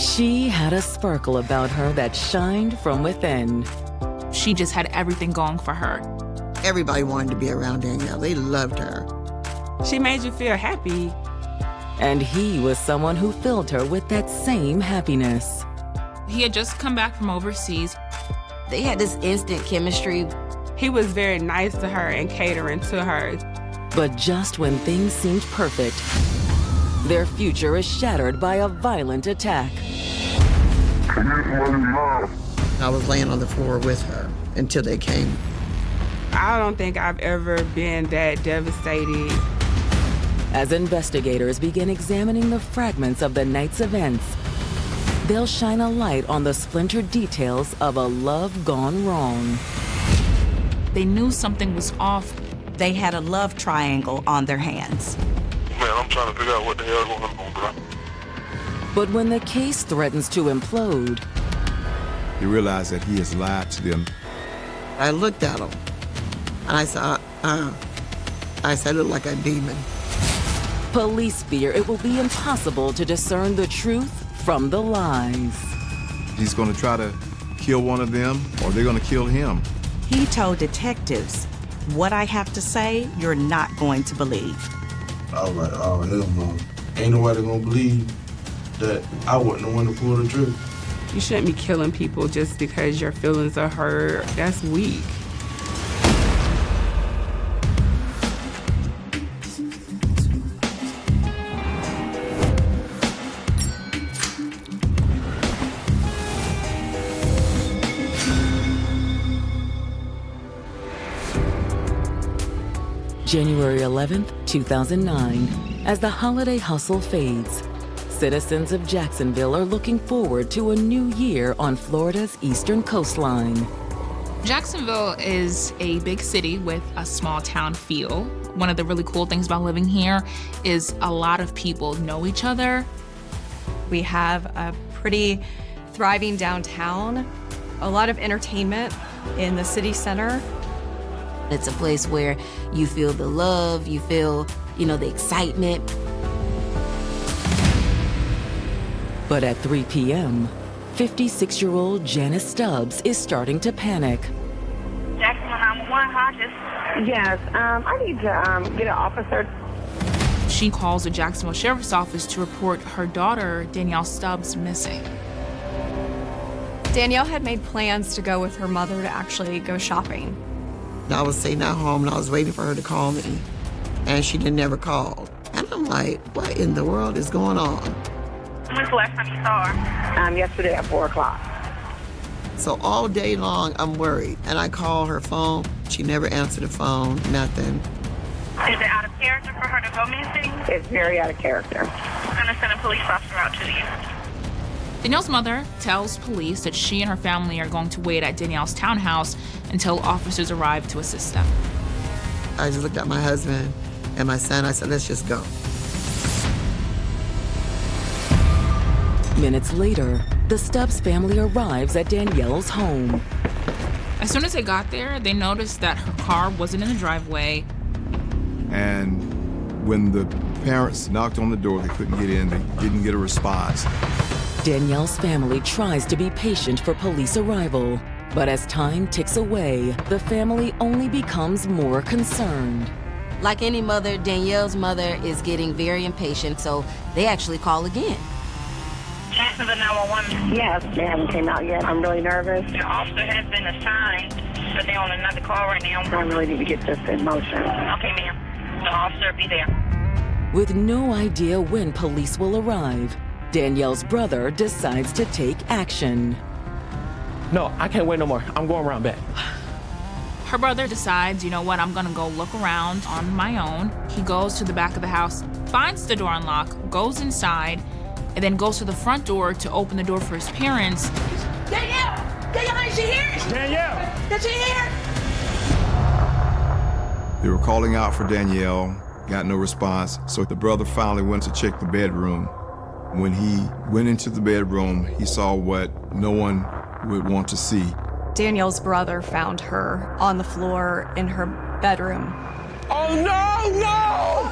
She had a sparkle about her that shined from within. She just had everything going for her. Everybody wanted to be around Danielle. They loved her. She made you feel happy. And he was someone who filled her with that same happiness. He had just come back from overseas. They had this instant chemistry. He was very nice to her and catering to her. But just when things seemed perfect, their future is shattered by a violent attack. I was laying on the floor with her until they came. I don't think I've ever been that devastated. As investigators begin examining the fragments of the night's events, they'll shine a light on the splintered details of a love gone wrong. They knew something was off. They had a love triangle on their hands. Man, I'm trying to figure out what the hell going on, bro. But when the case threatens to implode, They realize that he has lied to them. I looked at him, and I said, I look like a demon. police fear it will be impossible to discern the truth from the lies. He's going to try to kill one of them, or they're going to kill him. He told detectives, "What I have to say, you're not going to believe." I was like, oh, hell no. Ain't nobody gonna believe that I wasn't the one to pull the trigger. You shouldn't be killing people just because your feelings are hurt. That's weak. January 11th, 2009. As the holiday hustle fades, citizens of Jacksonville are looking forward to a new year on Florida's eastern coastline. Jacksonville is a big city with a small town feel. One of the really cool things about living here is a lot of people know each other. We have a pretty thriving downtown, a lot of entertainment in the city center. It's a place where you feel the love, you feel, the excitement. But at 3 p.m., 56-year-old Janice Stubbs is starting to panic. Jacksonville 911, Hodges. Yes, I need to get an officer. She calls the Jacksonville Sheriff's Office to report her daughter, Danielle Stubbs, missing. Danielle had made plans to go with her mother to actually go shopping. I was sitting at home, and I was waiting for her to call me, and she never called. And I'm like, what in the world is going on? When's the last time you saw her? Yesterday at 4 o'clock. So all day long, I'm worried. And I call her phone. She never answered the phone, nothing. Is it out of character for her to go missing? It's very out of character. I'm going to send a police officer out to you. Danielle's mother tells police that she and her family are going to wait at Danielle's townhouse until officers arrive to assist them. I just looked at my husband and my son. I said, let's just go. Minutes later, the Stubbs family arrives at Danielle's home. As soon as they got there, they noticed that her car wasn't in the driveway. And when the parents knocked on the door, they couldn't get in. They didn't get a response. Danielle's family tries to be patient for police arrival, but as time ticks away, the family only becomes more concerned. Like any mother, Danielle's mother is getting very impatient, so they actually call again. Jacksonville 911. Yes, they haven't came out yet. I'm really nervous. The officer has been assigned, but they're on another call right now. I really need to get this in motion. Okay, ma'am. The officer will be there. With no idea when police will arrive, Danielle's brother decides to take action. No, I can't wait no more. I'm going around back. Her brother decides, you know what, I'm gonna go look around on my own. He goes to the back of the house, finds the door unlocked, goes inside, and then goes to the front door to open the door for his parents. Danielle! Danielle, is she here? Danielle! Is she here? They were calling out for Danielle, got no response, so the brother finally went to check the bedroom. When he went into the bedroom, he saw what no one would want to see. Danielle's brother found her on the floor in her bedroom. Oh, no! No!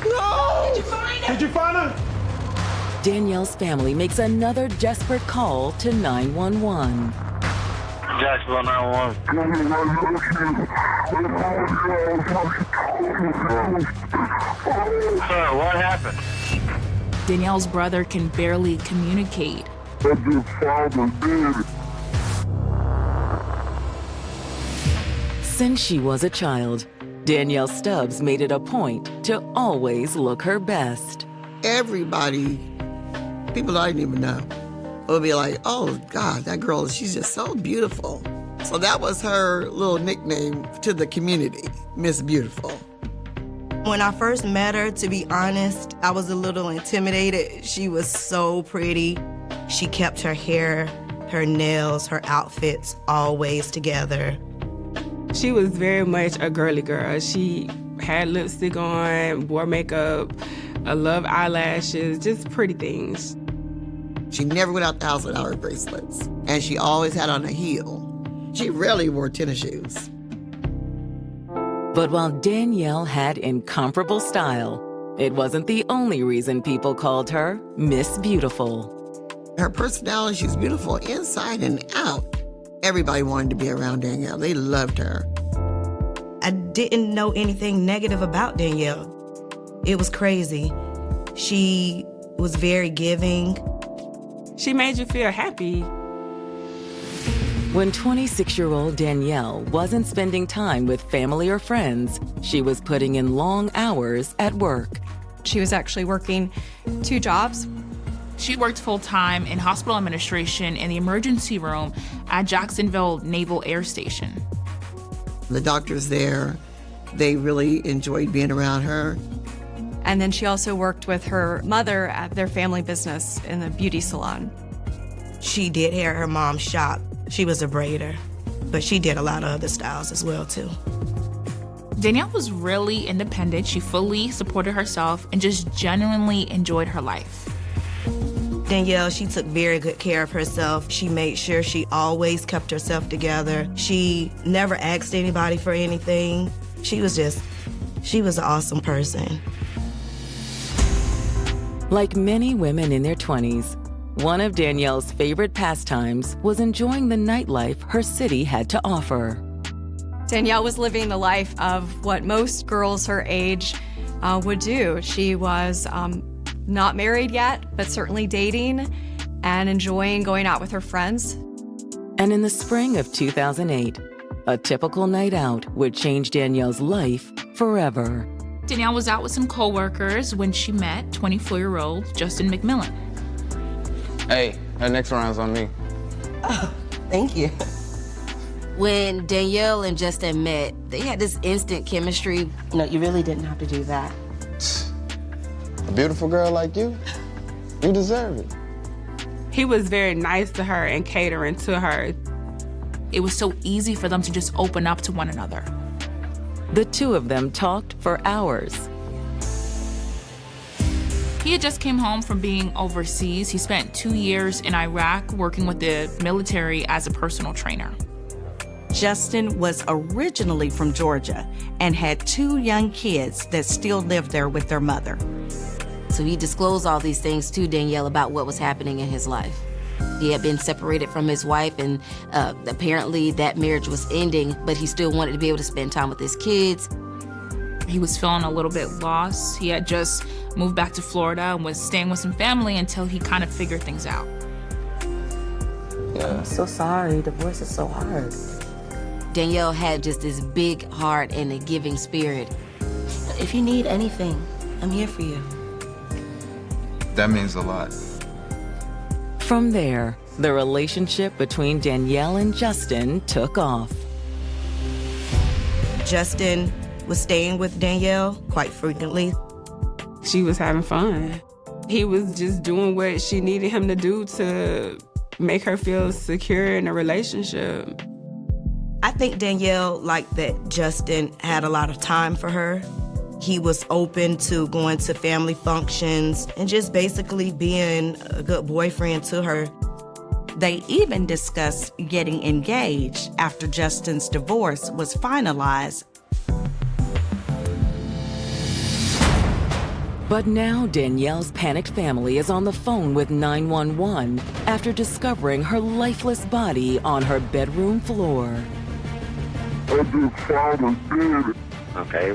No! Did you find her? Did you find her? Danielle's family makes another desperate call to 911. Jacksonville 911. Sir, what happened? Danielle's brother can barely communicate. Since she was a child, Danielle Stubbs made it a point to always look her best. Everybody, people I didn't even know, would be like, oh God, that girl, she's just so beautiful. So that was her little nickname to the community, Miss Beautiful. When I first met her, to be honest, I was a little intimidated. She was so pretty. She kept her hair, her nails, her outfits always together. She was very much a girly girl. She had lipstick on, wore makeup, loved eyelashes, just pretty things. She never went out the house without her bracelets, and she always had on a heel. She rarely wore tennis shoes. But while Danielle had incomparable style, it wasn't the only reason people called her Miss Beautiful. Her personality, she's beautiful inside and out. Everybody wanted to be around Danielle. They loved her. I didn't know anything negative about Danielle. It was crazy. She was very giving. She made you feel happy. When 26-year-old Danielle wasn't spending time with family or friends, she was putting in long hours at work. She was actually working 2 jobs. She worked full-time in hospital administration in the emergency room at Jacksonville Naval Air Station. The doctors there, they really enjoyed being around her. And then she also worked with her mother at their family business in the beauty salon. She did hair at her mom's shop. She was a braider, but she did a lot of other styles as well, too. Danielle was really independent. She fully supported herself and just genuinely enjoyed her life. Danielle, she took very good care of herself. She made sure she always kept herself together. She never asked anybody for anything. She was an awesome person. Like many women in their 20s, one of Danielle's favorite pastimes was enjoying the nightlife her city had to offer. Danielle was living the life of what most girls her age would do. She was not married yet, but certainly dating and enjoying going out with her friends. And in the spring of 2008, a typical night out would change Danielle's life forever. Danielle was out with some coworkers when she met 24-year-old Justin McMillan. Hey, her next round's on me. Oh, thank you. When Danielle and Justin met, they had this instant chemistry. No, you really didn't have to do that. A beautiful girl like you deserve it. He was very nice to her and catering to her. It was so easy for them to just open up to one another. The two of them talked for hours. He had just came home from being overseas. He spent 2 years in Iraq working with the military as a personal trainer. Justin was originally from Georgia and had 2 young kids that still lived there with their mother. So he disclosed all these things to Danielle about what was happening in his life. He had been separated from his wife, and apparently that marriage was ending, but he still wanted to be able to spend time with his kids. He was feeling a little bit lost. He had just moved back to Florida and was staying with some family until he kind of figured things out. Yeah. I'm so sorry. Divorce is so hard. Danielle had just this big heart and a giving spirit. If you need anything, I'm here for you. That means a lot. From there, the relationship between Danielle and Justin took off. Justin was staying with Danielle quite frequently. She was having fun. He was just doing what she needed him to do to make her feel secure in a relationship. I think Danielle liked that Justin had a lot of time for her. He was open to going to family functions and just basically being a good boyfriend to her. They even discussed getting engaged after Justin's divorce was finalized. But now Danielle's panicked family is on the phone with 911 after discovering her lifeless body on her bedroom floor. I just found her dead. Okay,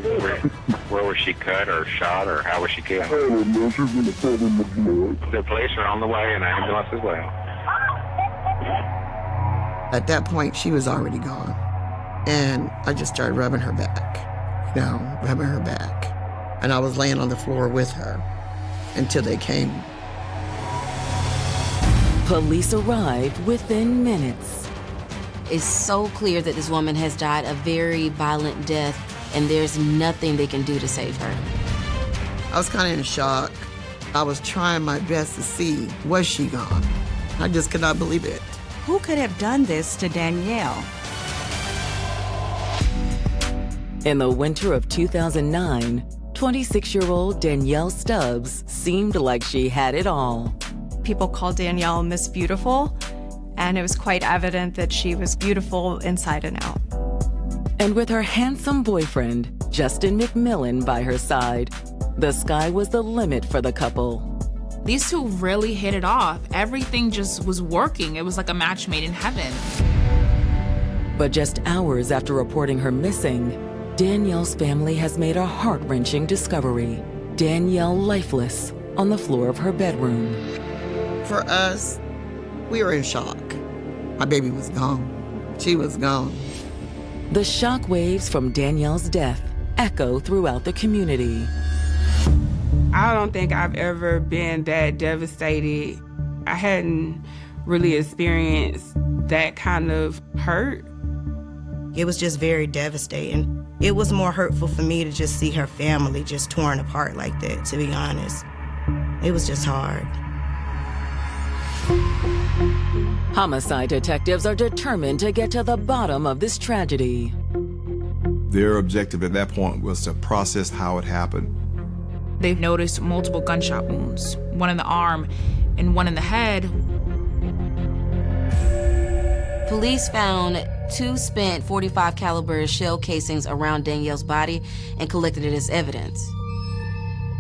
where was she cut or shot or how was she killed? I don't know, she's been put in the blood. The police are on the way and ambulance as well. At that point, she was already gone. And I just started rubbing her back, rubbing her back. And I was laying on the floor with her until they came. Police arrived within minutes. It's so clear that this woman has died a very violent death, and there's nothing they can do to save her. I was kind of in shock. I was trying my best to see, was she gone? I just could not believe it. Who could have done this to Danielle? In the winter of 2009, 26-year-old Danielle Stubbs seemed like she had it all. People called Danielle Miss Beautiful, and it was quite evident that she was beautiful inside and out. And with her handsome boyfriend, Justin McMillan, by her side, the sky was the limit for the couple. These two really hit it off. Everything just was working. It was like a match made in heaven. But just hours after reporting her missing, Danielle's family has made a heart-wrenching discovery. Danielle lifeless on the floor of her bedroom. For us, we were in shock. My baby was gone. She was gone. The shock waves from Danielle's death echo throughout the community. I don't think I've ever been that devastated. I hadn't really experienced that kind of hurt. It was just very devastating. It was more hurtful for me to just see her family just torn apart like that, to be honest. It was just hard. Homicide detectives are determined to get to the bottom of this tragedy. Their objective at that point was to process how it happened. They've noticed multiple gunshot wounds, one in the arm and one in the head. Police found 2 spent .45 caliber shell casings around Danielle's body and collected it as evidence.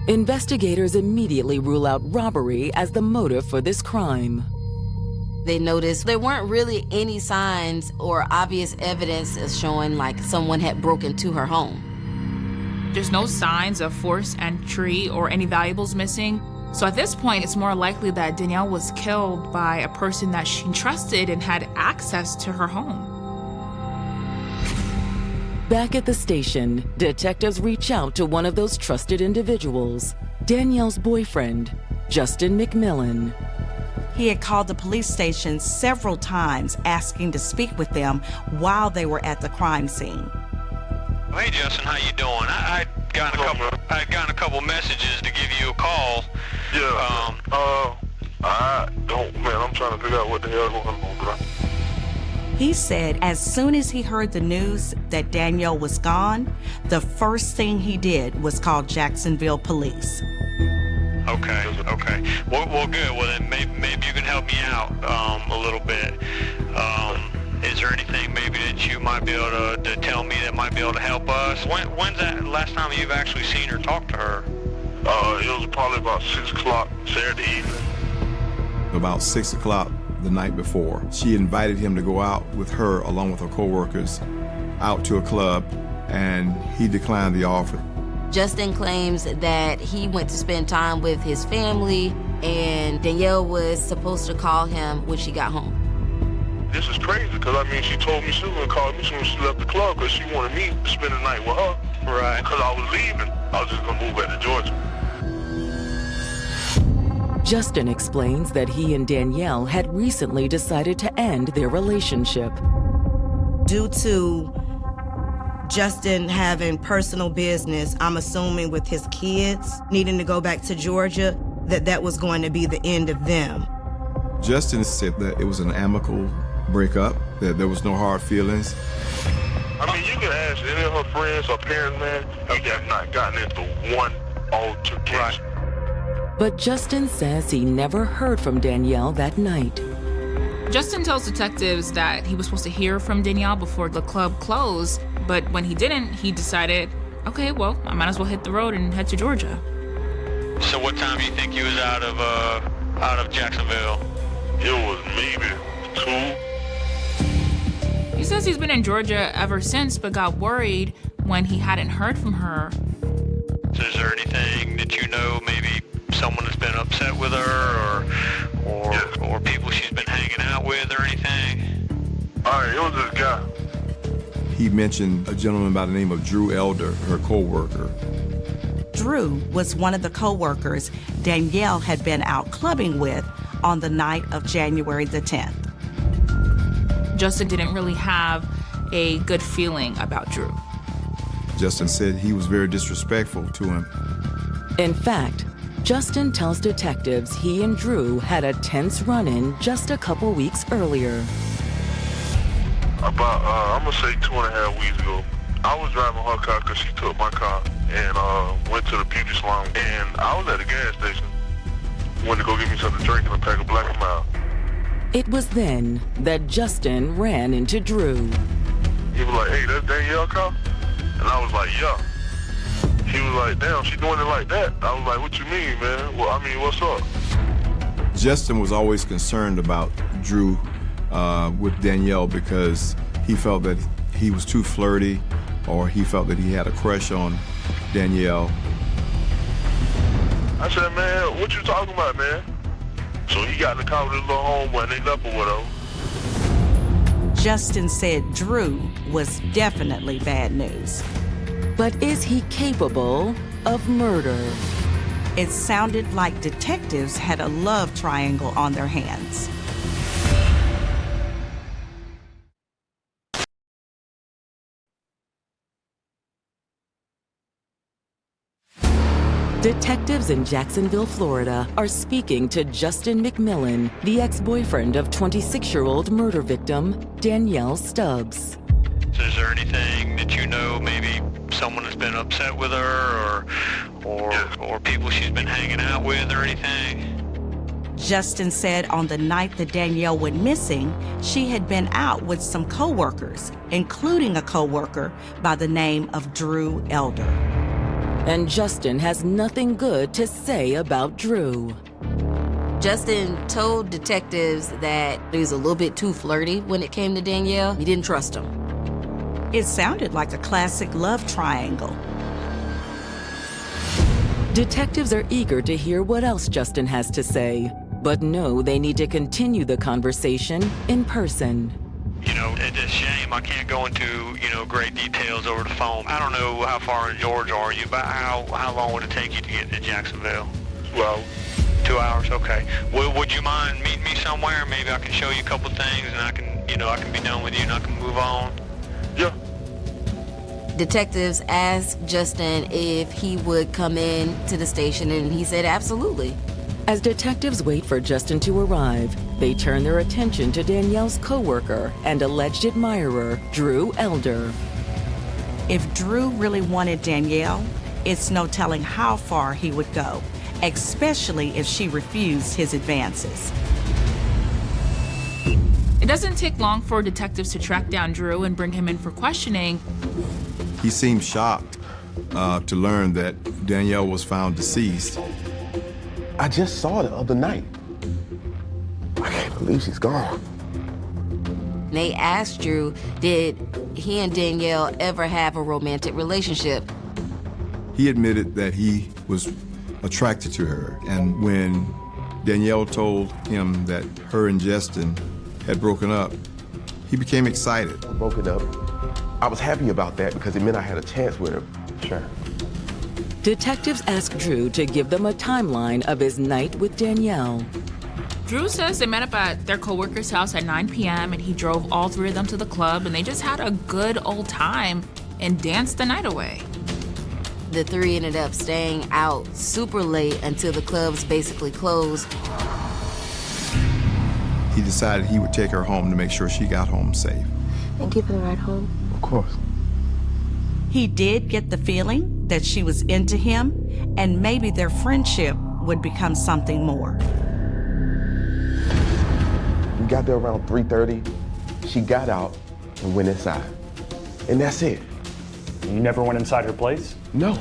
Investigators immediately rule out robbery as the motive for this crime. They noticed there weren't really any signs or obvious evidence as showing like someone had broken into her home. There's no signs of forced entry or any valuables missing. So at this point, it's more likely that Danielle was killed by a person that she trusted and had access to her home. Back at the station, detectives reach out to one of those trusted individuals, Danielle's boyfriend, Justin McMillan. He had called the police station several times asking to speak with them while they were at the crime scene. Hey Justin, how you doing? I'd gotten a couple messages to give you a call. Yeah. I'm trying to figure out what the hell going on, bro. He said as soon as he heard the news that Danielle was gone, the first thing he did was call Jacksonville police. Okay. Well, good. Well, then maybe you can help me out a little bit. Is there anything maybe that you might be able to tell me that might be able to help us? When's that last time you've actually seen or talked to her? It was probably about 6 o'clock Saturday evening. About 6 o'clock the night before, she invited him to go out with her along with her co-workers out to a club, and he declined the offer. Justin claims that he went to spend time with his family, and Danielle was supposed to call him when she got home. This is crazy, because, she told me she was going to call me as soon as she left the club, because she wanted me to spend the night with her. Right. Because I was leaving. I was just going to move back to Georgia. Justin explains that he and Danielle had recently decided to end their relationship. Due to Justin having personal business, I'm assuming with his kids needing to go back to Georgia, that was going to be the end of them. Justin said that it was an amicable breakup, that there was no hard feelings. You can ask any of her friends or parents, man, they have not gotten into one altercation. Right. But Justin says he never heard from Danielle that night. Justin tells detectives that he was supposed to hear from Danielle before the club closed, but when he didn't, he decided, okay, well, I might as well hit the road and head to Georgia. So what time do you think you was out of Jacksonville? It was maybe 2. He says he's been in Georgia ever since, but got worried when he hadn't heard from her. Is there anything that you know, maybe someone has been upset with her or people she's been hanging out with or anything? All right, it was this guy. He mentioned a gentleman by the name of Drew Elder, her co-worker. Drew was one of the co-workers Danielle had been out clubbing with on the night of January the 10th. Justin didn't really have a good feeling about Drew. Justin said he was very disrespectful to him. In fact, Justin tells detectives he and Drew had a tense run-in just a couple weeks earlier. About, I'm gonna say 2.5 weeks ago, I was driving her car because she took my car and went to the beauty salon. And I was at the gas station, went to go get me something to drink and a pack of Black & Mild. It was then that Justin ran into Drew. He was like, "Hey, that's Danielle's car?" And I was like, "Yeah." He was like, "Damn, she doing it like that?" I was like, "What you mean, man? Well, I mean, what's up?" Justin was always concerned about Drew with Danielle because he felt that he was too flirty, or he felt that he had a crush on Danielle. I said, "Man, what you talking about, man?" So he got in the car with his little homeboy and they left or whatever. Justin said Drew was definitely bad news. But is he capable of murder? It sounded like detectives had a love triangle on their hands. Detectives in Jacksonville, Florida are speaking to Justin McMillan, the ex-boyfriend of 26-year-old murder victim Danielle Stubbs. Is there anything that you know, maybe someone has been upset with her or people she's been hanging out with or anything? Justin said on the night that Danielle went missing, she had been out with some co-workers, including a co-worker by the name of Drew Elder. And Justin has nothing good to say about Drew. Justin told detectives that he was a little bit too flirty when it came to Danielle. He didn't trust him. It sounded like a classic love triangle. Detectives are eager to hear what else Justin has to say, but know they need to continue the conversation in person. You know, it's a shame I can't go into, great details over the phone. I don't know how far in Georgia are you, but how long would it take you to get to Jacksonville? 2 hours. 2 hours, okay. Would you mind meeting me somewhere? Maybe I can show you a couple things and I can be done with you and I can move on? Yeah. Detectives asked Justin if he would come in to the station, and he said absolutely. As detectives wait for Justin to arrive, they turn their attention to Danielle's co-worker and alleged admirer, Drew Elder. If Drew really wanted Danielle, it's no telling how far he would go, especially if she refused his advances. It doesn't take long for detectives to track down Drew and bring him in for questioning. He seemed shocked to learn that Danielle was found deceased. I just saw her the other night. I can't believe she's gone. They asked Drew, did he and Danielle ever have a romantic relationship? He admitted that he was attracted to her, and when Danielle told him that her and Justin had broken up, he became excited. Broken up. I was happy about that because it meant I had a chance with her. Sure. Detectives ask Drew to give them a timeline of his night with Danielle. Drew says they met up at their co-worker's house at 9 p.m. and he drove all three of them to the club and they just had a good old time and danced the night away. The three ended up staying out super late until the clubs basically closed. He decided he would take her home to make sure she got home safe. Thank you for the ride home. Of course. He did get the feeling that she was into him, and maybe their friendship would become something more. We got there around 3:30. She got out and went inside. And that's it. You never went inside her place? No.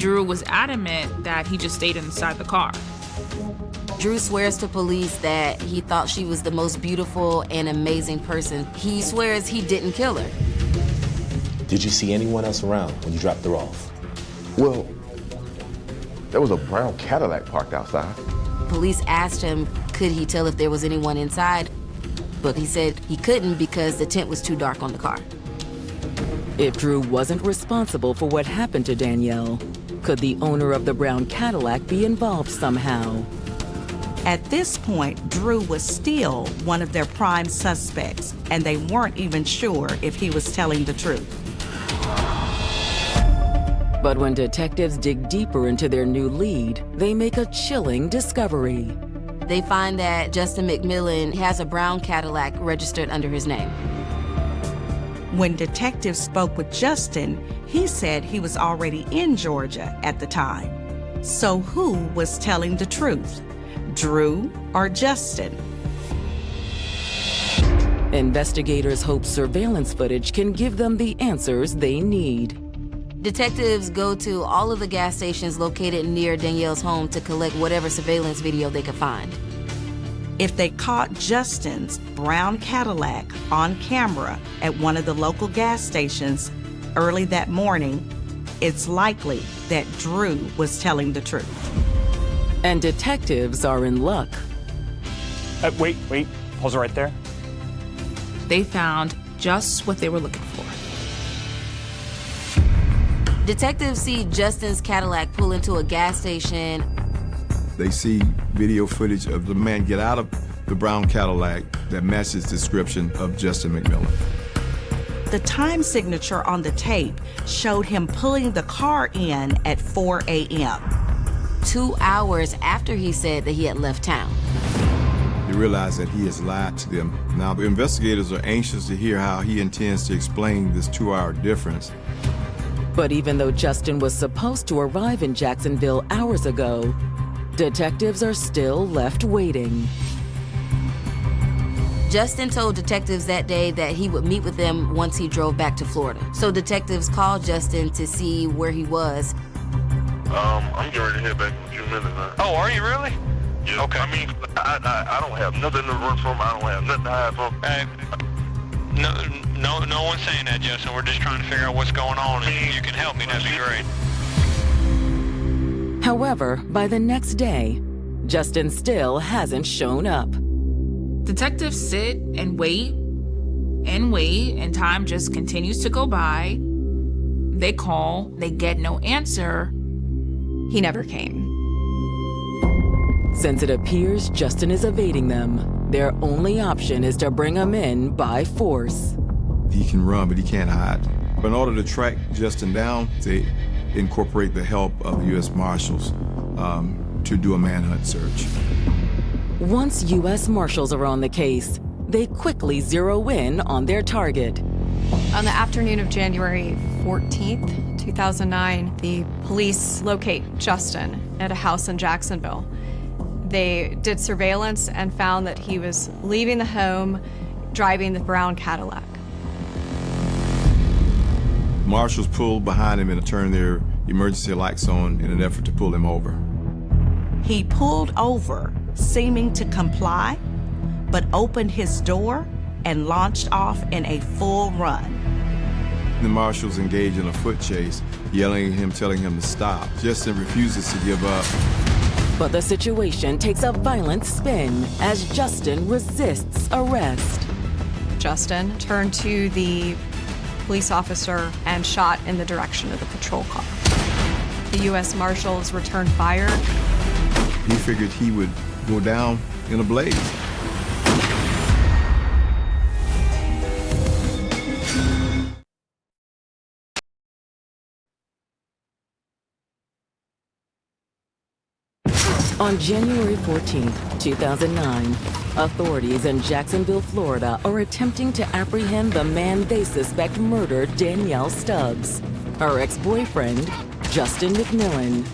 Drew was adamant that he just stayed inside the car. Drew swears to police that he thought she was the most beautiful and amazing person. He swears he didn't kill her. Did you see anyone else around when you dropped her off? Well, there was a brown Cadillac parked outside. Police asked him, could he tell if there was anyone inside? But he said he couldn't because the tent was too dark on the car. If Drew wasn't responsible for what happened to Danielle, could the owner of the brown Cadillac be involved somehow? At this point, Drew was still one of their prime suspects, and they weren't even sure if he was telling the truth. But when detectives dig deeper into their new lead, they make a chilling discovery. They find that Justin McMillan has a brown Cadillac registered under his name. When detectives spoke with Justin, he said he was already in Georgia at the time. So who was telling the truth, Drew or Justin? Investigators hope surveillance footage can give them the answers they need. Detectives go to all of the gas stations located near Danielle's home to collect whatever surveillance video they could find. If they caught Justin's brown Cadillac on camera at one of the local gas stations early that morning, it's likely that Drew was telling the truth. And detectives are in luck. Wait, pause it right there. They found just what they were looking for. Detectives see Justin's Cadillac pull into a gas station. They see video footage of the man get out of the brown Cadillac that matches the description of Justin McMillan. The time signature on the tape showed him pulling the car in at 4 a.m. 2 hours after he said that he had left town. They realize that he has lied to them. Now, the investigators are anxious to hear how he intends to explain this 2-hour difference. But even though Justin was supposed to arrive in Jacksonville hours ago, detectives are still left waiting. Justin told detectives that day that he would meet with them once he drove back to Florida. So detectives called Justin to see where he was. I'm getting ready to head back in a few minutes now. Oh, are you really? Yeah. Okay. I mean, I don't have nothing to run from. I don't have nothing to hide from. No one's saying that, Justin. We're just trying to figure out what's going on, and if you can help me, that'd be great. However, by the next day, Justin still hasn't shown up. Detectives sit and wait, and time just continues to go by. They call, they get no answer. He never came. Since it appears Justin is evading them, their only option is to bring him in by force. He can run, but he can't hide. But in order to track Justin down, they incorporate the help of the U.S. Marshals to do a manhunt search. Once U.S. Marshals are on the case, they quickly zero in on their target. On the afternoon of January 14th, 2009, the police locate Justin at a house in Jacksonville. They did surveillance and found that he was leaving the home, driving the brown Cadillac. Marshals pulled behind him and turned their emergency lights on in an effort to pull him over. He pulled over, seeming to comply, but opened his door and launched off in a full run. The marshals engage in a foot chase, yelling at him, telling him to stop. Justin refuses to give up. But the situation takes a violent spin as Justin resists arrest. Justin turned to the police officer and shot in the direction of the patrol car. The U.S. Marshals returned fire. He figured he would go down in a blaze. On January 14, 2009, authorities in Jacksonville, Florida are attempting to apprehend the man they suspect murdered Danielle Stubbs, her ex-boyfriend, Justin McMillan.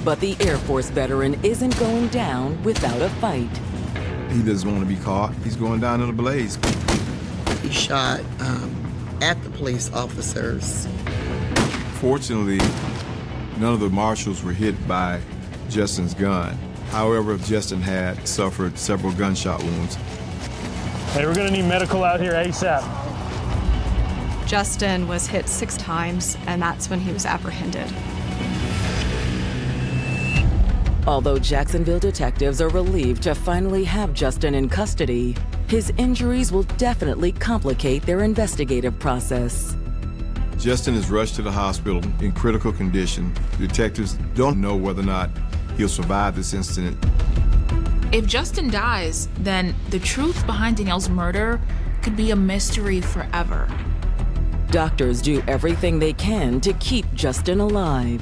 But the Air Force veteran isn't going down without a fight. He doesn't want to be caught. He's going down in a blaze. He shot at the police officers. Fortunately, None of the marshals were hit by Justin's gun. However, Justin had suffered several gunshot wounds. Hey, we're gonna need medical out here ASAP. Justin was hit 6 times, and that's when he was apprehended. Although Jacksonville detectives are relieved to finally have Justin in custody, his injuries will definitely complicate their investigative process. Justin is rushed to the hospital in critical condition. Detectives don't know whether or not he'll survive this incident. If Justin dies, then the truth behind Danielle's murder could be a mystery forever. Doctors do everything they can to keep Justin alive.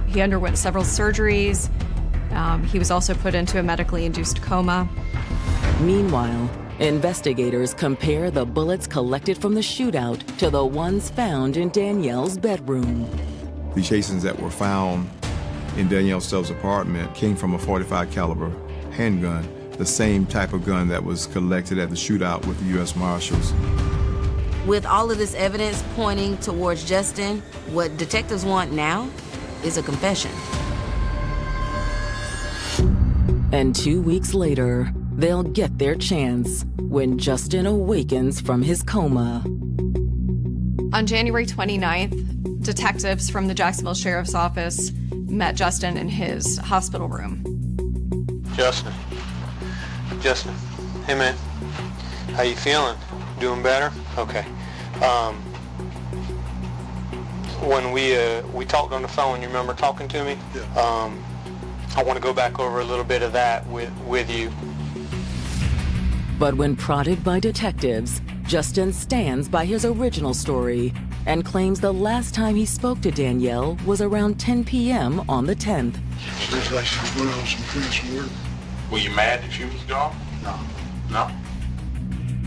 He underwent several surgeries. He was also put into a medically induced coma. Meanwhile, investigators compare the bullets collected from the shootout to the ones found in Danielle's bedroom. The casings that were found in Danielle Stubbs' apartment came from a .45 caliber handgun, the same type of gun that was collected at the shootout with the U.S. Marshals. With all of this evidence pointing towards Justin, what detectives want now is a confession. And 2 weeks later, they'll get their chance when Justin awakens from his coma. On January 29th, detectives from the Jacksonville Sheriff's Office met Justin in his hospital room. Justin, hey man, how you feeling? Doing better? Okay. When we talked on the phone, you remember talking to me? Yeah. I want to go back over a little bit of that with you. But when prodded by detectives, Justin stands by his original story and claims the last time he spoke to Danielle was around 10 p.m. on the 10th. Seems like she went on some friends from work. Were you mad that she was gone? No.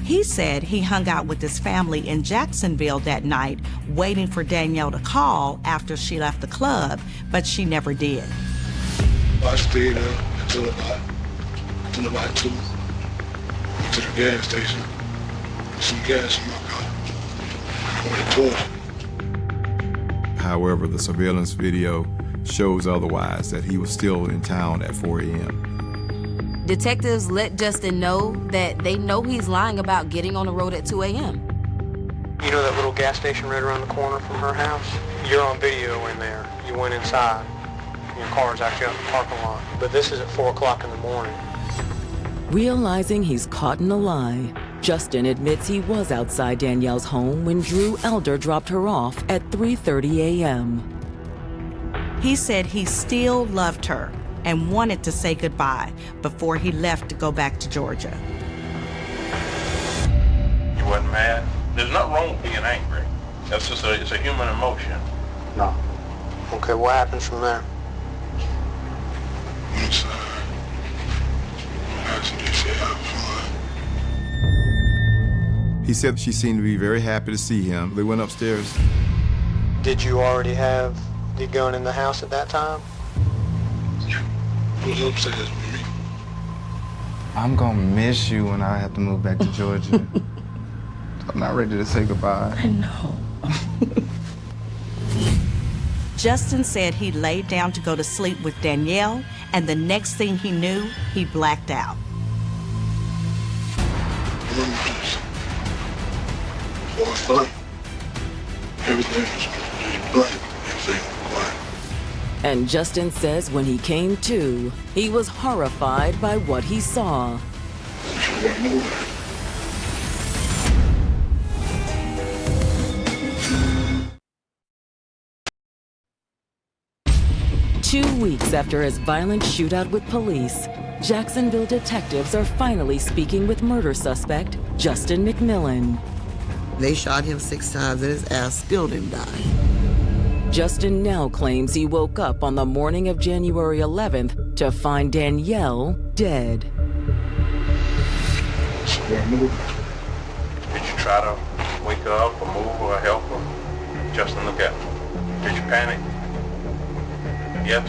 He said he hung out with his family in Jacksonville that night, waiting for Danielle to call after she left the club, but she never did. I stayed there until about 2. Went to the gas station. Put some gas in my car. Went towards it. However, the surveillance video shows otherwise, that he was still in town at 4 a.m. Detectives let Justin know that they know he's lying about getting on the road at 2 a.m. You know that little gas station right around the corner from her house? You're on video in there. You went inside. Your car's actually out in the parking lot. But this is at 4 o'clock in the morning. Realizing he's caught in a lie, Justin admits he was outside Danielle's home when Drew Elder dropped her off at 3:30 a.m. He said he still loved her and wanted to say goodbye before he left to go back to Georgia. You wasn't mad? There's nothing wrong with being angry. That's just it's a human emotion. No. Okay, what happens from there? Inside. Passenger said I was fine. He said she seemed to be very happy to see him. They went upstairs. Did you already have the gun in the house at that time? He was upstairs with me. I'm gonna miss you when I have to move back to Georgia. I'm not ready to say goodbye. I know. Justin said he laid down to go to sleep with Danielle, and the next thing he knew, he blacked out. I remember this. So I thought everything was just blank. Everything was quiet. And Justin says when he came to, he was horrified by what he saw. She wasn't moving. 2 weeks after his violent shootout with police, Jacksonville detectives are finally speaking with murder suspect Justin McMillan. They shot him 6 times and his ass still didn't die. Justin now claims he woke up on the morning of January 11th to find Danielle dead. Did you try to wake her up or move or help her? Justin, look at me. Did you panic? Yes?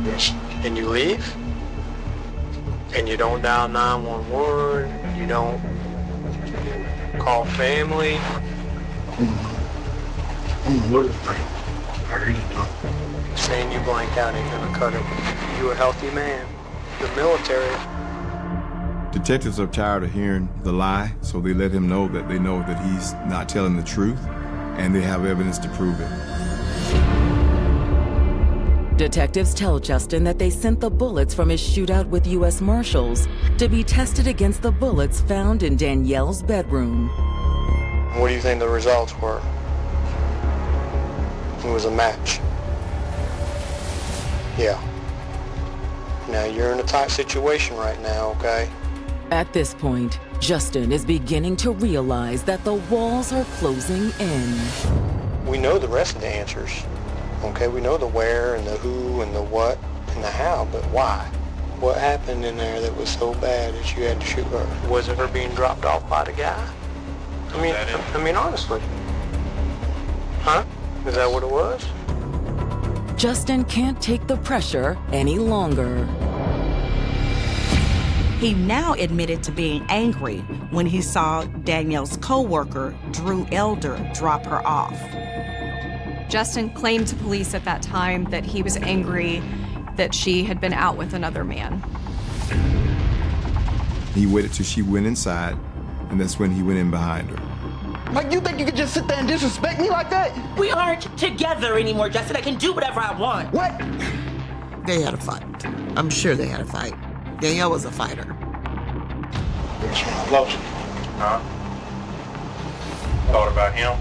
Yes. And you leave? And you don't dial 911? You don't call family? I'm a little thing. I really don't. Saying you blanked out ain't gonna cut it. You a healthy man. The military. Detectives are tired of hearing the lie, so they let him know that he's not telling the truth, and they have evidence to prove it. Detectives tell Justin that they sent the bullets from his shootout with U.S. Marshals to be tested against the bullets found in Danielle's bedroom. What do you think the results were? It was a match. Yeah. Now you're in a tight situation right now, okay? At this point, Justin is beginning to realize that the walls are closing in. We know the rest of the answers. Okay, we know the where and the who and the what and the how, but why? What happened in there that was so bad that you had to shoot her? Was it her being dropped off by the guy? I mean, honestly. Huh? Is that what it was? Justin can't take the pressure any longer. He now admitted to being angry when he saw Danielle's co-worker, Drew Elder, drop her off. Justin claimed to police at that time that he was angry that she had been out with another man. He waited till she went inside, and that's when he went in behind her. Like, you think you could just sit there and disrespect me like that? We aren't together anymore, Justin. I can do whatever I want. What? They had a fight. I'm sure they had a fight. Danielle was a fighter. That's when I lost you. Huh? Thought about him?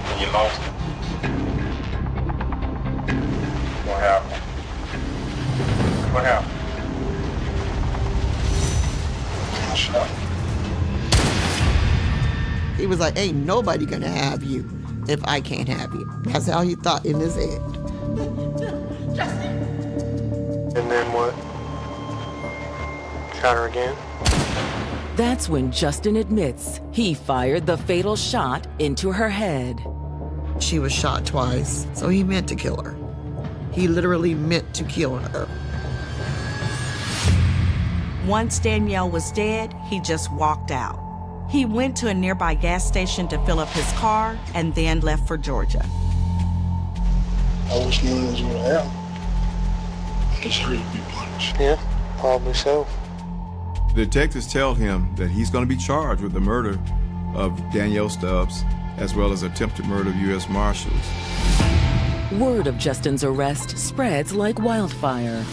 And you lost him? What happened? What happened? I shot. He was like, ain't nobody gonna have you if I can't have you. That's how he thought in his head. And then what? Shot her again? That's when Justin admits he fired the fatal shot into her head. She was shot twice, so he meant to kill her. He literally meant to kill her. Once Danielle was dead, he just walked out. He went to a nearby gas station to fill up his car and then left for Georgia. I wish none of this would have happened. I deserve to be punished. Yeah, probably so. The detectives tell him that he's going to be charged with the murder of Danielle Stubbs, as well as attempted murder of U.S. Marshals. Word of Justin's arrest spreads like wildfire.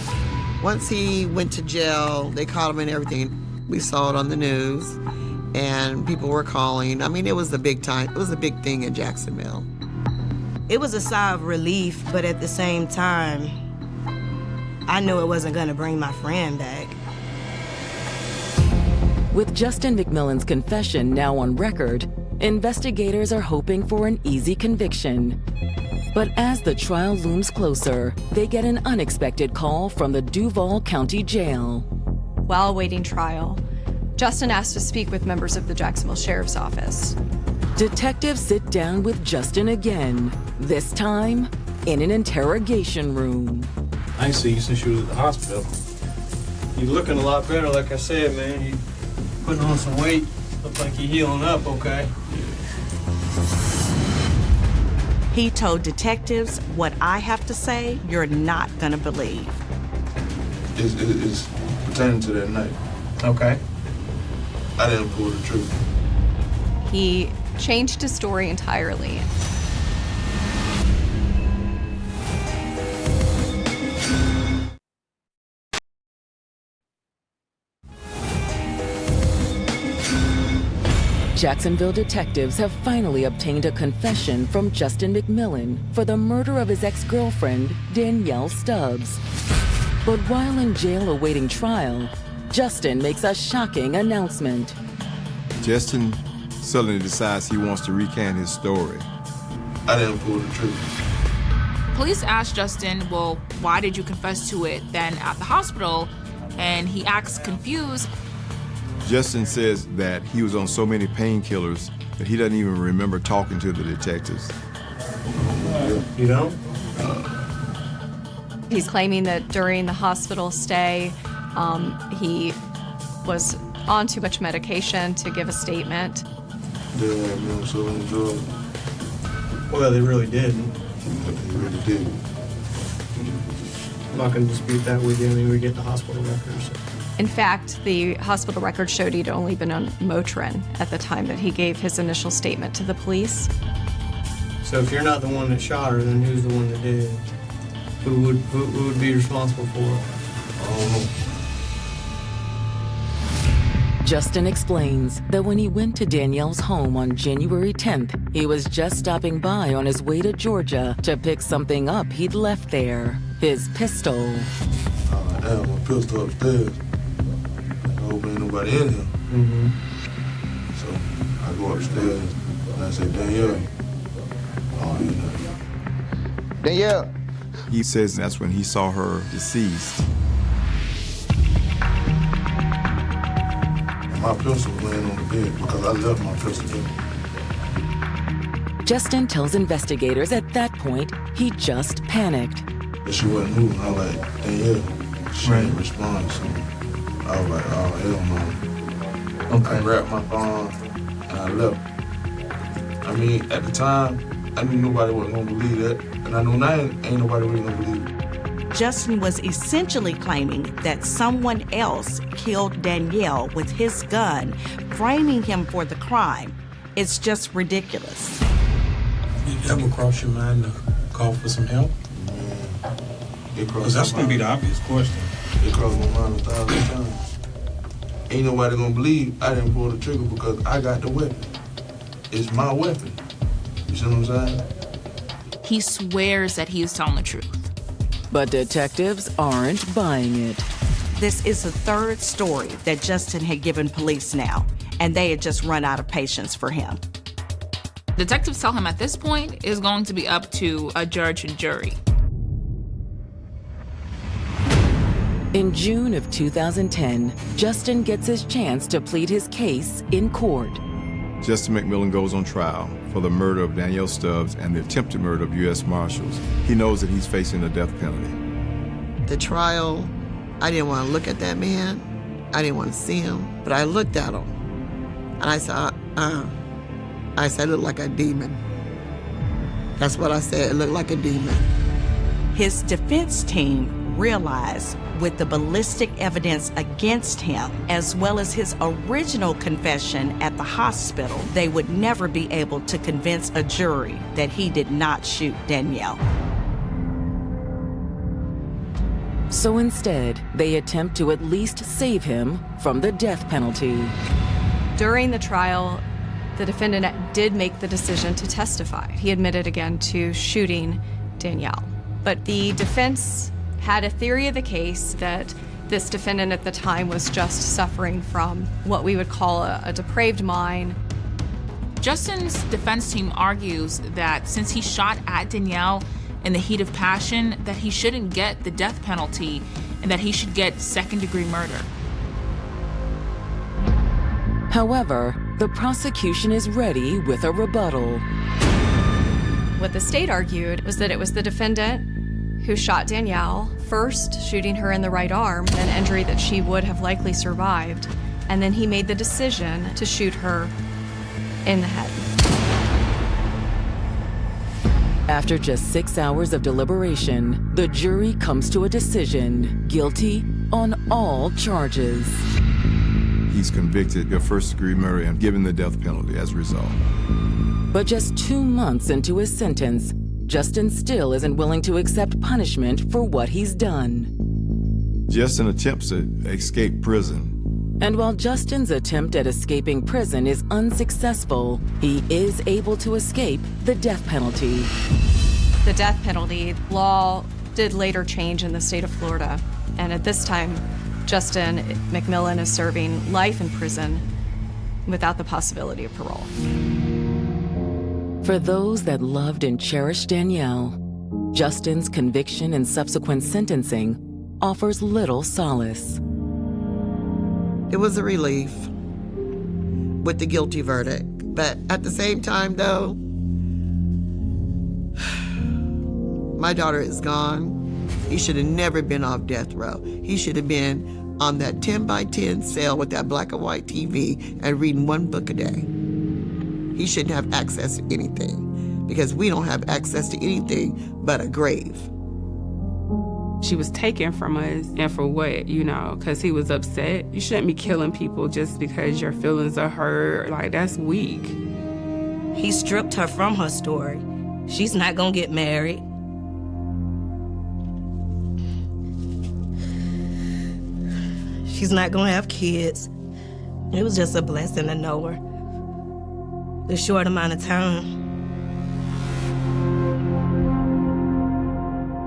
Once he went to jail, they caught him and everything. We saw it on the news, and people were calling. I mean, it was a big time. It was a big thing in Jacksonville. It was a sigh of relief, but at the same time, I knew it wasn't going to bring my friend back. With Justin McMillan's confession now on record, investigators are hoping for an easy conviction. But as the trial looms closer, they get an unexpected call from the Duval County Jail. While awaiting trial, Justin asked to speak with members of the Jacksonville Sheriff's Office. Detectives sit down with Justin again, this time in an interrogation room. I ain't seen you since you was at the hospital. You're looking a lot better, like I said, man. You putting on some weight. Look like you're healing up, okay? He told detectives, what I have to say, you're not gonna believe. It's pertaining to that night. Okay. I didn't pull the truth. He changed his story entirely. Jacksonville detectives have finally obtained a confession from Justin McMillan for the murder of his ex-girlfriend, Danielle Stubbs. But while in jail awaiting trial, Justin makes a shocking announcement. Justin suddenly decides he wants to recant his story. I didn't pull the truth. Police asked Justin, well, why did you confess to it then at the hospital? And he acts confused. Justin says that he was on so many painkillers that he doesn't even remember talking to the detectives. You don't? He's claiming that during the hospital stay, he was on too much medication to give a statement. Well, they really didn't. He really did. I'm not going to dispute that with you. I mean, we get the hospital records. In fact, the hospital record showed he'd only been on Motrin at the time that he gave his initial statement to the police. So if you're not the one that shot her, then who's the one that did? Who would be responsible for it? I don't know. Justin explains that when he went to Danielle's home on January 10th, he was just stopping by on his way to Georgia to pick something up he'd left there, his pistol. Damn, my pistol upstairs. I hope ain't nobody in here. Mm-hmm. So I go upstairs and I say, Danielle. Oh, ain't nothing. Danielle. He says that's when he saw her deceased. My pistol was laying on the bed because I left my pistol there. Justin tells investigators at that point he just panicked. But she wasn't moving. I was like, Danielle, she didn't respond. So I was like, oh, hell no. Okay. I grabbed my phone and I left. I mean, at the time, I knew nobody wasn't going to believe that. And I know now ain't nobody really going to believe it. Justin was essentially claiming that someone else killed Danielle with his gun, framing him for the crime. It's just ridiculous. Did it ever cross your mind to call for some help? Because that's going to be the obvious question. It crossed my mind 1,000 times. Ain't nobody going to believe I didn't pull the trigger because I got the weapon. It's my weapon. You see what I'm saying? He swears that he is telling the truth. But detectives aren't buying it. This is the third story that Justin had given police now, and they had just run out of patience for him. Detectives tell him at this point it's going to be up to a judge and jury. In June of 2010, Justin gets his chance to plead his case in court. Justin McMillan goes on trial for the murder of Danielle Stubbs and the attempted murder of U.S. Marshals. He knows that he's facing the death penalty. The trial, I didn't want to look at that man. I didn't want to see him, but I looked at him. And I said, I said, it looked like a demon. That's what I said, it looked like a demon. His defense team realized with the ballistic evidence against him, as well as his original confession at the hospital, they would never be able to convince a jury that he did not shoot Danielle. So instead, they attempt to at least save him from the death penalty. During the trial, the defendant did make the decision to testify. He admitted again to shooting Danielle. But the defense had a theory of the case that this defendant at the time was just suffering from what we would call a depraved mind. Justin's defense team argues that since he shot at Danielle in the heat of passion, that he shouldn't get the death penalty and that he should get second-degree murder. However, the prosecution is ready with a rebuttal. What the state argued was that it was the defendant who shot Danielle, first shooting her in the right arm, an injury that she would have likely survived, and then he made the decision to shoot her in the head. After just 6 hours of deliberation, the jury comes to a decision: guilty on all charges. He's convicted of first-degree murder and given the death penalty as a result. But just 2 months into his sentence, Justin still isn't willing to accept punishment for what he's done. Justin attempts to escape prison. And while Justin's attempt at escaping prison is unsuccessful, he is able to escape the death penalty. The death penalty law did later change in the state of Florida, and at this time, Justin McMillan is serving life in prison without the possibility of parole. For those that loved and cherished Danielle, Justin's conviction and subsequent sentencing offers little solace. It was a relief with the guilty verdict. But at the same time, though, my daughter is gone. He should have never been off death row. He should have been on that 10-by-10 cell with that black and white TV and reading one book a day. He shouldn't have access to anything. because we don't have access to anything but a grave. She was taken from us, and for what, because he was upset. You shouldn't be killing people just because your feelings are hurt. Like, that's weak. He stripped her from her story. She's not gonna get married. She's not gonna have kids. It was just a blessing to know her. The short amount of time.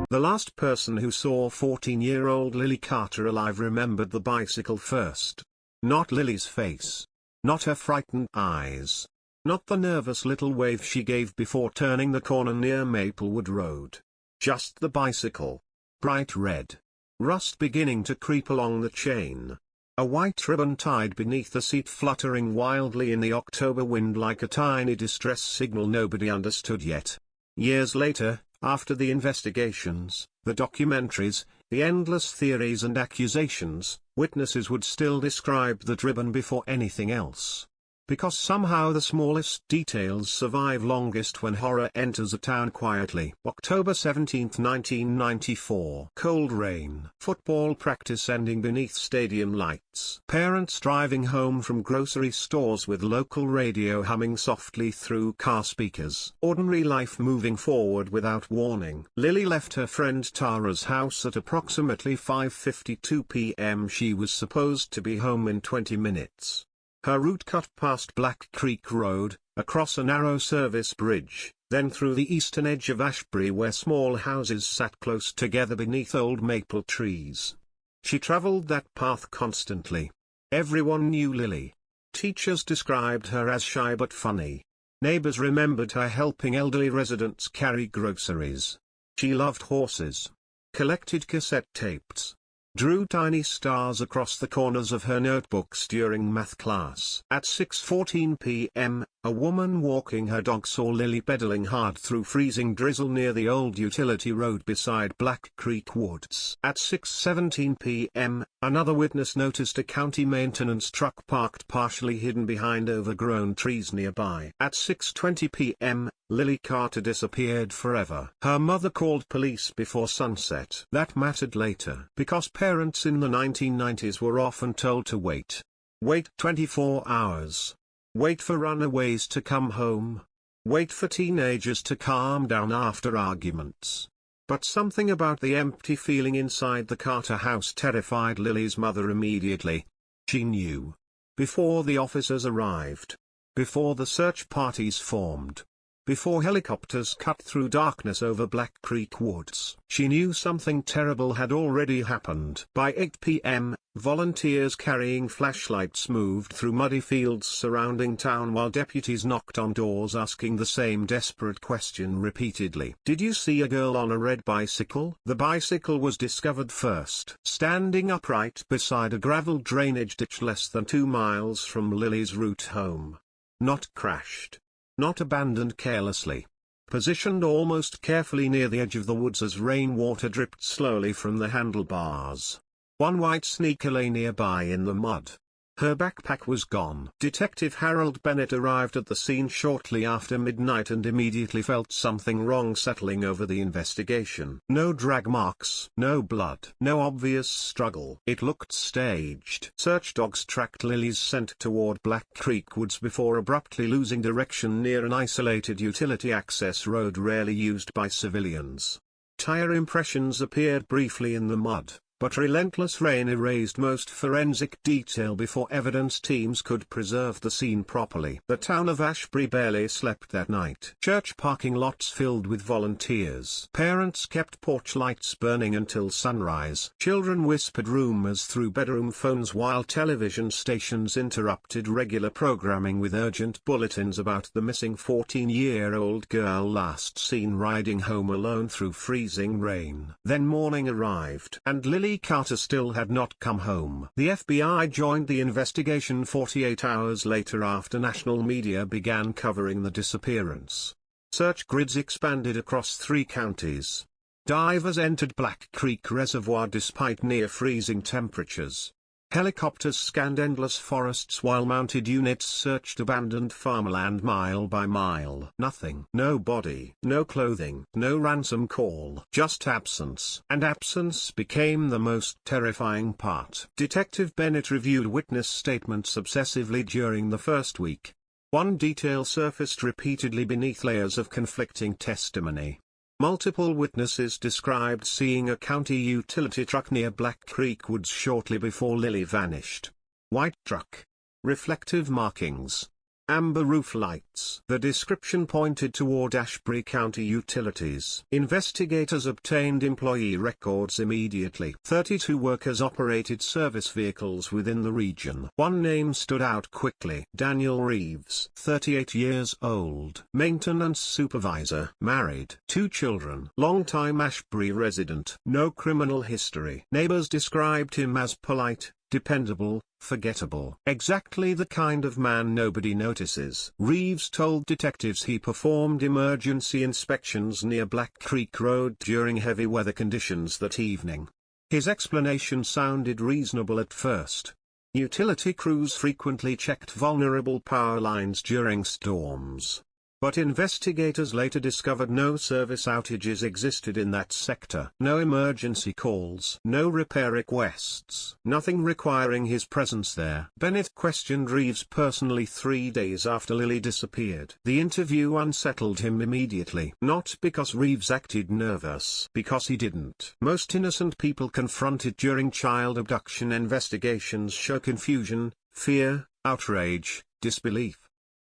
The last person who saw 14-year-old Lily Carter alive remembered the bicycle first. Not Lily's face. Not her frightened eyes. Not the nervous little wave she gave before turning the corner near Maplewood Road. Just the bicycle. Bright red. Rust beginning to creep along the chain. A white ribbon tied beneath the seat fluttering wildly in the October wind like a tiny distress signal nobody understood yet. Years later, after the investigations, the documentaries, the endless theories and accusations, witnesses would still describe that ribbon before anything else. Because somehow the smallest details survive longest when horror enters a town quietly. October 17, 1994. Cold rain. Football practice ending beneath stadium lights. Parents driving home from grocery stores with local radio humming softly through car speakers. Ordinary life moving forward without warning. Lily left her friend Tara's house at approximately 5:52 p.m. She was supposed to be home in 20 minutes. Her route cut past Black Creek Road, across a narrow service bridge, then through the eastern edge of Ashbury where small houses sat close together beneath old maple trees. She traveled that path constantly. Everyone knew Lily. Teachers described her as shy but funny. Neighbors remembered her helping elderly residents carry groceries. She loved horses. Collected cassette tapes. Drew tiny stars across the corners of her notebooks during math class. At 6:14 p.m., a woman walking her dog saw Lily pedaling hard through freezing drizzle near the old utility road beside Black Creek Woods. At 6:17 p.m., another witness noticed a county maintenance truck parked partially hidden behind overgrown trees nearby. At 6:20 p.m., Lily Carter disappeared forever. Her mother called police before sunset. That mattered later, because parents in the 1990s were often told to wait. Wait 24 hours. Wait for runaways to come home. Wait for teenagers to calm down after arguments. But something about the empty feeling inside the Carter house terrified Lily's mother immediately. She knew. Before the officers arrived. Before the search parties formed. Before helicopters cut through darkness over Black Creek Woods, she knew something terrible had already happened. By 8 p.m., volunteers carrying flashlights moved through muddy fields surrounding town while deputies knocked on doors asking the same desperate question repeatedly. Did you see a girl on a red bicycle? The bicycle was discovered first, standing upright beside a gravel drainage ditch less than 2 miles from Lily's route home. Not crashed. Not abandoned carelessly. Positioned almost carefully near the edge of the woods as rainwater dripped slowly from the handlebars. One white sneaker lay nearby in the mud. Her backpack was gone. Detective Harold Bennett arrived at the scene shortly after midnight and immediately felt something wrong settling over the investigation. No drag marks, no blood, no obvious struggle. It looked staged. Search dogs tracked Lily's scent toward Black Creek Woods before abruptly losing direction near an isolated utility access road rarely used by civilians. Tire impressions appeared briefly in the mud, but relentless rain erased most forensic detail before evidence teams could preserve the scene properly. The town of Ashbury barely slept that night. Church parking lots filled with volunteers. Parents kept porch lights burning until sunrise. Children whispered rumors through bedroom phones while television stations interrupted regular programming with urgent bulletins about the missing 14-year-old girl last seen riding home alone through freezing rain. Then morning arrived, and Lily Carter still had not come home. The FBI joined the investigation 48 hours later after national media began covering the disappearance. Search grids expanded across 3 counties. Divers entered Black Creek Reservoir despite near-freezing temperatures. Helicopters scanned endless forests while mounted units searched abandoned farmland mile by mile. Nothing. No body, no clothing, no ransom call, just absence. And absence became the most terrifying part. Detective Bennett reviewed witness statements obsessively during the first week. One detail surfaced repeatedly beneath layers of conflicting testimony. Multiple witnesses described seeing a county utility truck near Black Creek Woods shortly before Lily vanished. White truck. Reflective markings. Amber roof lights. The description pointed toward Ashbury County Utilities. Investigators obtained employee records immediately. 32 workers operated service vehicles within the region. One name stood out quickly. Daniel Reeves, 38 years old. Maintenance supervisor. Married. 2 children. Longtime Ashbury resident. No criminal history. Neighbors described him as polite, dependable, forgettable. Exactly the kind of man nobody notices. Reeves told detectives he performed emergency inspections near Black Creek Road during heavy weather conditions that evening. His explanation sounded reasonable at first. Utility crews frequently checked vulnerable power lines during storms. But investigators later discovered no service outages existed in that sector. No emergency calls. No repair requests. Nothing requiring his presence there. Bennett questioned Reeves personally 3 days after Lily disappeared. The interview unsettled him immediately. Not because Reeves acted nervous. Because he didn't. Most innocent people confronted during child abduction investigations show confusion, fear, outrage, disbelief.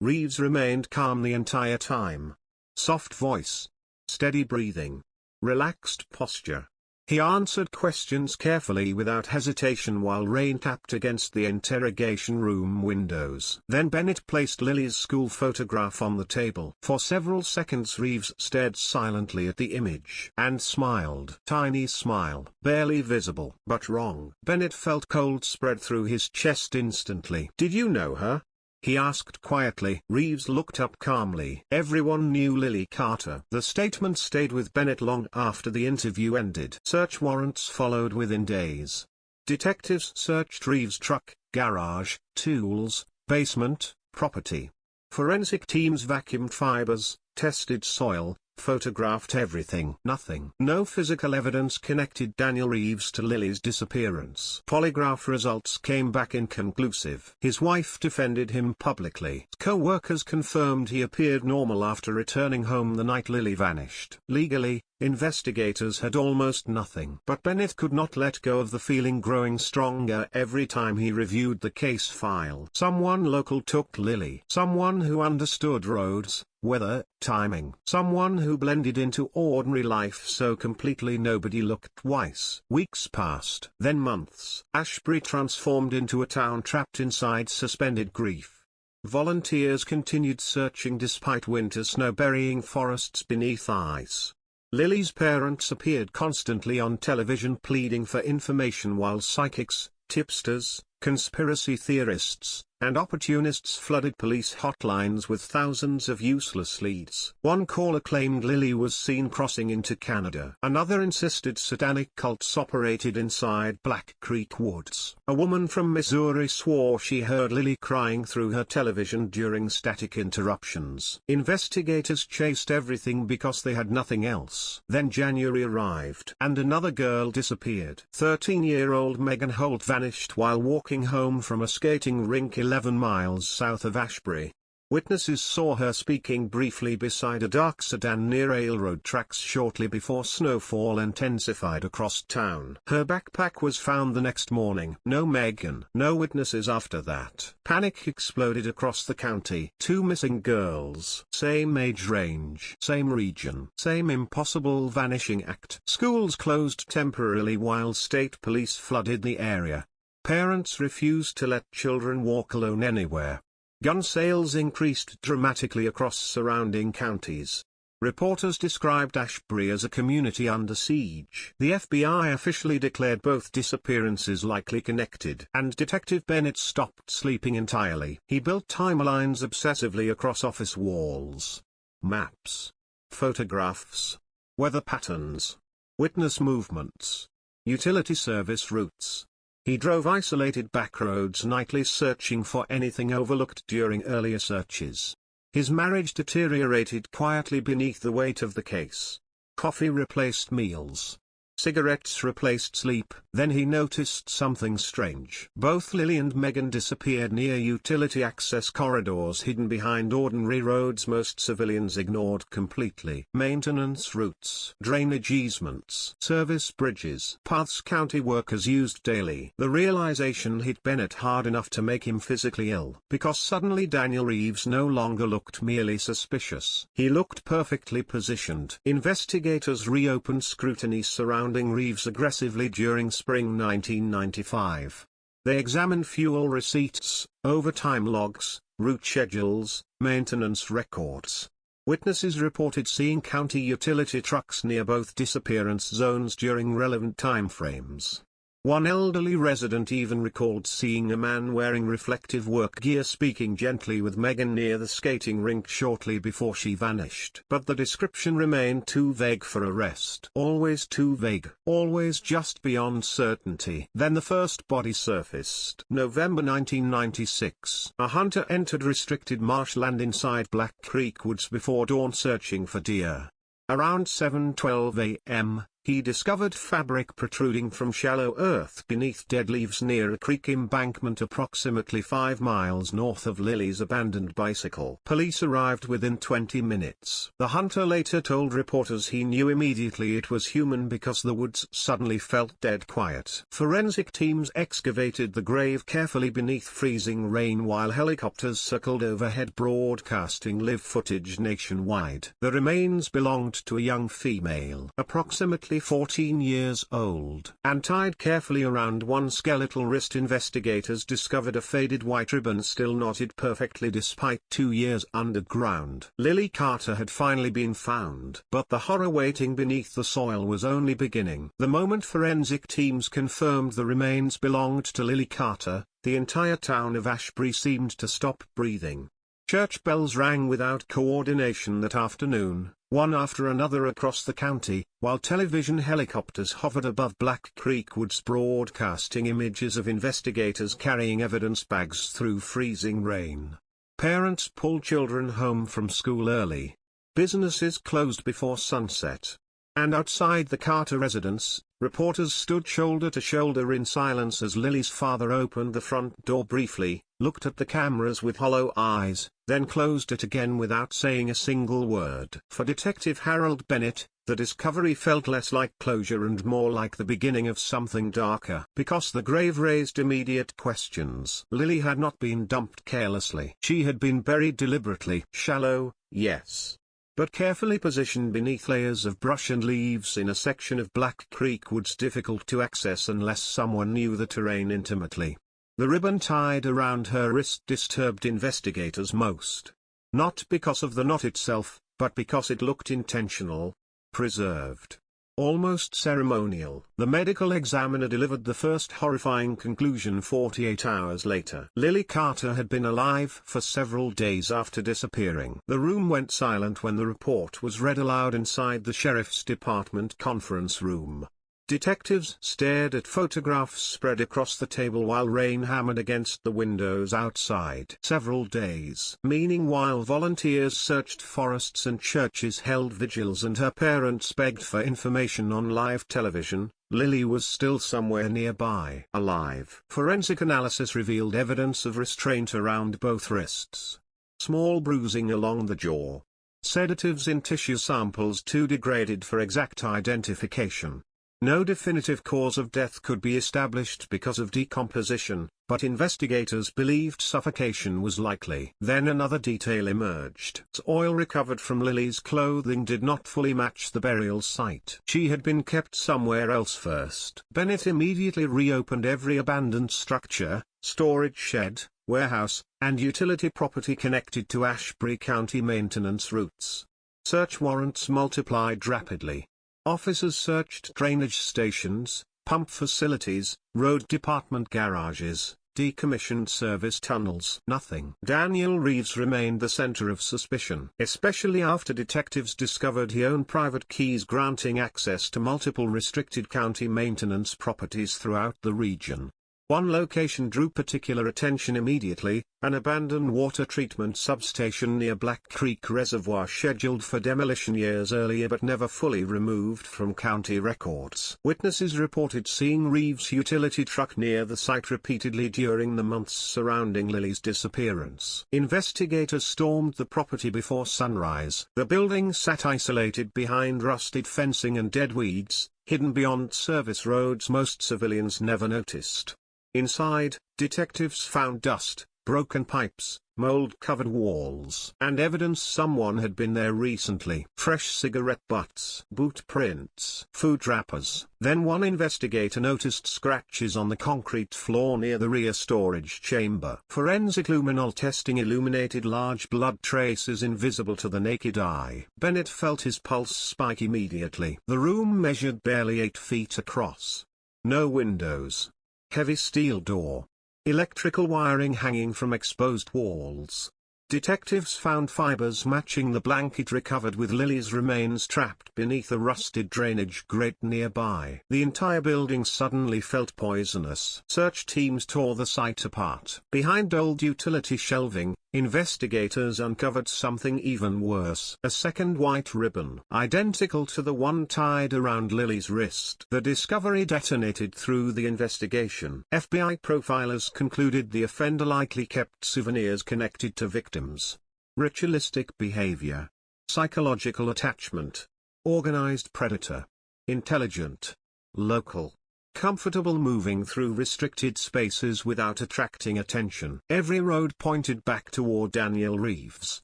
Reeves remained calm the entire time. Soft voice. Steady breathing. Relaxed posture. He answered questions carefully without hesitation while rain tapped against the interrogation room windows. Then Bennett placed Lily's school photograph on the table. For several seconds Reeves stared silently at the image and smiled. Tiny smile, barely visible. But wrong. Bennett felt cold spread through his chest instantly. "Did you know her?" he asked quietly. Reeves looked up calmly. Everyone knew Lily Carter. The statement stayed with Bennett long after the interview ended. Search warrants followed within days. Detectives searched Reeves' truck, garage, tools, basement, property. Forensic teams vacuumed fibers, tested soil, photographed everything. Nothing. No physical evidence connected Daniel Reeves to Lily's disappearance. Polygraph results came back inconclusive. His wife defended him publicly. Co-workers confirmed he appeared normal after returning home the night Lily vanished. Legally, investigators had almost nothing. But Bennett could not let go of the feeling growing stronger every time he reviewed the case file. Someone local took Lily. Someone who understood roads, weather, timing. Someone who blended into ordinary life so completely nobody looked twice. Weeks passed, then months. Ashbury transformed into a town trapped inside suspended grief. Volunteers continued searching despite winter snow burying forests beneath ice. Lily's parents appeared constantly on television pleading for information while psychics, tipsters, conspiracy theorists, and opportunists flooded police hotlines with thousands of useless leads. One caller claimed Lily was seen crossing into Canada. Another insisted satanic cults operated inside Black Creek Woods. A woman from Missouri swore she heard Lily crying through her television during static interruptions. Investigators chased everything because they had nothing else. Then January arrived, and another girl disappeared. 13-year-old Megan Holt vanished while walking home from a skating rink 11 miles south of Ashbury. Witnesses saw her speaking briefly beside a dark sedan near railroad tracks shortly before snowfall intensified across town. Her backpack was found the next morning. No Megan. No witnesses after that. Panic exploded across the county. 2 missing girls. Same age range. Same region. Same impossible vanishing act. Schools closed temporarily while state police flooded the area. Parents refused to let children walk alone anywhere. Gun sales increased dramatically across surrounding counties. Reporters described Ashbury as a community under siege. The FBI officially declared both disappearances likely connected, and Detective Bennett stopped sleeping entirely. He built timelines obsessively across office walls. Maps. Photographs. Weather patterns. Witness movements. Utility service routes. He drove isolated back roads nightly searching for anything overlooked during earlier searches. His marriage deteriorated quietly beneath the weight of the case. Coffee replaced meals. Cigarettes replaced sleep. Then he noticed something strange. Both Lily and Megan disappeared near utility access corridors hidden behind ordinary roads most civilians ignored completely. Maintenance routes, drainage easements, service bridges, paths county workers used daily. The realization hit Bennett hard enough to make him physically ill, because suddenly Daniel Reeves no longer looked merely suspicious. He looked perfectly positioned. Investigators reopened scrutiny surrounding Reeves aggressively during spring 1995. They examined fuel receipts, overtime logs, route schedules, maintenance records. Witnesses reported seeing county utility trucks near both disappearance zones during relevant time frames. One elderly resident even recalled seeing a man wearing reflective work gear speaking gently with Megan near the skating rink shortly before she vanished. But the description remained too vague for arrest. Always too vague. Always just beyond certainty. Then the first body surfaced. November 1996. A hunter entered restricted marshland inside Black Creek Woods before dawn searching for deer. Around 7:12 a.m., he discovered fabric protruding from shallow earth beneath dead leaves near a creek embankment approximately 5 miles north of Lily's abandoned bicycle. Police arrived within 20 minutes. The hunter later told reporters he knew immediately it was human because the woods suddenly felt dead quiet. Forensic teams excavated the grave carefully beneath freezing rain while helicopters circled overhead broadcasting live footage nationwide. The remains belonged to a young female, approximately 14 years old, and tied carefully around one skeletal wrist. Investigators discovered a faded white ribbon still knotted perfectly despite 2 years underground. Lily Carter had finally been found, but the horror waiting beneath the soil was only beginning. The moment forensic teams confirmed the remains belonged to Lily Carter, the entire town of Ashbury seemed to stop breathing. Church bells rang without coordination that afternoon, one after another across the county, while television helicopters hovered above Black Creek Woods broadcasting images of investigators carrying evidence bags through freezing rain. Parents pulled children home from school early. Businesses closed before sunset. And outside the Carter residence, reporters stood shoulder to shoulder in silence as Lily's father opened the front door briefly, looked at the cameras with hollow eyes, then closed it again without saying a single word. For Detective Harold Bennett, the discovery felt less like closure and more like the beginning of something darker. Because the grave raised immediate questions. Lily had not been dumped carelessly. She had been buried deliberately. Shallow, yes, but carefully positioned beneath layers of brush and leaves in a section of Black Creek Woods difficult to access unless someone knew the terrain intimately. The ribbon tied around her wrist disturbed investigators most. Not because of the knot itself, but because it looked intentional, preserved, almost ceremonial. The medical examiner delivered the first horrifying conclusion 48 hours later. Lily Carter had been alive for several days after disappearing. The room went silent when the report was read aloud inside the sheriff's department conference room. Detectives stared at photographs spread across the table while rain hammered against the windows outside. Several days. Meaning while volunteers searched forests and churches held vigils and her parents begged for information on live television, Lily was still somewhere nearby. Alive. Forensic analysis revealed evidence of restraint around both wrists. Small bruising along the jaw. Sedatives in tissue samples too degraded for exact identification. No definitive cause of death could be established because of decomposition, but investigators believed suffocation was likely. Then another detail emerged. Oil recovered from Lily's clothing did not fully match the burial site. She had been kept somewhere else first. Bennett immediately reopened every abandoned structure, storage shed, warehouse, and utility property connected to Ashbury County maintenance routes. Search warrants multiplied rapidly. Officers searched drainage stations, pump facilities, road department garages, decommissioned service tunnels. Nothing. Daniel Reeves remained the center of suspicion, especially after detectives discovered he owned private keys granting access to multiple restricted county maintenance properties throughout the region. One location drew particular attention immediately, an abandoned water treatment substation near Black Creek Reservoir scheduled for demolition years earlier but never fully removed from county records. Witnesses reported seeing Reeves' utility truck near the site repeatedly during the months surrounding Lily's disappearance. Investigators stormed the property before sunrise. The building sat isolated behind rusted fencing and dead weeds, hidden beyond service roads most civilians never noticed. Inside, detectives found dust, broken pipes, mold-covered walls, and evidence someone had been there recently. Fresh cigarette butts, boot prints, food wrappers. Then one investigator noticed scratches on the concrete floor near the rear storage chamber. Forensic luminol testing illuminated large blood traces invisible to the naked eye. Bennett felt his pulse spike immediately. The room measured barely 8 feet across. No windows. Heavy steel door. Electrical wiring hanging from exposed walls. Detectives found fibers matching the blanket recovered with Lily's remains trapped beneath a rusted drainage grate nearby. The entire building suddenly felt poisonous. Search teams tore the site apart. Behind old utility shelving, investigators uncovered something even worse. A second white ribbon, identical to the one tied around Lily's wrist. The discovery detonated through the investigation. FBI profilers concluded the offender likely kept souvenirs connected to victims. Ritualistic behavior. Psychological attachment. Organized predator. Intelligent. Local. Comfortable moving through restricted spaces without attracting attention. Every road pointed back toward Daniel Reeves.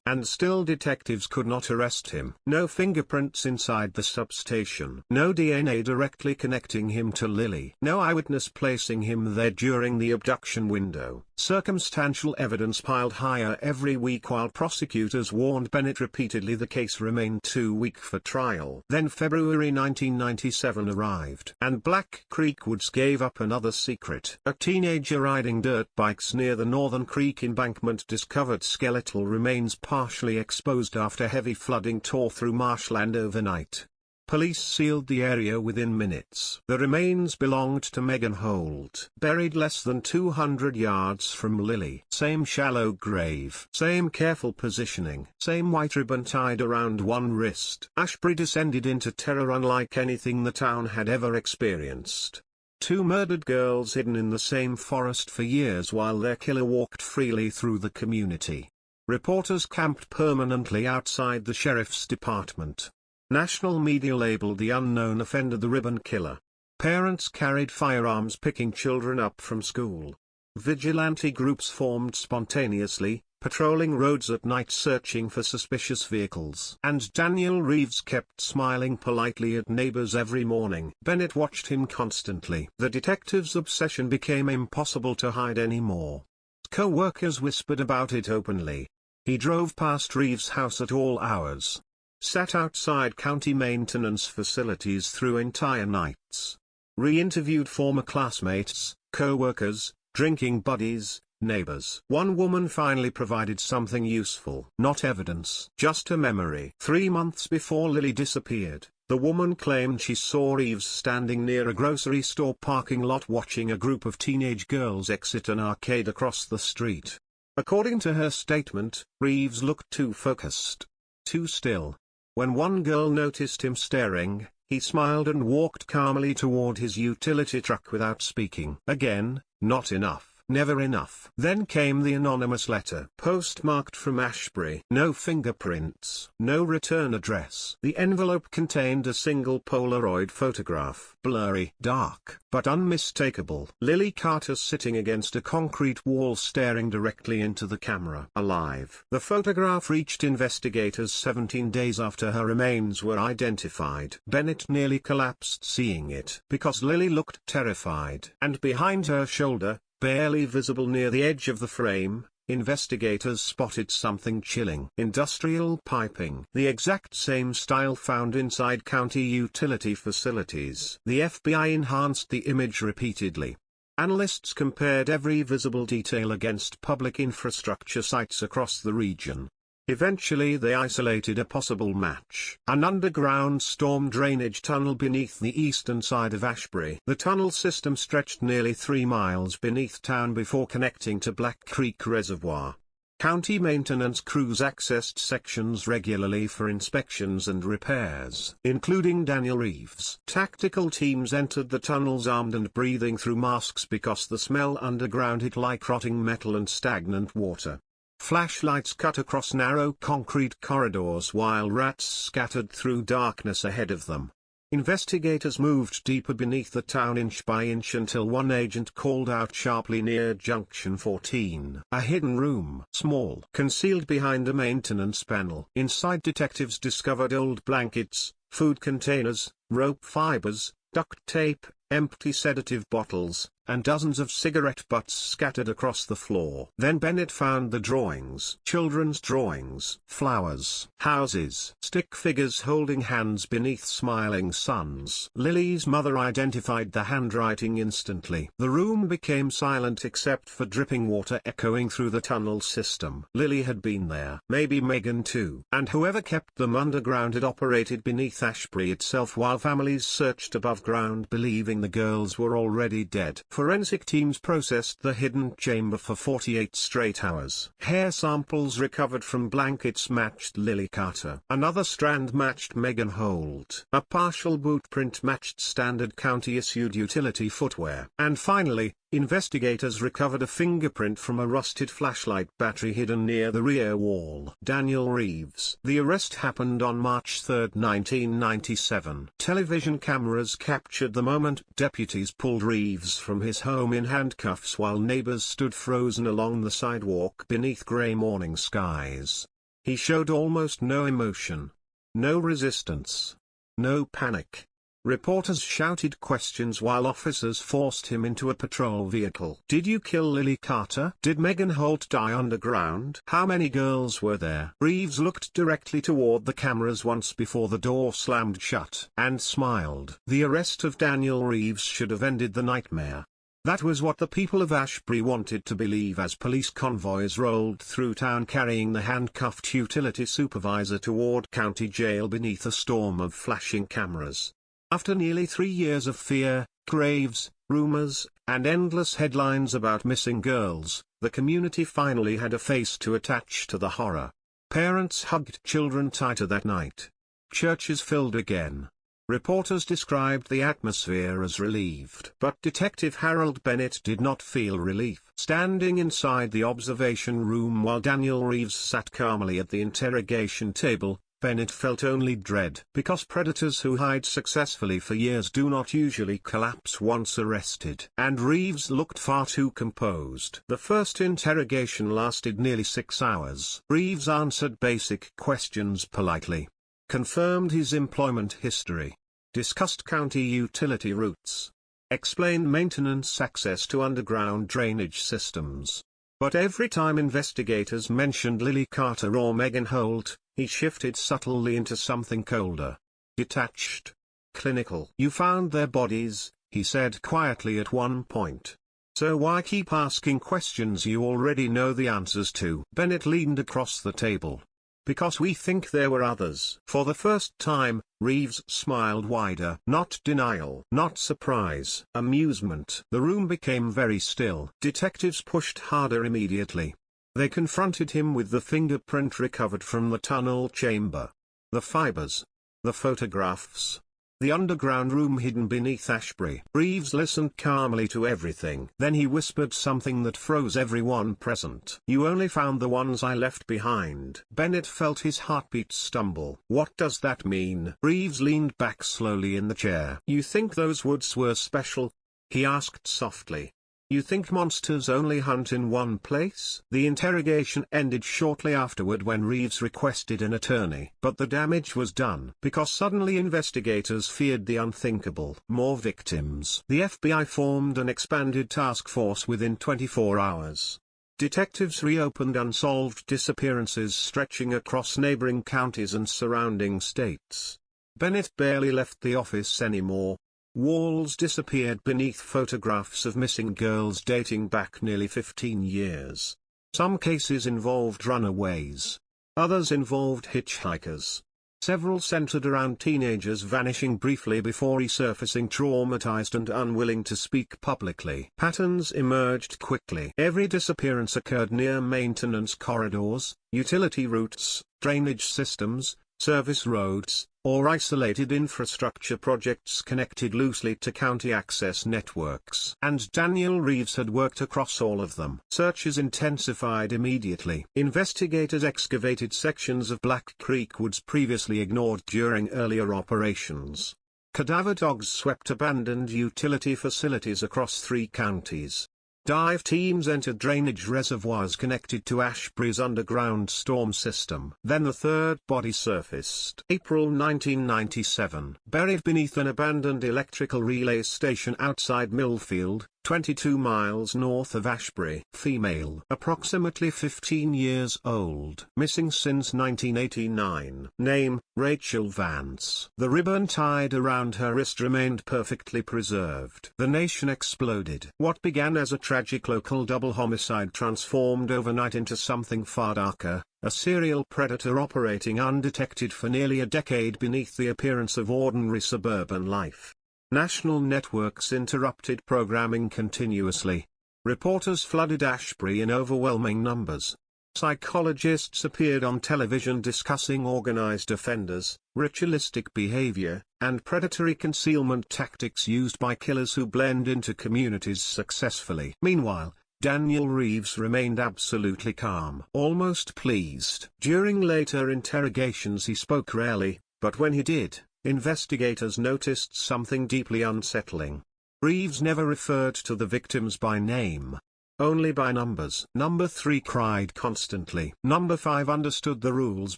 And still detectives could not arrest him. No fingerprints inside the substation. No DNA directly connecting him to Lily. No eyewitness placing him there during the abduction window. Circumstantial evidence piled higher every week while prosecutors warned Bennett repeatedly the case remained too weak for trial. Then February 1997 arrived, and Black Creek Woods gave up another secret. A teenager riding dirt bikes near the Northern Creek embankment discovered skeletal remains partially exposed after heavy flooding tore through marshland overnight. Police sealed the area within minutes. The remains belonged to Megan Holt, buried less than 200 yards from Lily. Same shallow grave. Same careful positioning. Same white ribbon tied around one wrist. Ashbury descended into terror unlike anything the town had ever experienced. 2 murdered girls hidden in the same forest for years while their killer walked freely through the community. Reporters camped permanently outside the sheriff's department. National media labeled the unknown offender the ribbon killer. Parents carried firearms picking children up from school. Vigilante groups formed spontaneously, patrolling roads at night searching for suspicious vehicles. And Daniel Reeves kept smiling politely at neighbors every morning. Bennett watched him constantly. The detective's obsession became impossible to hide anymore. Co-workers whispered about it openly. He drove past Reeves' house at all hours. Sat outside county maintenance facilities through entire nights. Re-interviewed former classmates, co-workers, drinking buddies, neighbors. One woman finally provided something useful. Not evidence, just a memory. 3 months before Lily disappeared, the woman claimed she saw Reeves standing near a grocery store parking lot watching a group of teenage girls exit an arcade across the street. According to her statement, Reeves looked too focused, too still. When one girl noticed him staring, he smiled and walked calmly toward his utility truck without speaking. Again, not enough. Never enough. Then came the anonymous letter. Postmarked from Ashbury. No fingerprints. No return address. The envelope contained a single Polaroid photograph. Blurry, dark, but unmistakable. Lily Carter sitting against a concrete wall staring directly into the camera. Alive. The photograph reached investigators 17 days after her remains were identified. Bennett nearly collapsed seeing it. Because Lily looked terrified. And behind her shoulder, barely visible near the edge of the frame, investigators spotted something chilling. Industrial piping. The exact same style found inside county utility facilities. The FBI enhanced the image repeatedly. Analysts compared every visible detail against public infrastructure sites across the region. Eventually they isolated a possible match: an underground storm drainage tunnel beneath the eastern side of Ashbury. The tunnel system stretched nearly 3 miles beneath town before connecting to Black Creek Reservoir. County maintenance crews accessed sections regularly for inspections and repairs, including Daniel Reeves. Tactical teams entered the tunnels armed and breathing through masks because the smell underground hit like rotting metal and stagnant water. Flashlights cut across narrow concrete corridors while rats scattered through darkness ahead of them. Investigators moved deeper beneath the town inch by inch until one agent called out sharply near Junction 14. A hidden room, small, concealed behind a maintenance panel. Inside, detectives discovered old blankets, food containers, rope fibers, duct tape, empty sedative bottles, and dozens of cigarette butts scattered across the floor. Then Bennett found the drawings. Children's drawings. Flowers. Houses. Stick figures holding hands beneath smiling suns. Lily's mother identified the handwriting instantly. The room became silent except for dripping water echoing through the tunnel system. Lily had been there. Maybe Megan too. And whoever kept them underground had operated beneath Ashbury itself while families searched above ground, believing the girls were already dead. Forensic teams processed the hidden chamber for 48 straight hours. Hair samples recovered from blankets matched Lily Carter. Another strand matched Megan Holt. A partial boot print matched standard county-issued utility footwear. And finally, investigators recovered a fingerprint from a rusted flashlight battery hidden near the rear wall. Daniel Reeves. The arrest happened on March 3, 1997. Television cameras captured the moment deputies pulled Reeves from his home in handcuffs while neighbors stood frozen along the sidewalk beneath gray morning skies. He showed almost no emotion. No resistance. No panic. Reporters shouted questions while officers forced him into a patrol vehicle. Did you kill Lily Carter? Did Megan Holt die underground? How many girls were there? Reeves looked directly toward the cameras once before the door slammed shut, and smiled. The arrest of Daniel Reeves should have ended the nightmare. That was what the people of Ashbury wanted to believe as police convoys rolled through town carrying the handcuffed utility supervisor toward county jail beneath a storm of flashing cameras. After nearly 3 years of fear, graves, rumors, and endless headlines about missing girls, the community finally had a face to attach to the horror. Parents hugged children tighter that night. Churches filled again. Reporters described the atmosphere as relieved. But Detective Harold Bennett did not feel relief. Standing inside the observation room while Daniel Reeves sat calmly at the interrogation table, Bennett felt only dread. Because predators who hide successfully for years do not usually collapse once arrested. And Reeves looked far too composed. The first interrogation lasted nearly 6 hours. Reeves answered basic questions politely. Confirmed his employment history. Discussed county utility routes. Explained maintenance access to underground drainage systems. But every time investigators mentioned Lily Carter or Megan Holt, he shifted subtly into something colder. Detached. Clinical. You found their bodies, he said quietly at one point. So why keep asking questions you already know the answers to? Bennett leaned across the table. Because we think there were others. For the first time, Reeves smiled wider. Not denial. Not surprise. Amusement. The room became very still. Detectives pushed harder immediately. They confronted him with the fingerprint recovered from the tunnel chamber. The fibers. The photographs. The underground room hidden beneath Ashbury. Reeves listened calmly to everything. Then he whispered something that froze everyone present. You only found the ones I left behind. Bennett felt his heartbeat stumble. What does that mean? Reeves leaned back slowly in the chair. You think those woods were special? He asked softly. You think monsters only hunt in one place? The interrogation ended shortly afterward when Reeves requested an attorney. But the damage was done, because suddenly investigators feared the unthinkable. More victims. The FBI formed an expanded task force within 24 hours. Detectives reopened unsolved disappearances stretching across neighboring counties and surrounding states. Bennett barely left the office anymore. Walls disappeared beneath photographs of missing girls dating back nearly 15 years. Some cases involved runaways. Others involved hitchhikers. Several centered around teenagers vanishing briefly before resurfacing traumatized and unwilling to speak publicly. Patterns emerged quickly. Every disappearance occurred near maintenance corridors, utility routes, drainage systems, service roads, or isolated infrastructure projects connected loosely to county access networks. And Daniel Reeves had worked across all of them. Searches intensified immediately. Investigators excavated sections of Black Creek woods previously ignored during earlier operations. Cadaver dogs swept abandoned utility facilities across 3 counties. Dive teams entered drainage reservoirs connected to Ashbury's underground storm system. Then the third body surfaced. April 1997. Buried beneath an abandoned electrical relay station outside Millfield, 22 miles north of Ashbury. Female. Approximately 15 years old. Missing since 1989. Name, Rachel Vance. The ribbon tied around her wrist remained perfectly preserved. The nation exploded. What began as a tragic local double homicide transformed overnight into something far darker, a serial predator operating undetected for nearly a decade beneath the appearance of ordinary suburban life. National networks interrupted programming continuously. Reporters flooded Ashbury in overwhelming numbers. Psychologists appeared on television discussing organized offenders, ritualistic behavior, and predatory concealment tactics used by killers who blend into communities successfully. Meanwhile, Daniel Reeves remained absolutely calm, almost pleased. During later interrogations he spoke rarely, but when he did, investigators noticed something deeply unsettling. Reeves never referred to the victims by name. Only by numbers. Number 3 cried constantly. Number 5 understood the rules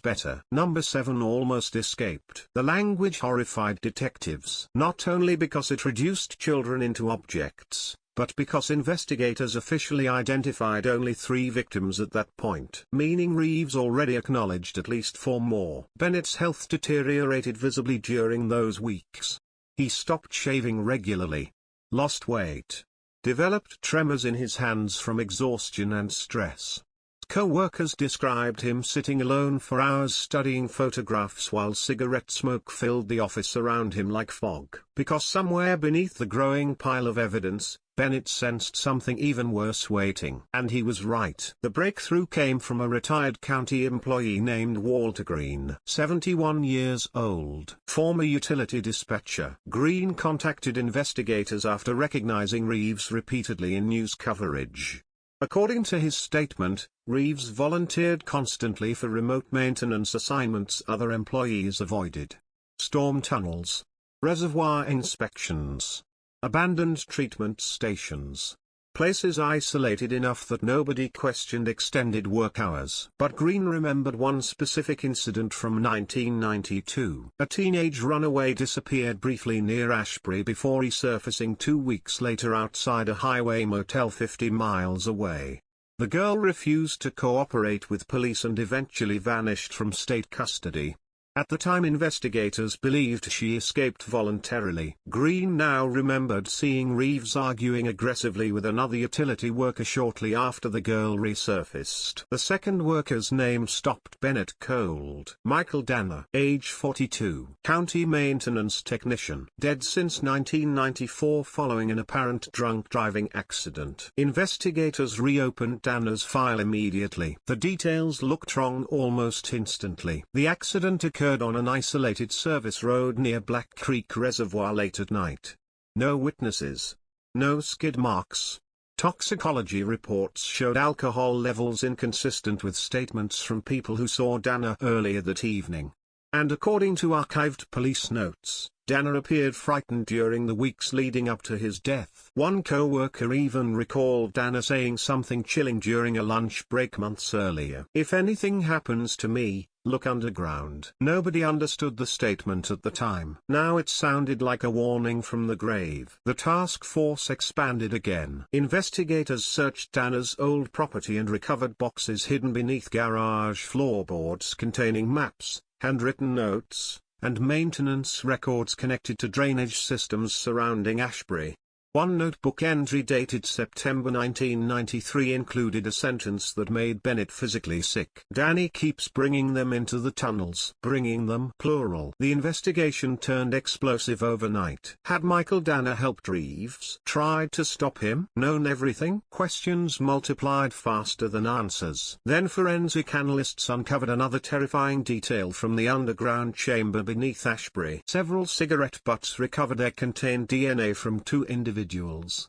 better. Number 7 almost escaped. The language horrified detectives. Not only because it reduced children into objects, but because investigators officially identified only 3 victims at that point. Meaning Reeves already acknowledged at least 4 more. Bennett's health deteriorated visibly during those weeks. He stopped shaving regularly. Lost weight. Developed tremors in his hands from exhaustion and stress. Co-workers described him sitting alone for hours studying photographs while cigarette smoke filled the office around him like fog. Because somewhere beneath the growing pile of evidence, Bennett sensed something even worse waiting. And he was right. The breakthrough came from a retired county employee named Walter Green, 71 years old, former utility dispatcher. Green contacted investigators after recognizing Reeves repeatedly in news coverage. According to his statement, Reeves volunteered constantly for remote maintenance assignments other employees avoided. Storm tunnels, reservoir inspections, abandoned treatment stations. Places isolated enough that nobody questioned extended work hours. But Green remembered one specific incident from 1992. A teenage runaway disappeared briefly near Ashbury before resurfacing 2 weeks later outside a highway motel 50 miles away. The girl refused to cooperate with police and eventually vanished from state custody. At the time investigators believed she escaped voluntarily. Green now remembered seeing Reeves arguing aggressively with another utility worker shortly after the girl resurfaced. The second worker's name stopped Bennett cold. Michael Danner, age 42, county maintenance technician, dead since 1994 following an apparent drunk driving accident. Investigators reopened Danner's file immediately. The details looked wrong almost instantly. The accident occurred on an isolated service road near Black Creek Reservoir late at night. No witnesses. No skid marks. Toxicology reports showed alcohol levels inconsistent with statements from people who saw Danner earlier that evening. And according to archived police notes, Danner appeared frightened during the weeks leading up to his death. One co-worker even recalled Danner saying something chilling during a lunch break months earlier. "If anything happens to me, look underground." Nobody understood the statement at the time. Now it sounded like a warning from the grave. The task force expanded again. Investigators searched Danner's old property and recovered boxes hidden beneath garage floorboards containing maps, handwritten notes, and maintenance records connected to drainage systems surrounding Ashbury. One notebook entry dated September 1993 included a sentence that made Bennett physically sick. Danny keeps bringing them into the tunnels. Bringing them, plural. The investigation turned explosive overnight. Had Michael Danner helped Reeves? Tried to stop him? Known everything? Questions multiplied faster than answers. Then forensic analysts uncovered another terrifying detail from the underground chamber beneath Ashbury. Several cigarette butts recovered that contained DNA from two individuals.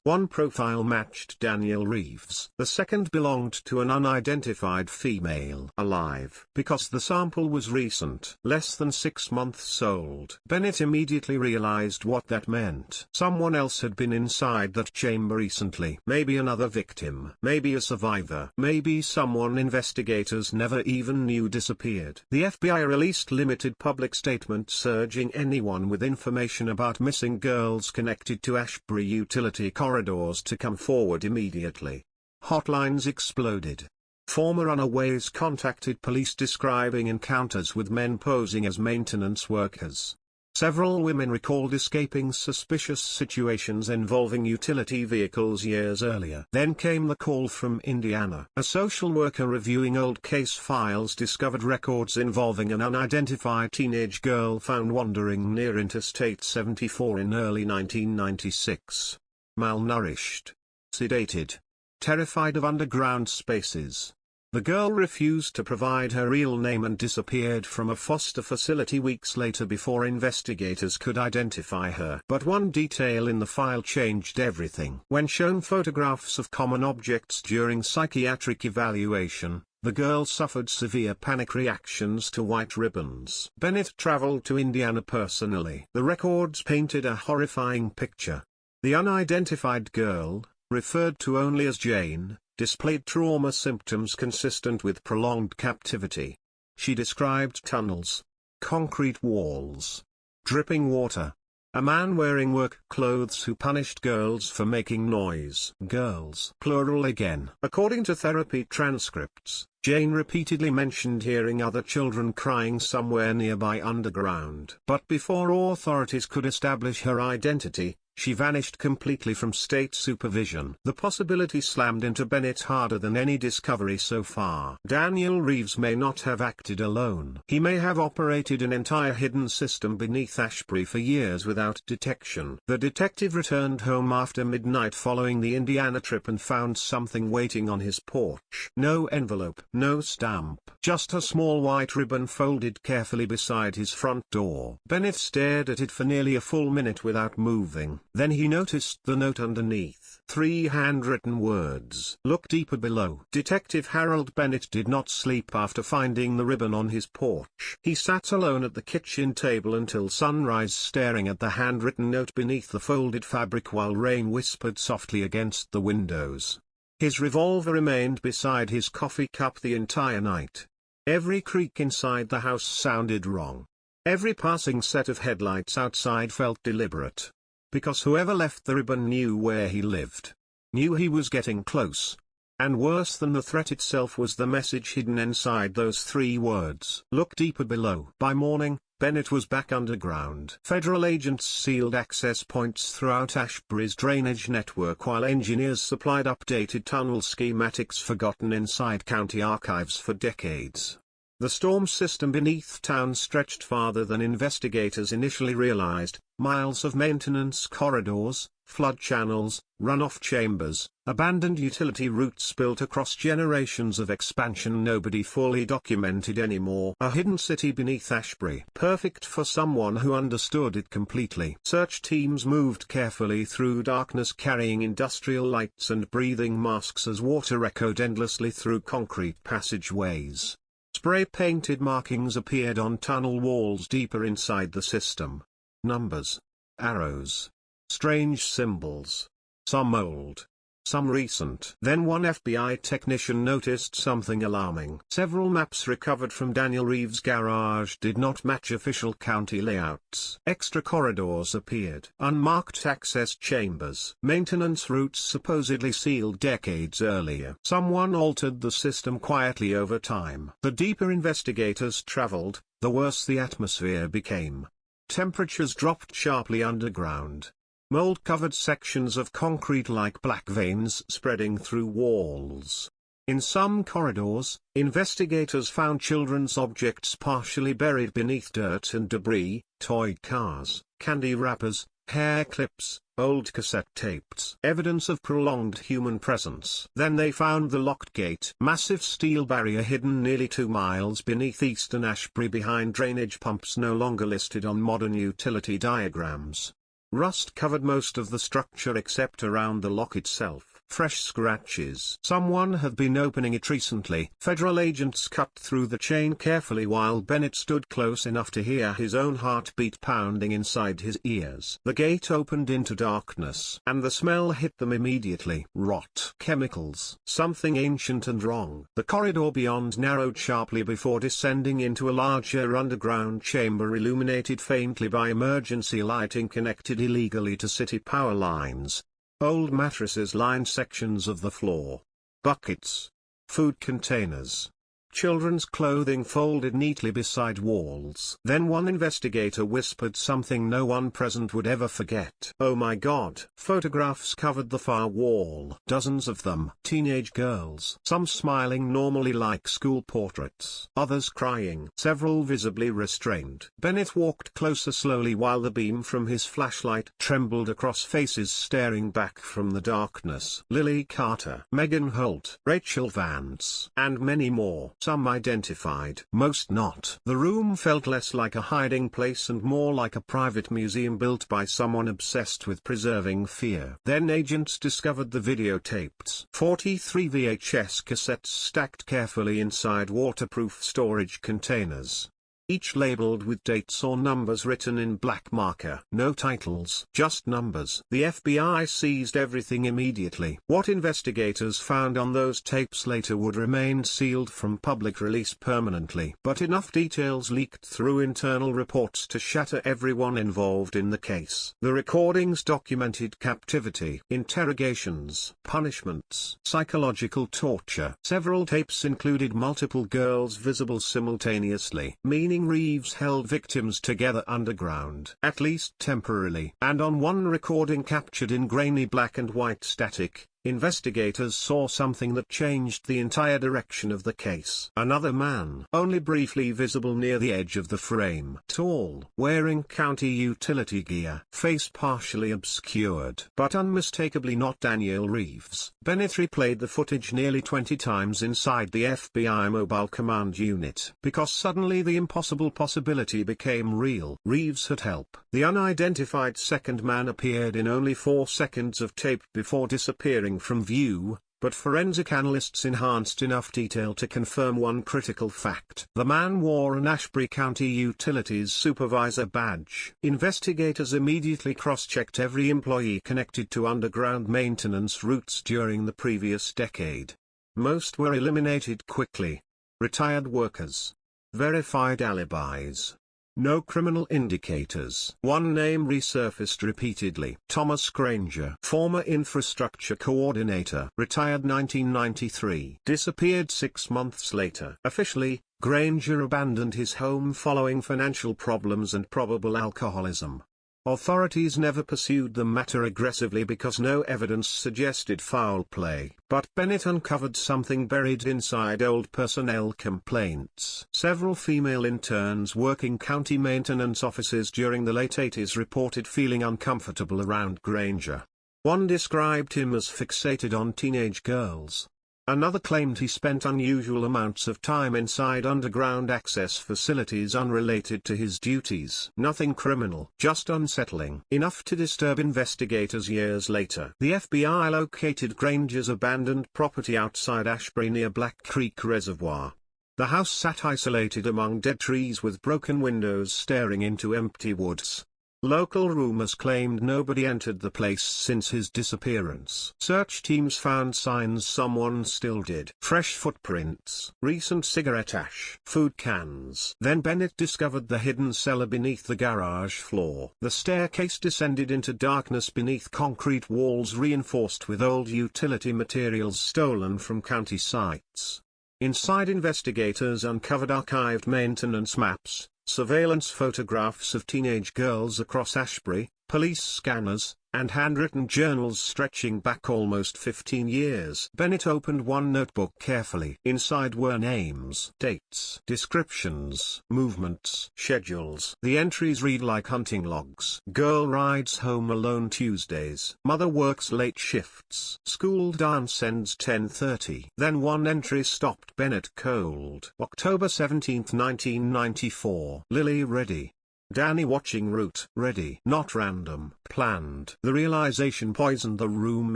One profile matched Danielle Reeves. The second belonged to an unidentified female. Alive. Because the sample was recent. Less than 6 months old. Bennett immediately realized what that meant. Someone else had been inside that chamber recently. Maybe another victim. Maybe a survivor. Maybe someone investigators never even knew disappeared. The FBI released limited public statements urging anyone with information about missing girls connected to Ashbury utility corridors to come forward immediately. Hotlines exploded. Former runaways contacted police describing encounters with men posing as maintenance workers. Several women recalled escaping suspicious situations involving utility vehicles years earlier. Then came the call from Indiana. A social worker reviewing old case files discovered records involving an unidentified teenage girl found wandering near Interstate 74 in early 1996. Malnourished. Sedated. Terrified of underground spaces. The girl refused to provide her real name and disappeared from a foster facility weeks later before investigators could identify her. But one detail in the file changed everything. When shown photographs of common objects during psychiatric evaluation, the girl suffered severe panic reactions to white ribbons. Bennett traveled to Indiana personally. The records painted a horrifying picture. The unidentified girl, referred to only as Jane, displayed trauma symptoms consistent with prolonged captivity. She described tunnels, concrete walls, dripping water, a man wearing work clothes who punished girls for making noise. Girls, plural again. According to therapy transcripts, Jane repeatedly mentioned hearing other children crying somewhere nearby underground. But before authorities could establish her identity, she vanished completely from state supervision. The possibility slammed into Bennett harder than any discovery so far. Daniel Reeves may not have acted alone. He may have operated an entire hidden system beneath Ashbury for years without detection. The detective returned home after midnight following the Indiana trip and found something waiting on his porch. No envelope, no stamp, just a small white ribbon folded carefully beside his front door. Bennett stared at it for nearly a full minute without moving. Then he noticed the note underneath. 3 handwritten words. Look deeper below. Detective Harold Bennett did not sleep after finding the ribbon on his porch. He sat alone at the kitchen table until sunrise, staring at the handwritten note beneath the folded fabric while rain whispered softly against the windows. His revolver remained beside his coffee cup the entire night. Every creak inside the house sounded wrong. Every passing set of headlights outside felt deliberate. Because whoever left the ribbon knew where he lived. Knew he was getting close. And worse than the threat itself was the message hidden inside those 3 words. Look deeper below. By morning, Bennett was back underground. Federal agents sealed access points throughout Ashbury's drainage network while engineers supplied updated tunnel schematics forgotten inside county archives for decades. The storm system beneath town stretched farther than investigators initially realized. Miles of maintenance corridors, flood channels, runoff chambers, abandoned utility routes built across generations of expansion nobody fully documented anymore. A hidden city beneath Ashbury, perfect for someone who understood it completely. Search teams moved carefully through darkness carrying industrial lights and breathing masks as water echoed endlessly through concrete passageways. Spray-painted markings appeared on tunnel walls deeper inside the system. Numbers. Arrows. Strange symbols. Some old. Some recent. Then one FBI technician noticed something alarming. Several maps recovered from Daniel Reeves' garage did not match official county layouts. Extra corridors appeared. Unmarked access chambers. Maintenance routes supposedly sealed decades earlier. Someone altered the system quietly over time. The deeper investigators traveled, the worse the atmosphere became. Temperatures dropped sharply underground. Mold-covered sections of concrete like black veins spreading through walls. In some corridors, investigators found children's objects partially buried beneath dirt and debris, toy cars, candy wrappers, hair clips, old cassette tapes. Evidence of prolonged human presence. Then they found the locked gate, massive steel barrier hidden nearly 2 miles beneath Eastern Ashbury behind drainage pumps no longer listed on modern utility diagrams. Rust covered most of the structure except around the lock itself. Fresh scratches. Someone had been opening it recently. Federal agents cut through the chain carefully while Bennett stood close enough to hear his own heartbeat pounding inside his ears. The gate opened into darkness, and the smell hit them immediately. Rot. Chemicals. Something ancient and wrong. The corridor beyond narrowed sharply before descending into a larger underground chamber illuminated faintly by emergency lighting connected illegally to city power lines. Old mattresses lined sections of the floor. Buckets. Food containers. Children's clothing folded neatly beside walls. Then one investigator whispered something no one present would ever forget. "Oh my God." Photographs covered the far wall. Dozens of them. Teenage girls. Some smiling normally like school portraits. Others crying. Several visibly restrained. Bennett walked closer slowly while the beam from his flashlight trembled across faces staring back from the darkness. Lily Carter, Megan Holt, Rachel Vance, and many more. Some identified, most not. The room felt less like a hiding place and more like a private museum built by someone obsessed with preserving fear. Then agents discovered the videotapes. 43 VHS cassettes stacked carefully inside waterproof storage containers. Each labeled with dates or numbers written in black marker. No titles, just numbers. The FBI seized everything immediately. What investigators found on those tapes later would remain sealed from public release permanently. But enough details leaked through internal reports to shatter everyone involved in the case. The recordings documented captivity, interrogations, punishments, psychological torture. Several tapes included multiple girls visible simultaneously, meaning Reeves held victims together underground, at least temporarily. And on one recording captured in grainy black and white static, investigators saw something that changed the entire direction of the case. Another man, only briefly visible near the edge of the frame. Tall, wearing county utility gear, face partially obscured, but unmistakably not Danielle Reeves. Bennett replayed the footage nearly 20 times inside the FBI mobile command unit, because suddenly the impossible possibility became real. Reeves had help. The unidentified second man appeared in only 4 seconds of tape before disappearing from view, but forensic analysts enhanced enough detail to confirm one critical fact. The man wore an Ashbury County Utilities supervisor badge. Investigators immediately cross-checked every employee connected to underground maintenance routes during the previous decade. Most were eliminated quickly. Retired workers. Verified alibis. No criminal indicators. One name resurfaced repeatedly. Thomas Granger, former infrastructure coordinator, retired 1993, disappeared 6 months later. Officially, Granger abandoned his home following financial problems and probable alcoholism. Authorities never pursued the matter aggressively because no evidence suggested foul play. But Bennett uncovered something buried inside old personnel complaints. Several female interns working county maintenance offices during the late 80s reported feeling uncomfortable around Granger. One described him as fixated on teenage girls. Another claimed he spent unusual amounts of time inside underground access facilities unrelated to his duties. Nothing criminal, just unsettling. Enough to disturb investigators years later. The FBI located Granger's abandoned property outside Ashbury near Black Creek Reservoir. The house sat isolated among dead trees with broken windows staring into empty woods. Local rumors claimed nobody entered the place since his disappearance. Search teams found signs someone still did. Fresh footprints, recent cigarette ash, food cans. Then Bennett discovered the hidden cellar beneath the garage floor. The staircase descended into darkness beneath concrete walls reinforced with old utility materials stolen from county sites. Inside, investigators uncovered archived maintenance maps, surveillance photographs of teenage girls across Ashbury, police scanners, and handwritten journals stretching back almost 15 years. Bennett opened one notebook carefully. Inside were names, dates, descriptions, movements, schedules. The entries read like hunting logs. Girl rides home alone Tuesdays. Mother works late shifts. School dance ends 10:30. Then one entry stopped Bennett cold. October 17, 1994. Lily ready. Danny watching route. Ready. Not random. Planned. The realization poisoned the room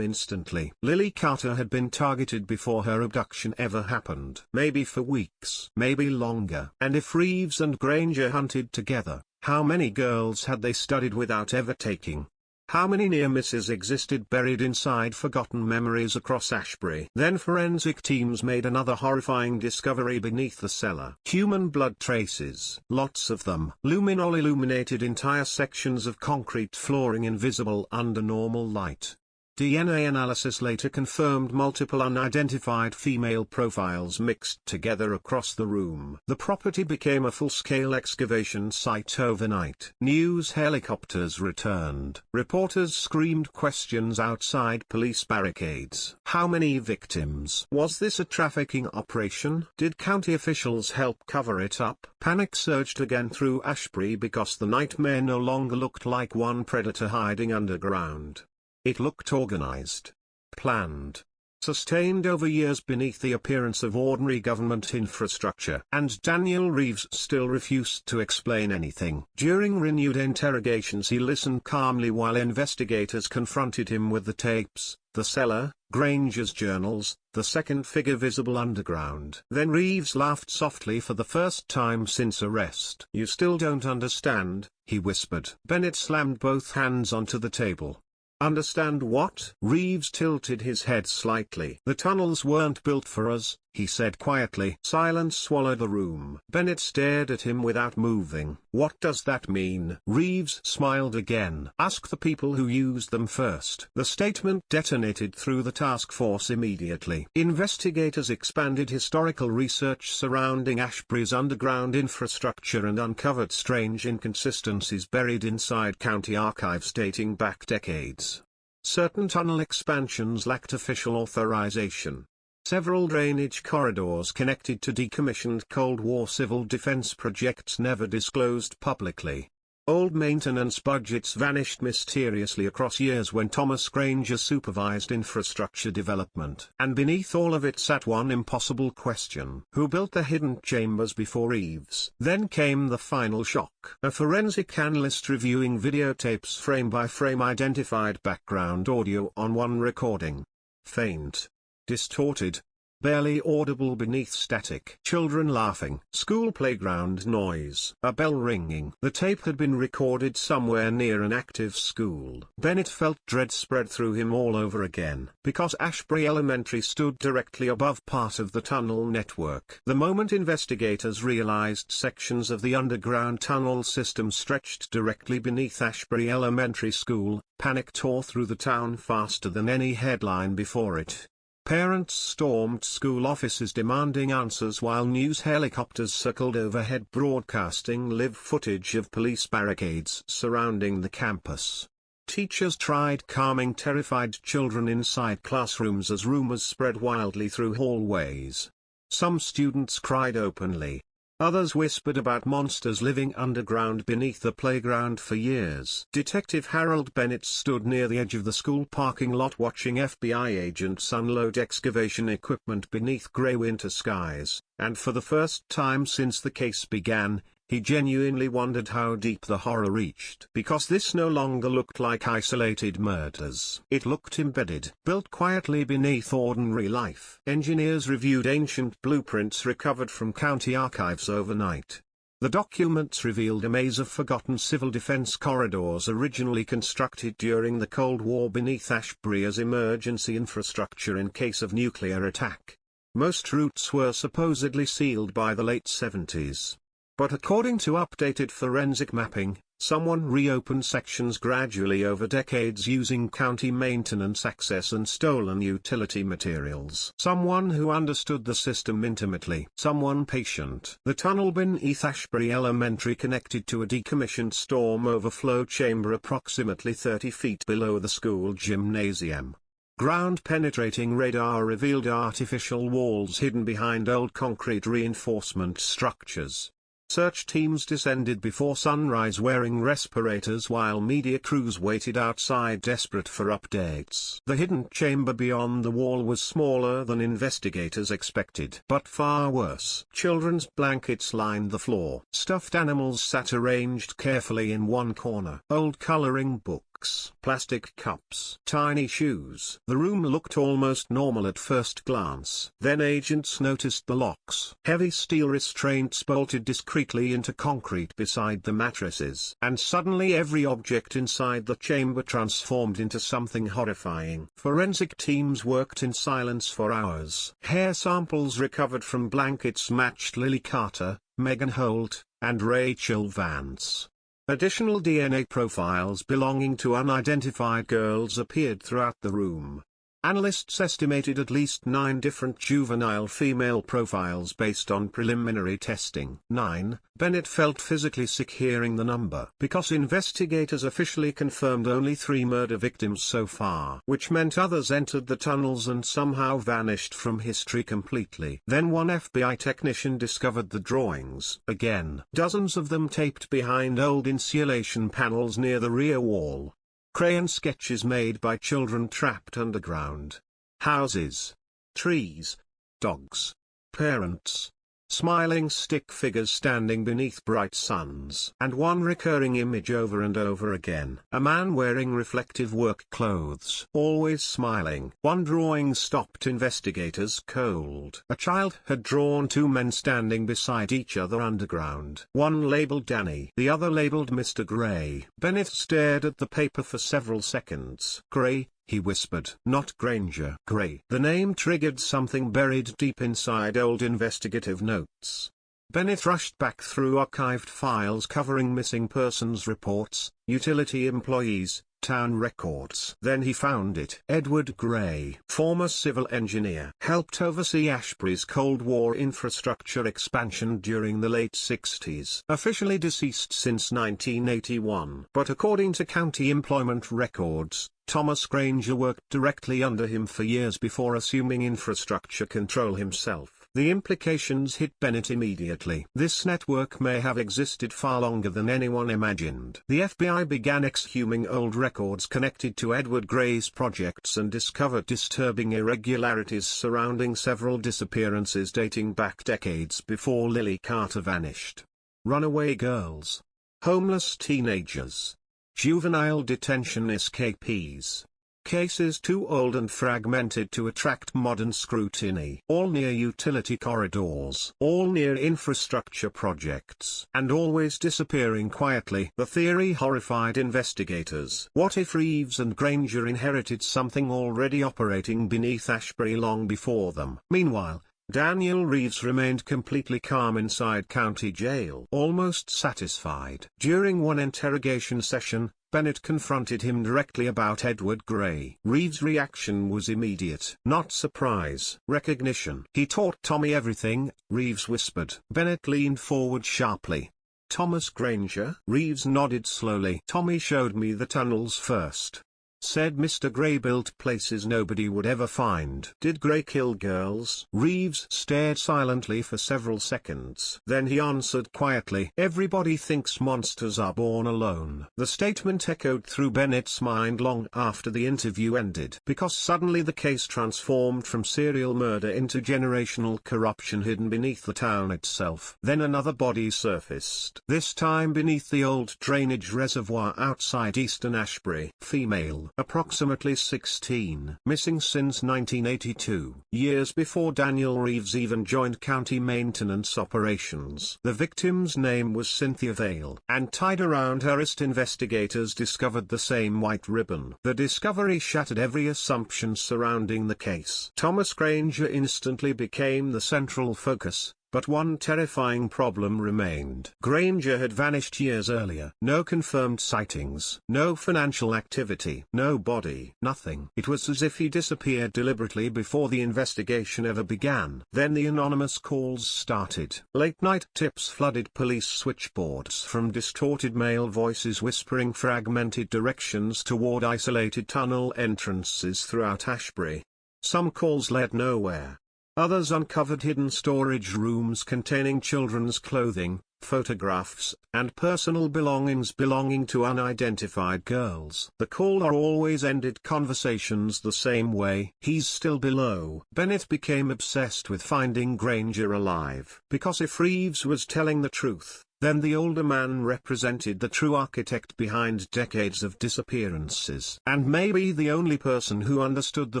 instantly. Lily Carter had been targeted before her abduction ever happened. Maybe for weeks. Maybe longer. And if Reeves and Granger hunted together, how many girls had they studied without ever taking? How many near misses existed buried inside forgotten memories across Ashbury? Then forensic teams made another horrifying discovery beneath the cellar. Human blood traces, lots of them. Luminol illuminated entire sections of concrete flooring invisible under normal light. DNA analysis later confirmed multiple unidentified female profiles mixed together across the room. The property became a full-scale excavation site overnight. News helicopters returned. Reporters screamed questions outside police barricades. How many victims? Was this a trafficking operation? Did county officials help cover it up? Panic surged again through Ashbury because the nightmare no longer looked like one predator hiding underground. It looked organized, planned, sustained over years beneath the appearance of ordinary government infrastructure. And Daniel Reeves still refused to explain anything. During renewed interrogations he listened calmly while investigators confronted him with the tapes, the cellar, Granger's journals, the second figure visible underground. Then Reeves laughed softly for the first time since arrest. "You still don't understand," he whispered. Bennett slammed both hands onto the table. "Understand what?" Reeves tilted his head slightly. "The tunnels weren't built for us," he said quietly. Silence swallowed the room. Bennett stared at him without moving. "What does that mean?" Reeves smiled again. "Ask the people who used them first." The statement detonated through the task force immediately. Investigators expanded historical research surrounding Ashbury's underground infrastructure and uncovered strange inconsistencies buried inside county archives dating back decades. Certain tunnel expansions lacked official authorization. Several drainage corridors connected to decommissioned Cold War civil defense projects never disclosed publicly. Old maintenance budgets vanished mysteriously across years when Thomas Granger supervised infrastructure development. And beneath all of it sat one impossible question: who built the hidden chambers before Reeves? Then came the final shock. A forensic analyst reviewing videotapes frame by frame identified background audio on one recording. Faint. Distorted. Barely audible beneath static. Children laughing. School playground noise. A bell ringing. The tape had been recorded somewhere near an active school. Bennett felt dread spread through him all over again. Because Ashbury Elementary stood directly above part of the tunnel network. The moment investigators realized sections of the underground tunnel system stretched directly beneath Ashbury Elementary School, panic tore through the town faster than any headline before it. Parents stormed school offices demanding answers while news helicopters circled overhead broadcasting live footage of police barricades surrounding the campus. Teachers tried calming terrified children inside classrooms as rumors spread wildly through hallways. Some students cried openly. Others whispered about monsters living underground beneath the playground for years. Detective Harold Bennett stood near the edge of the school parking lot watching FBI agents unload excavation equipment beneath gray winter skies, and for the first time since the case began, he genuinely wondered how deep the horror reached. Because this no longer looked like isolated murders. It looked embedded, built quietly beneath ordinary life. Engineers reviewed ancient blueprints recovered from county archives overnight. The documents revealed a maze of forgotten civil defense corridors originally constructed during the Cold War beneath Ashbury as emergency infrastructure in case of nuclear attack. Most routes were supposedly sealed by the late 70s. But according to updated forensic mapping, Someone reopened sections gradually over decades using county maintenance access and stolen utility materials. Someone who understood the system intimately. Someone patient. The tunnel beneath Ashbury Elementary connected to a decommissioned storm overflow chamber approximately 30 feet below the school gymnasium. Ground-penetrating radar revealed artificial walls hidden behind old concrete reinforcement structures. Search teams descended before sunrise wearing respirators while media crews waited outside desperate for updates. The hidden chamber beyond the wall was smaller than investigators expected, but far worse. Children's blankets lined the floor. Stuffed animals sat arranged carefully in one corner. Old coloring books, plastic cups, tiny shoes. The room looked almost normal at first glance. Then agents noticed the locks. Heavy steel restraints bolted discreetly into concrete beside the mattresses. And suddenly every object inside the chamber transformed into something horrifying. Forensic teams worked in silence for hours. Hair samples recovered from blankets matched Lily Carter, Megan Holt, and Rachel Vance. Additional DNA profiles belonging to unidentified girls appeared throughout the room. Analysts estimated at least 9 different juvenile female profiles based on preliminary testing. 9. Bennett felt physically sick hearing the number, because investigators officially confirmed only 3 murder victims so far, which meant others entered the tunnels and somehow vanished from history completely. Then one FBI technician discovered the drawings, again, dozens of them taped behind old insulation panels near the rear wall. Crayon sketches made by children trapped underground. Houses. Trees. Dogs. Parents. Smiling stick figures standing beneath bright suns. And one recurring image over and over again. A man wearing reflective work clothes. Always smiling. One drawing stopped investigators cold. A child had drawn 2 men standing beside each other underground. One labeled Danny. The other labeled Mr. Gray. Bennett stared at the paper for several seconds. Gray, he whispered. Not Granger. Gray. The name triggered something buried deep inside old investigative notes. Bennett rushed back through archived files covering missing persons reports, utility employees, town records. Then he found it. Edward Gray, former civil engineer, helped oversee Ashbury's Cold War infrastructure expansion during the late 60s. Officially deceased since 1981. But according to county employment records, Thomas Granger worked directly under him for years before assuming infrastructure control himself. The implications hit Bennett immediately. This network may have existed far longer than anyone imagined. The FBI began exhuming old records connected to Edward Gray's projects and discovered disturbing irregularities surrounding several disappearances dating back decades before Lily Carter vanished. Runaway girls. Homeless teenagers. Juvenile detention escapees. Cases too old and fragmented to attract modern scrutiny. All near utility corridors. All near infrastructure projects. And always disappearing quietly. The theory horrified investigators. What if Reeves and Granger inherited something already operating beneath Ashbury long before them? Meanwhile, Daniel Reeves remained completely calm inside county jail, almost satisfied. During one interrogation session, Bennett confronted him directly about Edward Gray. Reeves' reaction was immediate. Not surprise, recognition. He taught Tommy everything, Reeves whispered. Bennett leaned forward sharply. Thomas Granger? Reeves nodded slowly. Tommy showed me the tunnels first. Said Mr. Gray built places nobody would ever find. Did Gray kill girls? Reeves stared silently for several seconds. Then he answered quietly, everybody thinks monsters are born alone. The statement echoed through Bennett's mind long after the interview ended. Because suddenly the case transformed from serial murder into generational corruption hidden beneath the town itself. Then another body surfaced. This time beneath the old drainage reservoir outside Eastern Ashbury. Female. Approximately 16, missing since 1982, years before Daniel Reeves even joined county maintenance operations. The victim's name was Cynthia Vale, and tied around her wrist investigators discovered the same white ribbon. The discovery shattered every assumption surrounding the case. Thomas Granger instantly became the central focus, But one terrifying problem remained. Granger had vanished years earlier. No confirmed sightings, no financial activity, no body, nothing. It was as if he disappeared deliberately before the investigation ever began. Then the anonymous calls started. Late-night tips flooded police switchboards from distorted male voices whispering fragmented directions toward isolated tunnel entrances throughout Ashbury. Some calls led nowhere. Others uncovered hidden storage rooms containing children's clothing, photographs, and personal belongings belonging to unidentified girls. The caller always ended conversations the same way: "He's still below." Bennett became obsessed with finding Granger alive. Because if Reeves was telling the truth, then the older man represented the true architect behind decades of disappearances. And maybe the only person who understood the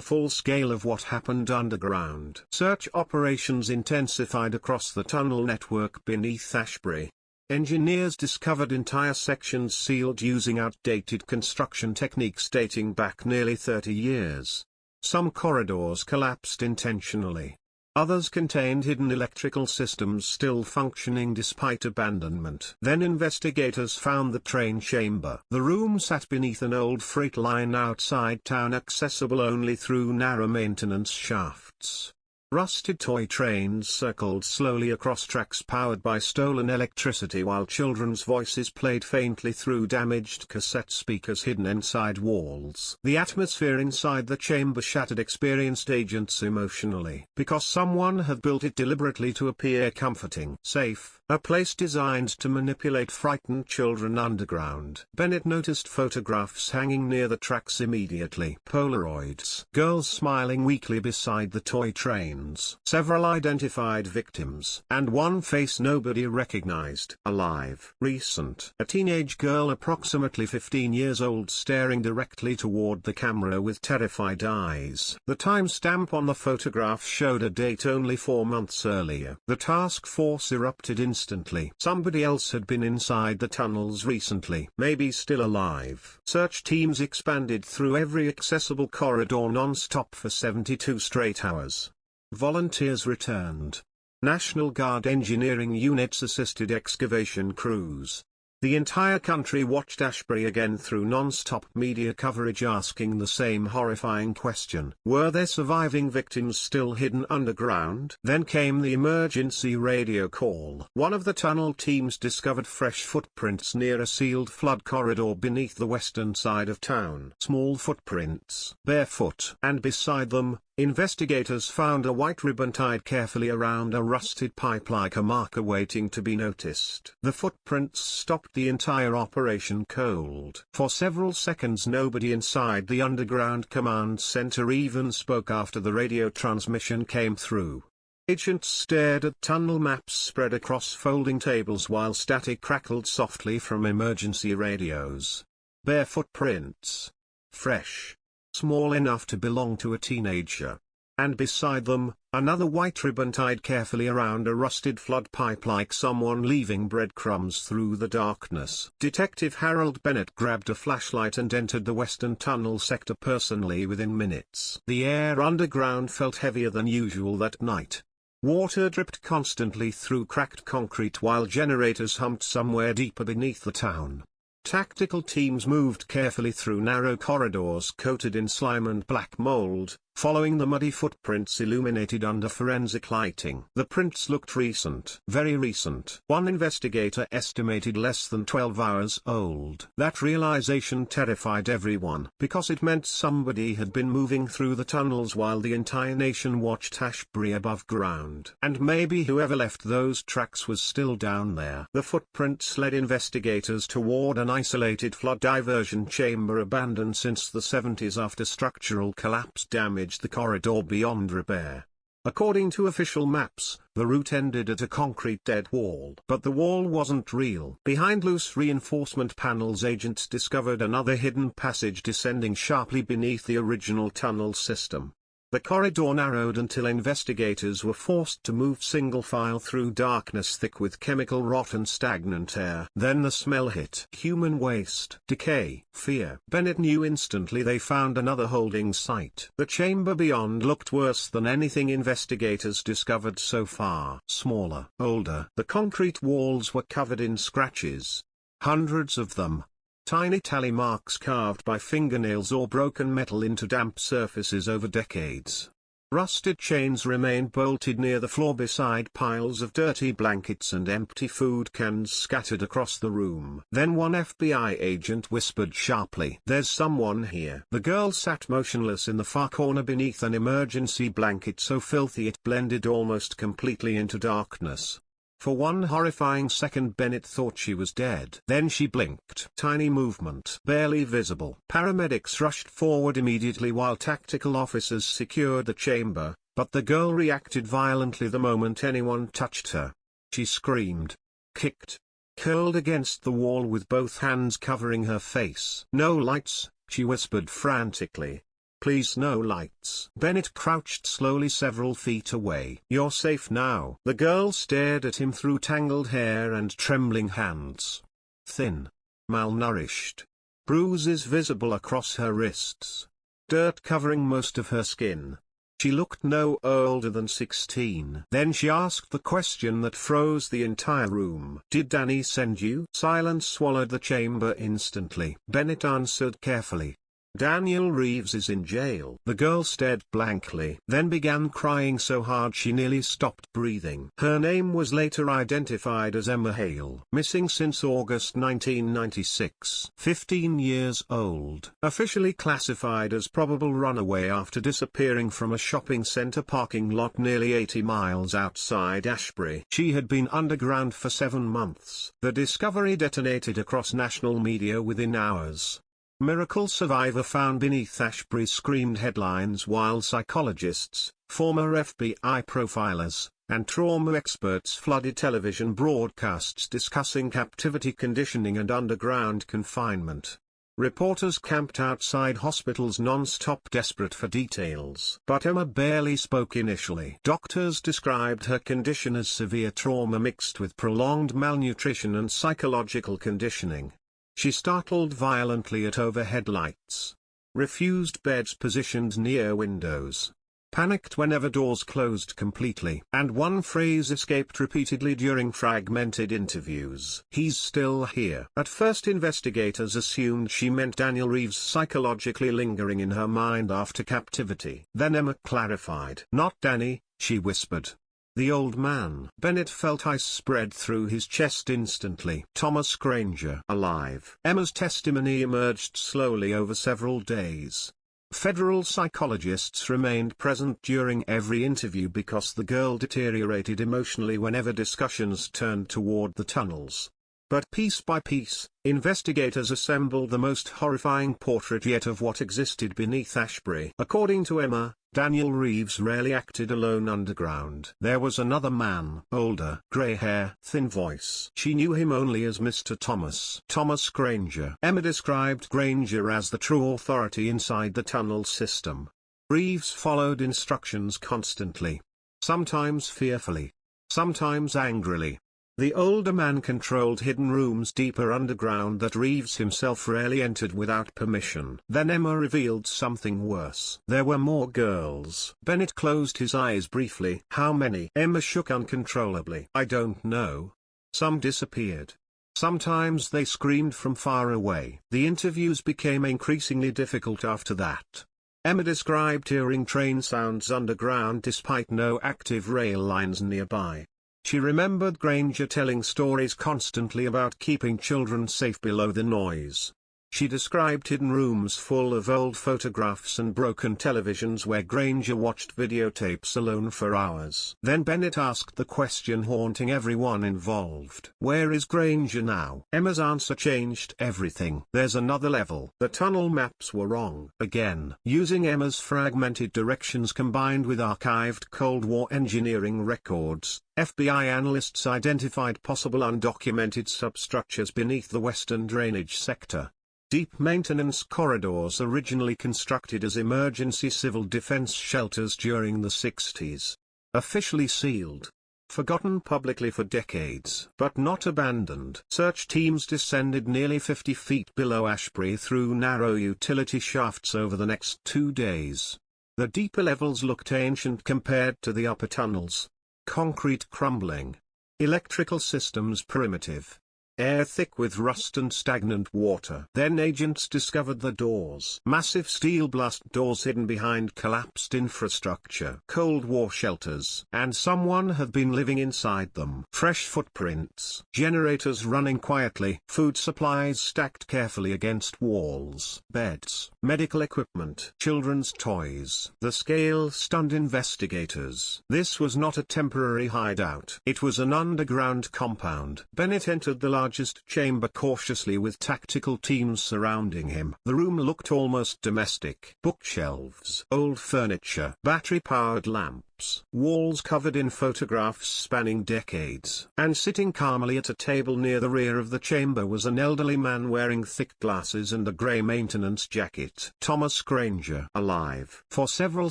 full scale of what happened underground. Search operations intensified across the tunnel network beneath Ashbury. Engineers discovered entire sections sealed using outdated construction techniques dating back nearly 30 years. Some corridors collapsed intentionally. Others contained hidden electrical systems still functioning despite abandonment. Then investigators found the train chamber. The room sat beneath an old freight line outside town, accessible only through narrow maintenance shafts. Rusted toy trains circled slowly across tracks powered by stolen electricity while children's voices played faintly through damaged cassette speakers hidden inside walls. The atmosphere inside the chamber shattered experienced agents emotionally, because someone had built it deliberately to appear comforting. Safe, a place designed to manipulate frightened children underground. Bennett noticed photographs hanging near the tracks immediately. Polaroids. Girls smiling weakly beside the toy train. Several identified victims, and one face nobody recognized. Alive. Recent. A teenage girl approximately 15 years old staring directly toward the camera with terrified eyes. The timestamp on the photograph showed a date only 4 months earlier. The task force erupted instantly. Somebody else had been inside the tunnels recently, maybe still alive. Search teams expanded through every accessible corridor non-stop for 72 straight hours. Volunteers returned. National Guard engineering units assisted excavation crews. The entire country watched Ashbury again through non-stop media coverage asking the same horrifying question. Were there surviving victims still hidden underground? Then came the emergency radio call. One of the tunnel teams discovered fresh footprints near a sealed flood corridor beneath the western side of town. Small footprints, barefoot, and beside them, investigators found a white ribbon tied carefully around a rusted pipe like a marker waiting to be noticed. The footprints stopped the entire operation cold. For several seconds nobody inside the underground command center even spoke after the radio transmission came through. Agents stared at tunnel maps spread across folding tables while static crackled softly from emergency radios. Bare footprints. Fresh. Small enough to belong to a teenager. And beside them, another white ribbon tied carefully around a rusted flood pipe like someone leaving breadcrumbs through the darkness. Detective Harold Bennett grabbed a flashlight and entered the western tunnel sector personally within minutes. The air underground felt heavier than usual that night. Water dripped constantly through cracked concrete while generators hummed somewhere deeper beneath the town. Tactical teams moved carefully through narrow corridors coated in slime and black mold, following the muddy footprints illuminated under forensic lighting. The prints looked recent, very recent. One investigator estimated less than 12 hours old. That realization terrified everyone, because it meant somebody had been moving through the tunnels while the entire nation watched Ashbury above ground. And maybe whoever left those tracks was still down there. The footprints led investigators toward an isolated flood diversion chamber abandoned since the 70s after structural collapse damaged the corridor beyond repair. According to official maps, the route ended at a concrete dead wall. But the wall wasn't real. Behind loose reinforcement panels, agents discovered another hidden passage descending sharply beneath the original tunnel system. The corridor narrowed until investigators were forced to move single file through darkness thick with chemical rot and stagnant air. Then the smell hit. Human waste, decay, fear. Bennett knew instantly they found another holding site. The chamber beyond looked worse than anything investigators discovered so far. Smaller, older. The concrete walls were covered in scratches. Hundreds of them. Tiny tally marks carved by fingernails or broken metal into damp surfaces over decades. Rusted chains remained bolted near the floor beside piles of dirty blankets and empty food cans scattered across the room. Then one FBI agent whispered sharply, "There's someone here." The girl sat motionless in the far corner beneath an emergency blanket so filthy it blended almost completely into darkness. For one horrifying second Bennett thought she was dead. Then she blinked. Tiny movement, barely visible. Paramedics rushed forward immediately while tactical officers secured the chamber, but the girl reacted violently the moment anyone touched her. She screamed, kicked, curled against the wall with both hands covering her face. "No lights," she whispered frantically. "Please, no lights." Bennett crouched slowly several feet away. "You're safe now." The girl stared at him through tangled hair and trembling hands. Thin. Malnourished. Bruises visible across her wrists. Dirt covering most of her skin. She looked no older than 16. Then she asked the question that froze the entire room. "Did Danny send you?" Silence swallowed the chamber instantly. Bennett answered carefully. "Daniel Reeves is in jail." The girl stared blankly, then began crying so hard she nearly stopped breathing. Her name was later identified as Emma Hale. Missing since August 1996. 15 years old. Officially classified as probable runaway after disappearing from a shopping center parking lot nearly 80 miles outside Ashbury. She had been underground for 7 months. The discovery detonated across national media within hours. "Miracle survivor found beneath Ashbury" screamed headlines while psychologists, former FBI profilers, and trauma experts flooded television broadcasts discussing captivity conditioning and underground confinement. Reporters camped outside hospitals non-stop desperate for details. But Emma barely spoke initially. Doctors described her condition as severe trauma mixed with prolonged malnutrition and psychological conditioning. She startled violently at overhead lights. Refused beds positioned near windows. Panicked whenever doors closed completely. And one phrase escaped repeatedly during fragmented interviews. "He's still here." At first investigators assumed she meant Daniel Reeves psychologically lingering in her mind after captivity. Then Emma clarified. "Not Danny," she whispered. "The old man." Bennett felt ice spread through his chest instantly. Thomas Granger alive. Emma's testimony emerged slowly over several days. Federal psychologists remained present during every interview because the girl deteriorated emotionally whenever discussions turned toward the tunnels. But piece by piece, investigators assembled the most horrifying portrait yet of what existed beneath Ashbury. According to Emma, Daniel Reeves rarely acted alone underground. There was another man, older, grey hair, thin voice. She knew him only as Mr. Thomas Granger. Emma described Granger as the true authority inside the tunnel system. Reeves followed instructions constantly. Sometimes fearfully. Sometimes angrily. The older man controlled hidden rooms deeper underground that Reeves himself rarely entered without permission. Then Emma revealed something worse. There were more girls. Bennett closed his eyes briefly. "How many?" Emma shook uncontrollably. "I don't know. Some disappeared. Sometimes they screamed from far away." The interviews became increasingly difficult after that. Emma described hearing train sounds underground despite no active rail lines nearby. She remembered Granger telling stories constantly about keeping children safe below the noise. She described hidden rooms full of old photographs and broken televisions where Granger watched videotapes alone for hours. Then Bennett asked the question haunting everyone involved. "Where is Granger now?" Emma's answer changed everything. "There's another level." The tunnel maps were wrong. Again. Using Emma's fragmented directions combined with archived Cold War engineering records, FBI analysts identified possible undocumented substructures beneath the western drainage sector. Deep maintenance corridors originally constructed as emergency civil defense shelters during the 60s. Officially sealed. Forgotten publicly for decades, but not abandoned. Search teams descended nearly 50 feet below Ashbury through narrow utility shafts over the next 2 days. The deeper levels looked ancient compared to the upper tunnels. Concrete crumbling. Electrical systems primitive. Air thick with rust and stagnant water. Then agents discovered the doors. Massive steel blast doors hidden behind collapsed infrastructure. Cold War shelters. And someone had been living inside them. Fresh footprints. Generators running quietly. Food supplies stacked carefully against walls. Beds. Medical equipment. Children's toys. The scale stunned investigators. This was not a temporary hideout. It was an underground compound. Bennett entered the largest chamber cautiously with tactical teams surrounding him. The room looked almost domestic. Bookshelves, old furniture, battery-powered lamps, walls covered in photographs spanning decades. And sitting calmly at a table near the rear of the chamber was an elderly man wearing thick glasses and a grey maintenance jacket. Thomas Granger. Alive. For several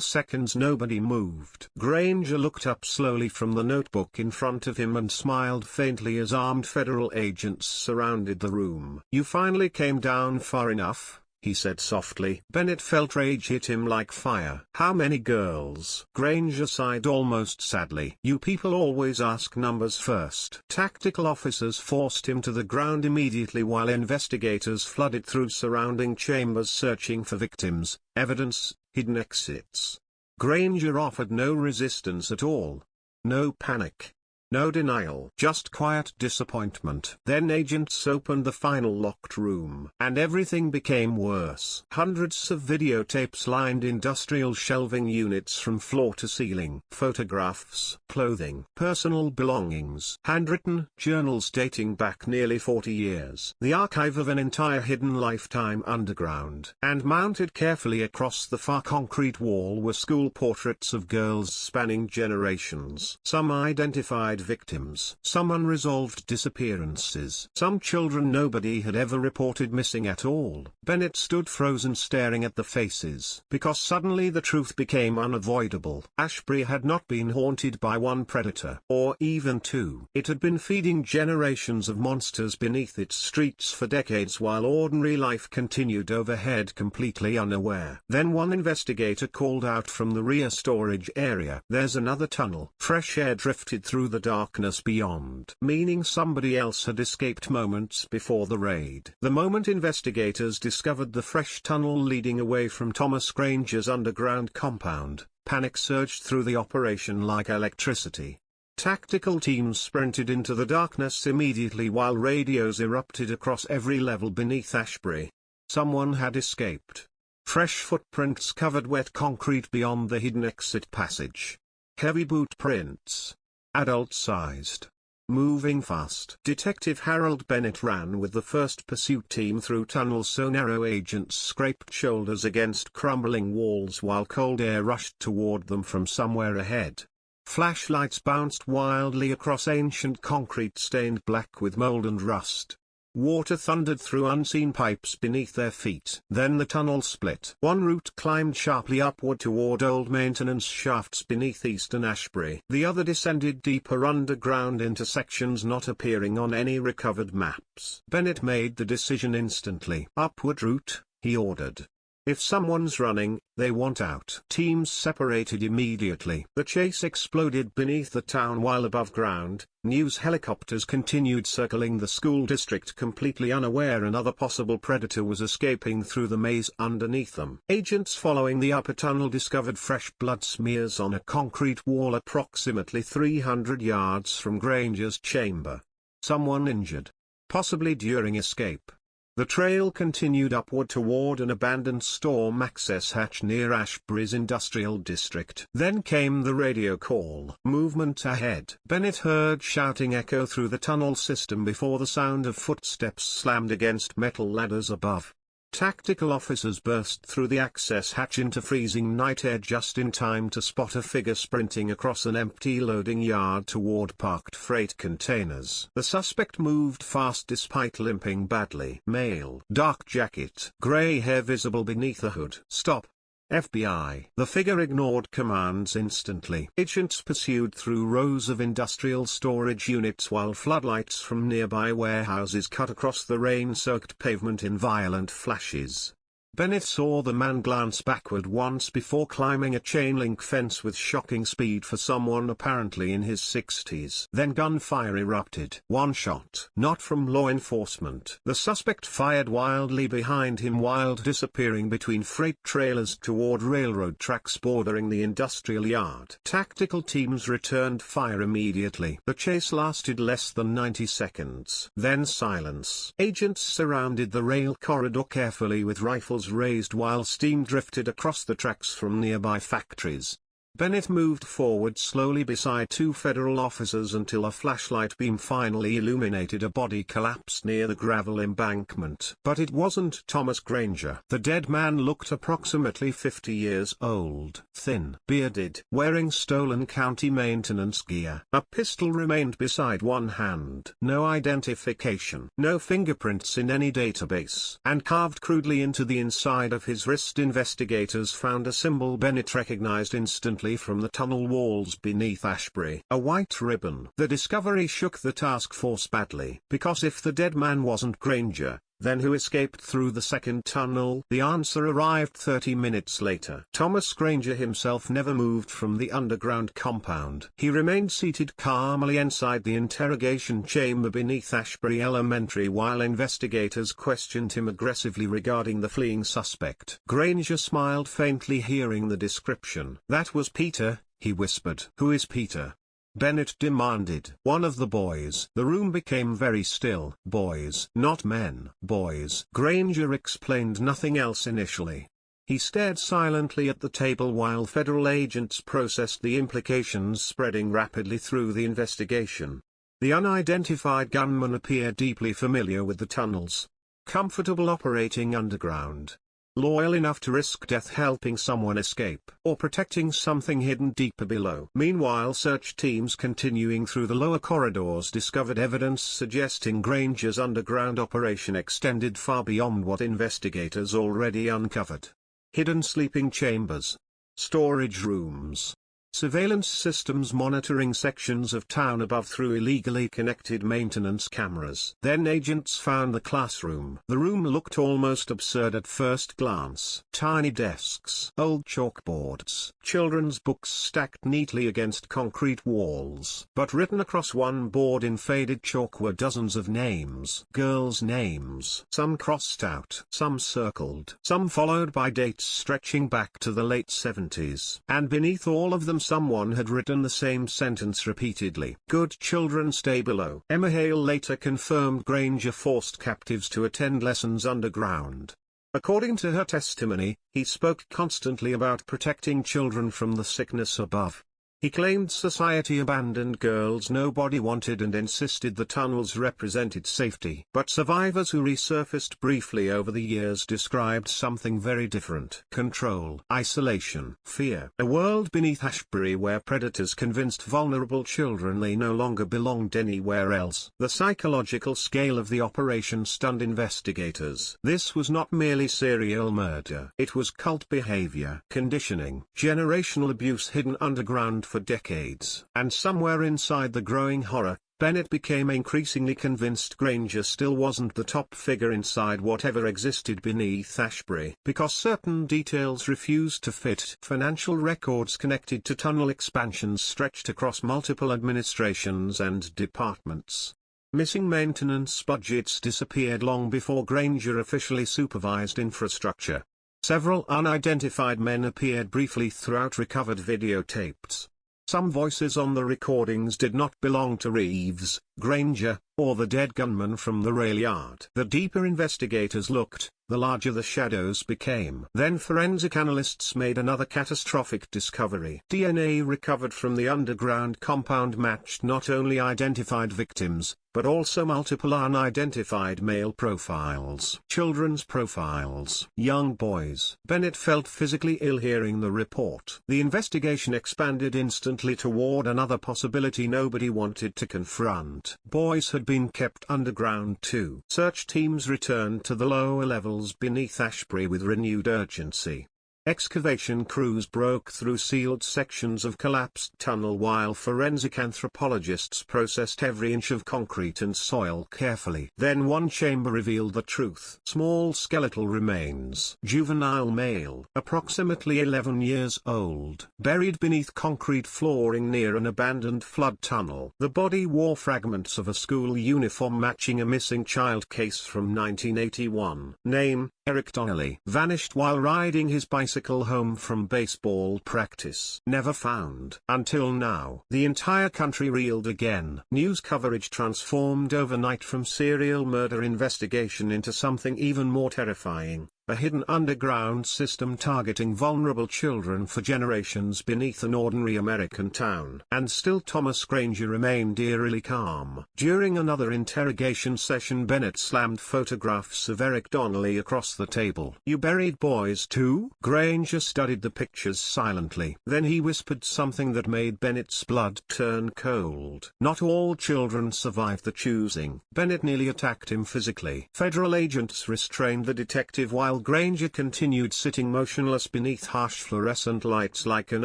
seconds nobody moved. Granger looked up slowly from the notebook in front of him and smiled faintly as armed federal agents surrounded the room. "You finally came down far enough," he said softly. Bennett felt rage hit him like fire. "How many girls?" Granger sighed almost sadly. "You people always ask numbers first." Tactical officers forced him to the ground immediately while investigators flooded through surrounding chambers searching for victims, evidence, hidden exits. Granger offered no resistance at all. No panic. No denial, just quiet disappointment. Then agents opened the final locked room, and everything became worse. Hundreds of videotapes lined industrial shelving units from floor to ceiling. Photographs, clothing, personal belongings, handwritten journals dating back nearly 40 years. The archive of an entire hidden lifetime underground. And mounted carefully across the far concrete wall were school portraits of girls spanning generations. Some identified victims, some unresolved disappearances, some children nobody had ever reported missing at all. Bennett stood frozen staring at the faces, because suddenly the truth became unavoidable. Ashbury had not been haunted by one predator, or even two. It had been feeding generations of monsters beneath its streets for decades while ordinary life continued overhead completely unaware. Then one investigator called out from the rear storage area, "There's another tunnel." Fresh air drifted through the darkness beyond, meaning somebody else had escaped moments before the raid. The moment investigators discovered the fresh tunnel leading away from Thomas Granger's underground compound, panic surged through the operation like electricity. Tactical teams sprinted into the darkness immediately while radios erupted across every level beneath Ashbury. Someone had escaped. Fresh footprints covered wet concrete beyond the hidden exit passage. Heavy boot prints. Adult-sized. Moving fast. Detective Harold Bennett ran with the first pursuit team through tunnels so narrow agents scraped shoulders against crumbling walls while cold air rushed toward them from somewhere ahead. Flashlights bounced wildly across ancient concrete stained black with mold and rust. Water thundered through unseen pipes beneath their feet. Then the tunnel split. One route climbed sharply upward toward old maintenance shafts beneath eastern Ashbury. The other descended deeper underground into sections not appearing on any recovered maps. Bennett made the decision instantly. "Upward route," he ordered. "If someone's running, they want out." Teams separated immediately. The chase exploded beneath the town while above ground, news helicopters continued circling the school district completely unaware another possible predator was escaping through the maze underneath them. Agents following the upper tunnel discovered fresh blood smears on a concrete wall approximately 300 yards from Granger's chamber. Someone injured. Possibly during escape. The trail continued upward toward an abandoned storm access hatch near Ashbury's industrial district. Then came the radio call. "Movement ahead." Bennett heard shouting echo through the tunnel system before the sound of footsteps slammed against metal ladders above. Tactical officers burst through the access hatch into freezing night air just in time to spot a figure sprinting across an empty loading yard toward parked freight containers. The suspect moved fast despite limping badly. Male, dark jacket, gray hair visible beneath the hood. Stop. FBI. The figure ignored commands instantly. Agents pursued through rows of industrial storage units while floodlights from nearby warehouses cut across the rain-soaked pavement in violent flashes. Bennett saw the man glance backward once before climbing a chain-link fence with shocking speed for someone apparently in his 60s. Then gunfire erupted. One shot. Not from law enforcement. The suspect fired wildly behind him while disappearing between freight trailers toward railroad tracks bordering the industrial yard. Tactical teams returned fire immediately. The chase lasted less than 90 seconds. Then silence. Agents surrounded the rail corridor carefully with rifles raised while steam drifted across the tracks from nearby factories. Bennett moved forward slowly beside two federal officers until a flashlight beam finally illuminated a body collapsed near the gravel embankment. But it wasn't Thomas Granger. The dead man looked approximately 50 years old, thin, bearded, wearing stolen county maintenance gear. A pistol remained beside one hand. No identification. No fingerprints in any database. And carved crudely into the inside of his wrist, investigators found a symbol Bennett recognized instantly from the tunnel walls beneath Ashbury. A white ribbon. The discovery shook the task force badly, because if the dead man wasn't Granger, then who escaped through the second tunnel? The answer arrived 30 minutes later. Thomas Granger himself never moved from the underground compound. He remained seated calmly inside the interrogation chamber beneath Ashbury Elementary while investigators questioned him aggressively regarding the fleeing suspect. Granger smiled faintly hearing the description. "That was Peter," he whispered. "Who is Peter?" Bennett demanded. "One of the boys." The room became very still. "Boys, not men." "Boys." Granger explained nothing else initially. He stared silently at the table while federal agents processed the implications spreading rapidly through the investigation. The unidentified gunman appeared deeply familiar with the tunnels. Comfortable operating underground. Loyal enough to risk death helping someone escape, or protecting something hidden deeper below. Meanwhile, search teams continuing through the lower corridors discovered evidence suggesting Granger's underground operation extended far beyond what investigators already uncovered. Hidden sleeping chambers. Storage rooms. Surveillance systems monitoring sections of town above through illegally connected maintenance cameras. Then agents found the classroom. The room looked almost absurd at first glance. Tiny desks, old chalkboards, children's books stacked neatly against concrete walls. But written across one board in faded chalk were dozens of names. Girls' names. Some crossed out, some circled, some followed by dates stretching back to the late 70s. And beneath all of them someone had written the same sentence repeatedly. "Good children stay below." Emma Hale later confirmed Granger forced captives to attend lessons underground. According to her testimony, he spoke constantly about protecting children from the sickness above. He claimed society abandoned girls nobody wanted and insisted the tunnels represented safety. But survivors who resurfaced briefly over the years described something very different. Control, isolation, fear. A world beneath Ashbury where predators convinced vulnerable children they no longer belonged anywhere else. The psychological scale of the operation stunned investigators. This was not merely serial murder. It was cult behavior, conditioning, generational abuse hidden underground for decades. And somewhere inside the growing horror, Bennett became increasingly convinced Granger still wasn't the top figure inside whatever existed beneath Ashbury, because certain details refused to fit. Financial records connected to tunnel expansions stretched across multiple administrations and departments. Missing maintenance budgets disappeared long before Granger officially supervised infrastructure. Several unidentified men appeared briefly throughout recovered videotapes. Some voices on the recordings did not belong to Reeves, Granger, or the dead gunman from the rail yard. The deeper investigators looked, the larger the shadows became. Then forensic analysts made another catastrophic discovery. DNA recovered from the underground compound matched not only identified victims, but also multiple unidentified male profiles. Children's profiles. Young boys. Bennett felt physically ill hearing the report. The investigation expanded instantly toward another possibility nobody wanted to confront. Boys had been kept underground too. Search teams returned to the lower levels beneath Ashbury with renewed urgency. Excavation crews broke through sealed sections of collapsed tunnel while forensic anthropologists processed every inch of concrete and soil carefully. Then one chamber revealed the truth. Small skeletal remains. Juvenile male, approximately 11 years old, buried beneath concrete flooring near an abandoned flood tunnel. The body wore fragments of a school uniform matching a missing child case from 1981. Name, Eric Donnelly. Vanished while riding his bicycle home from baseball practice. Never found. Until now. The entire country reeled again. News coverage transformed overnight from serial murder investigation into something even more terrifying. A hidden underground system targeting vulnerable children for generations beneath an ordinary American town. And still Thomas Granger remained eerily calm. During another interrogation session Bennett slammed photographs of Eric Donnelly across the table. "You buried boys too?" Granger studied the pictures silently. Then he whispered something that made Bennett's blood turn cold. "Not all children survive the choosing." Bennett nearly attacked him physically. Federal agents restrained the detective while Granger continued sitting motionless beneath harsh fluorescent lights like an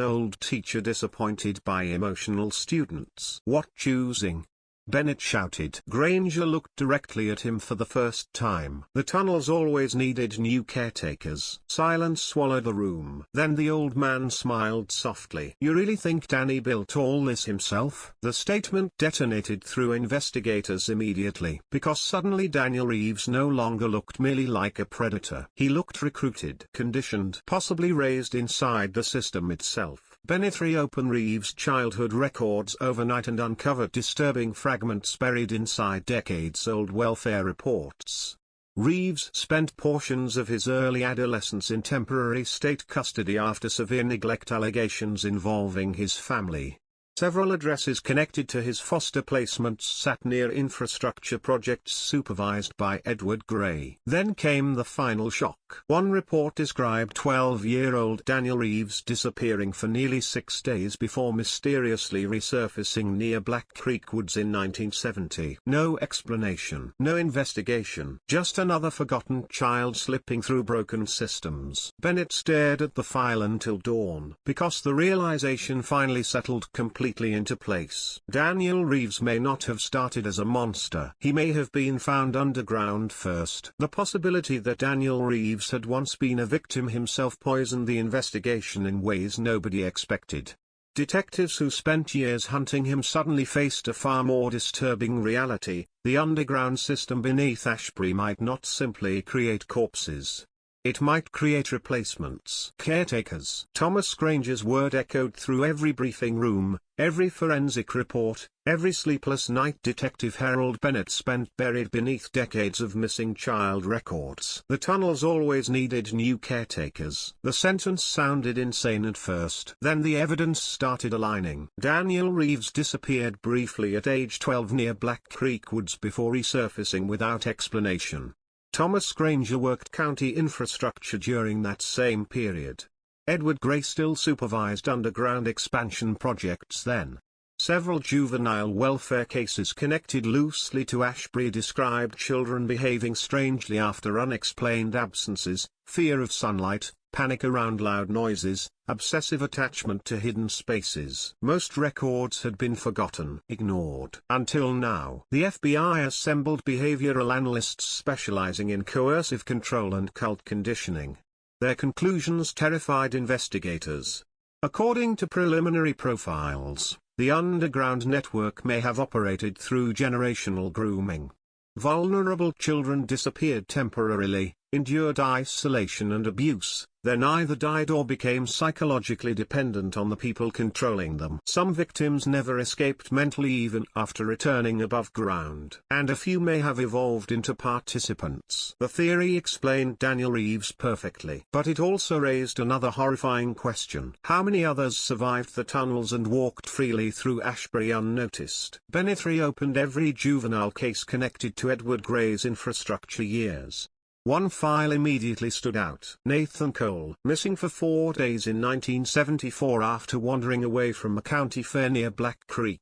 old teacher disappointed by emotional students. "What choosing?" Bennett shouted. Granger looked directly at him for the first time. "The tunnels always needed new caretakers." Silence swallowed the room. Then the old man smiled softly. "You really think Danny built all this himself?" The statement detonated through investigators immediately, because suddenly Daniel Reeves no longer looked merely like a predator. He looked recruited, conditioned, possibly raised inside the system itself. Bennett reopened Reeves' childhood records overnight and uncovered disturbing fragments buried inside decades-old welfare reports. Reeves spent portions of his early adolescence in temporary state custody after severe neglect allegations involving his family. Several addresses connected to his foster placements sat near infrastructure projects supervised by Edward Gray. Then came the final shock. One report described 12-year-old Daniel Reeves disappearing for nearly 6 days before mysteriously resurfacing near Black Creek Woods in 1970. No explanation, no investigation, just another forgotten child slipping through broken systems. Bennett stared at the file until dawn, because the realization finally settled completely into place. Daniel Reeves may not have started as a monster. He may have been found underground first. The possibility that Daniel Reeves had once been a victim himself poisoned the investigation in ways nobody expected. Detectives who spent years hunting him suddenly faced a far more disturbing reality. The underground system beneath Ashbury might not simply create corpses. It might create replacements. Caretakers. Thomas Granger's word echoed through every briefing room, every forensic report, every sleepless night Detective Harold Bennett spent buried beneath decades of missing child records. The tunnels always needed new caretakers. The sentence sounded insane at first. Then the evidence started aligning. Daniel Reeves disappeared briefly at age 12 near Black Creek Woods before resurfacing without explanation. Thomas Granger worked county infrastructure during that same period. Edward Gray still supervised underground expansion projects then. Several juvenile welfare cases connected loosely to Ashbury described children behaving strangely after unexplained absences, fear of sunlight, panic around loud noises, obsessive attachment to hidden spaces. Most records had been forgotten, ignored. Until now, the FBI assembled behavioral analysts specializing in coercive control and cult conditioning. Their conclusions terrified investigators. According to preliminary profiles, the underground network may have operated through generational grooming. Vulnerable children disappeared temporarily, endured isolation and abuse, then either died or became psychologically dependent on the people controlling them. Some victims never escaped mentally even after returning above ground, and a few may have evolved into participants. The theory explained Daniel Reeves perfectly, but it also raised another horrifying question. How many others survived the tunnels and walked freely through Ashbury unnoticed? Bennett reopened every juvenile case connected to Edward Gray's infrastructure years. One file immediately stood out. Nathan Cole, missing for 4 days in 1974 after wandering away from a county fair near Black Creek.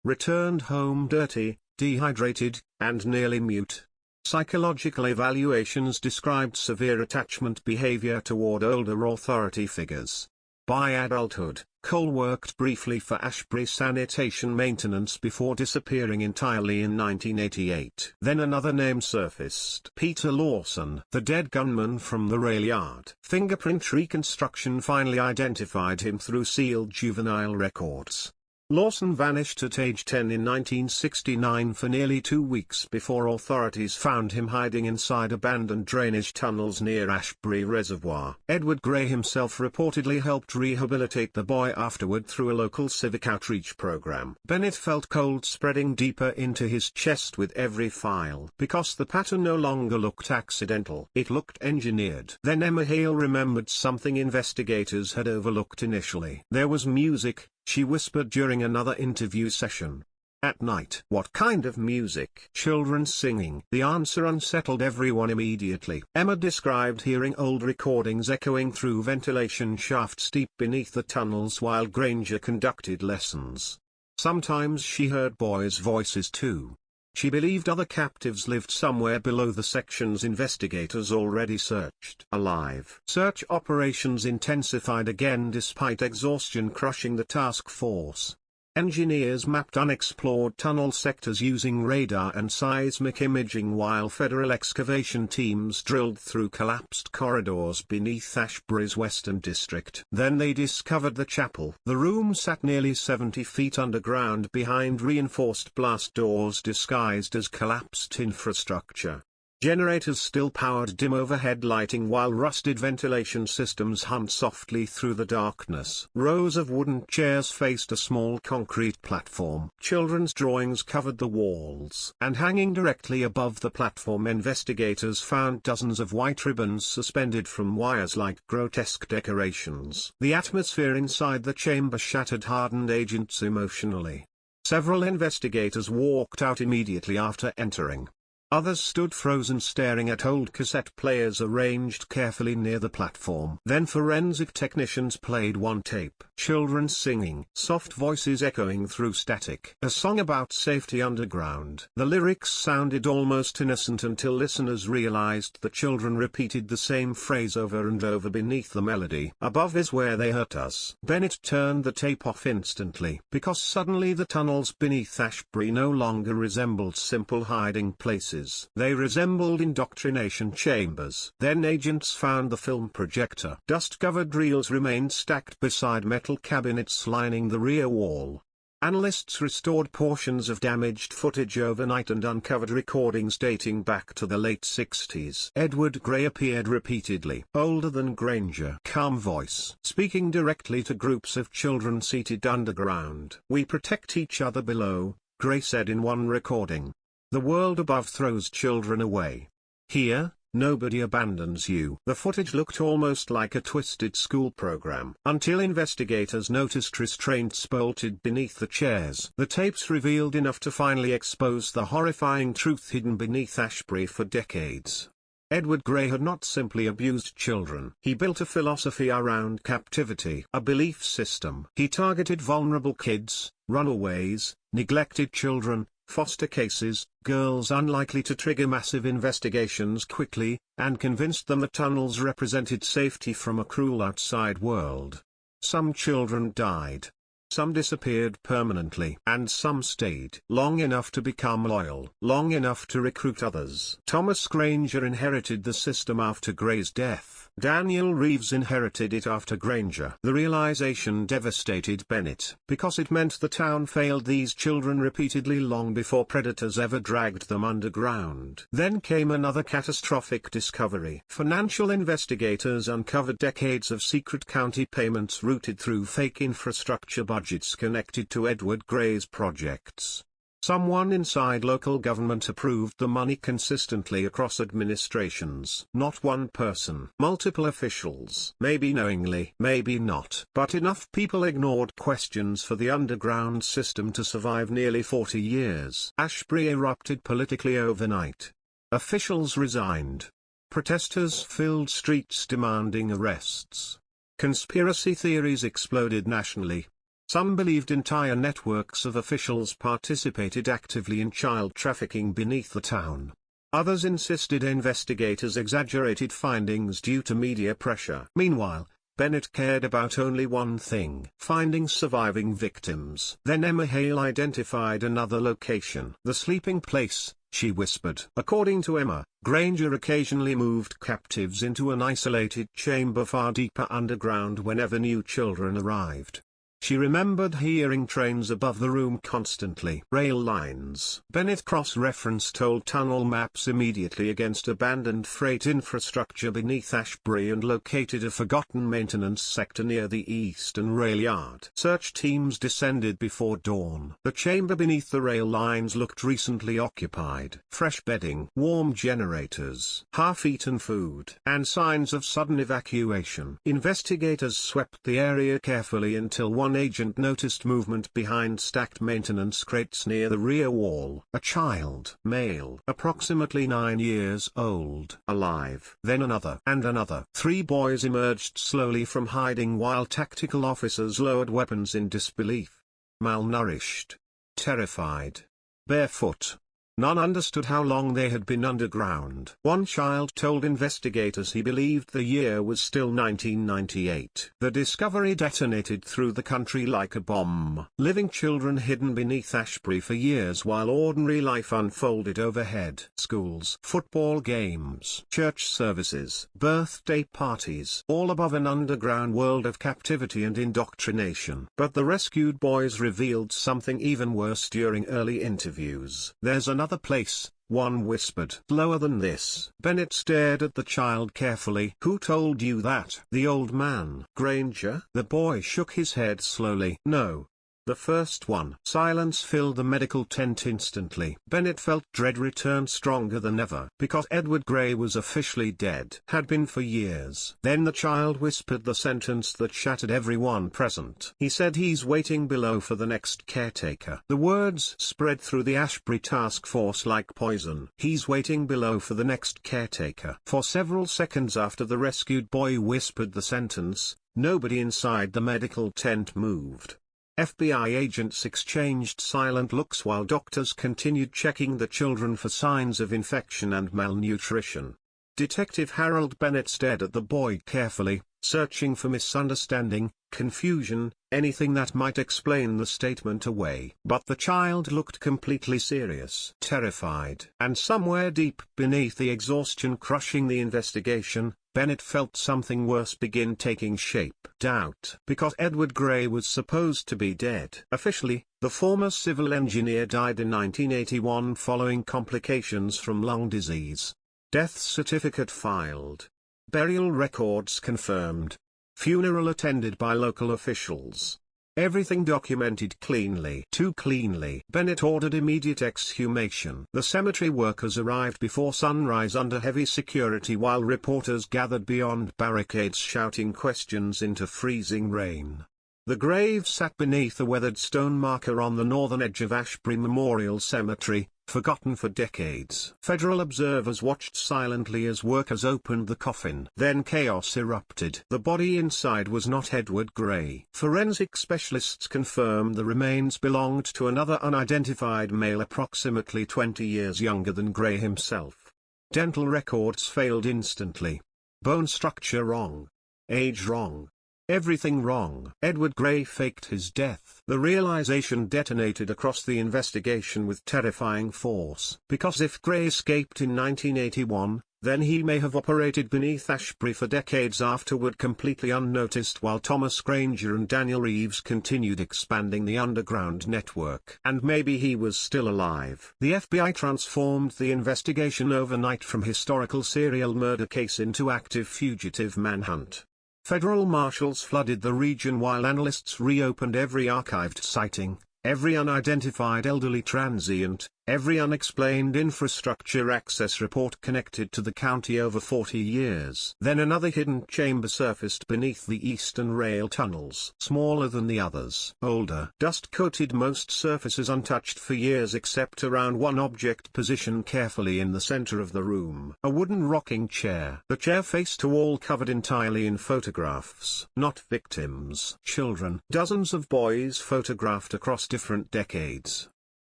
Returned home dirty, dehydrated, and nearly mute. Psychological evaluations described severe attachment behavior toward older authority figures. By adulthood, Cole worked briefly for Ashbury Sanitation Maintenance before disappearing entirely in 1988. Then another name surfaced. Peter Lawson, the dead gunman from the rail yard. Fingerprint reconstruction finally identified him through sealed juvenile records. Lawson vanished at age 10 in 1969 for nearly 2 weeks before authorities found him hiding inside abandoned drainage tunnels near Ashbury Reservoir. Edward Gray himself reportedly helped rehabilitate the boy afterward through a local civic outreach program. Bennett felt cold spreading deeper into his chest with every file. Because the pattern no longer looked accidental, it looked engineered. Then Emma Hale remembered something investigators had overlooked initially. There was music, she whispered during another interview session. At night. What kind of music? Children singing. The answer unsettled everyone immediately. Emma described hearing old recordings echoing through ventilation shafts deep beneath the tunnels while Granger conducted lessons. Sometimes she heard boys' voices too. She believed other captives lived somewhere below the sections investigators already searched. Alive. Search operations intensified again despite exhaustion crushing the task force. Engineers mapped unexplored tunnel sectors using radar and seismic imaging while federal excavation teams drilled through collapsed corridors beneath Ashbury's western district. Then they discovered the chapel. The room sat nearly 70 feet underground behind reinforced blast doors disguised as collapsed infrastructure. Generators still powered dim overhead lighting while rusted ventilation systems hummed softly through the darkness. Rows of wooden chairs faced a small concrete platform. Children's drawings covered the walls. And hanging directly above the platform, investigators found dozens of white ribbons suspended from wires like grotesque decorations. The atmosphere inside the chamber shattered hardened agents emotionally. Several investigators walked out immediately after entering. Others stood frozen staring at old cassette players arranged carefully near the platform. Then forensic technicians played one tape. Children singing, soft voices echoing through static. A song about safety underground. The lyrics sounded almost innocent until listeners realized the children repeated the same phrase over and over beneath the melody. Above is where they hurt us. Bennett turned the tape off instantly, because suddenly the tunnels beneath Ashbury no longer resembled simple hiding places. They resembled indoctrination chambers. Then agents found the film projector. Dust-covered reels remained stacked beside metal cabinets lining the rear wall. Analysts restored portions of damaged footage overnight and uncovered recordings dating back to the late 60s. Edward Gray appeared repeatedly, older than Granger. Calm voice, speaking directly to groups of children seated underground. "We protect each other below," Gray said in one recording. "The world above throws children away. Here, nobody abandons you." The footage looked almost like a twisted school program, until investigators noticed restraints bolted beneath the chairs. The tapes revealed enough to finally expose the horrifying truth hidden beneath Ashbury for decades. Edward Gray had not simply abused children. He built a philosophy around captivity, a belief system. He targeted vulnerable kids, runaways, neglected children, foster cases, girls unlikely to trigger massive investigations quickly, and convinced them the tunnels represented safety from a cruel outside world. Some children died. Some disappeared permanently, and some stayed long enough to become loyal, long enough to recruit others. Thomas Granger inherited the system after Gray's death. Daniel Reeves inherited it after Granger. The realization devastated Bennett, because it meant the town failed these children repeatedly long before predators ever dragged them underground. Then came another catastrophic discovery. Financial investigators uncovered decades of secret county payments routed through fake infrastructure budgets connected to Edward Gray's projects. Someone inside local government approved the money consistently across administrations. Not one person. Multiple officials. Maybe knowingly, maybe not. But enough people ignored questions for the underground system to survive nearly 40 years. Ashbury erupted politically overnight. Officials resigned. Protesters filled streets demanding arrests. Conspiracy theories exploded nationally. Some believed entire networks of officials participated actively in child trafficking beneath the town. Others insisted investigators exaggerated findings due to media pressure. Meanwhile, Bennett cared about only one thing: finding surviving victims. Then Emma Hale identified another location. The sleeping place, she whispered. According to Emma, Granger occasionally moved captives into an isolated chamber far deeper underground whenever new children arrived. She remembered hearing trains above the room constantly. Rail lines. Bennett cross-referenced old tunnel maps immediately against abandoned freight infrastructure beneath Ashbury and located a forgotten maintenance sector near the eastern rail yard. Search teams descended before dawn. The chamber beneath the rail lines looked recently occupied. Fresh bedding, warm generators, half-eaten food, and signs of sudden evacuation. Investigators swept the area carefully until one agent noticed movement behind stacked maintenance crates near the rear wall. A child, male, approximately 9 years old, alive. Then another, and another. 3 boys emerged slowly from hiding while tactical officers lowered weapons in disbelief. Malnourished. Terrified. Barefoot. None understood how long they had been underground. One child told investigators he believed the year was still 1998. The discovery detonated through the country like a bomb. Living children hidden beneath Ashbury for years while ordinary life unfolded overhead. Schools, football games, church services, birthday parties, all above an underground world of captivity and indoctrination. But the rescued boys revealed something even worse during early interviews. "There's another place," one whispered. "Lower than this." Bennett stared at the child carefully. "Who told you that?" "The old man." "Granger?" The boy shook his head slowly. "No. The first one." Silence filled the medical tent instantly. Bennett felt dread return stronger than ever, because Edward Gray was officially dead. Had been for years. Then the child whispered the sentence that shattered everyone present. "He said he's waiting below for the next caretaker." The words spread through the Ashbury task force like poison. "He's waiting below for the next caretaker." For several seconds after the rescued boy whispered the sentence, nobody inside the medical tent moved. FBI agents exchanged silent looks while doctors continued checking the children for signs of infection and malnutrition. Detective Harold Bennett stared at the boy carefully, searching for misunderstanding, confusion, anything that might explain the statement away. But the child looked completely serious, terrified. And somewhere deep beneath the exhaustion crushing the investigation, Bennett felt something worse begin taking shape. Doubt. Because Edward Gray was supposed to be dead. Officially, the former civil engineer died in 1981 following complications from lung disease. Death certificate filed. Burial records confirmed. Funeral attended by local officials. Everything documented cleanly. Too cleanly. Bennett ordered immediate exhumation. The cemetery workers arrived before sunrise under heavy security while reporters gathered beyond barricades shouting questions into freezing rain. The grave sat beneath a weathered stone marker on the northern edge of Ashbury Memorial Cemetery, forgotten for decades. Federal observers watched silently as workers opened the coffin. Then chaos erupted. The body inside was not Edward Gray. Forensic specialists confirmed the remains belonged to another unidentified male approximately 20 years younger than Gray himself. Dental records failed instantly. Bone structure wrong. Age wrong. Everything wrong. Edward Gray faked his death. The realization detonated across the investigation with terrifying force. Because if Gray escaped in 1981, then he may have operated beneath Ashbury for decades afterward completely unnoticed while Thomas Granger and Daniel Reeves continued expanding the underground network. And maybe he was still alive. The FBI transformed the investigation overnight from historical serial murder case into active fugitive manhunt. Federal marshals flooded the region while analysts reopened every archived sighting, every unidentified elderly transient, every unexplained infrastructure access report connected to the county over 40 years. Then another hidden chamber surfaced beneath the eastern rail tunnels. Smaller than the others. Older. Dust-coated, most surfaces untouched for years except around one object positioned carefully in the center of the room. A wooden rocking chair. The chair faced to wall covered entirely in photographs. Not victims. Children. Dozens of boys photographed across different decades.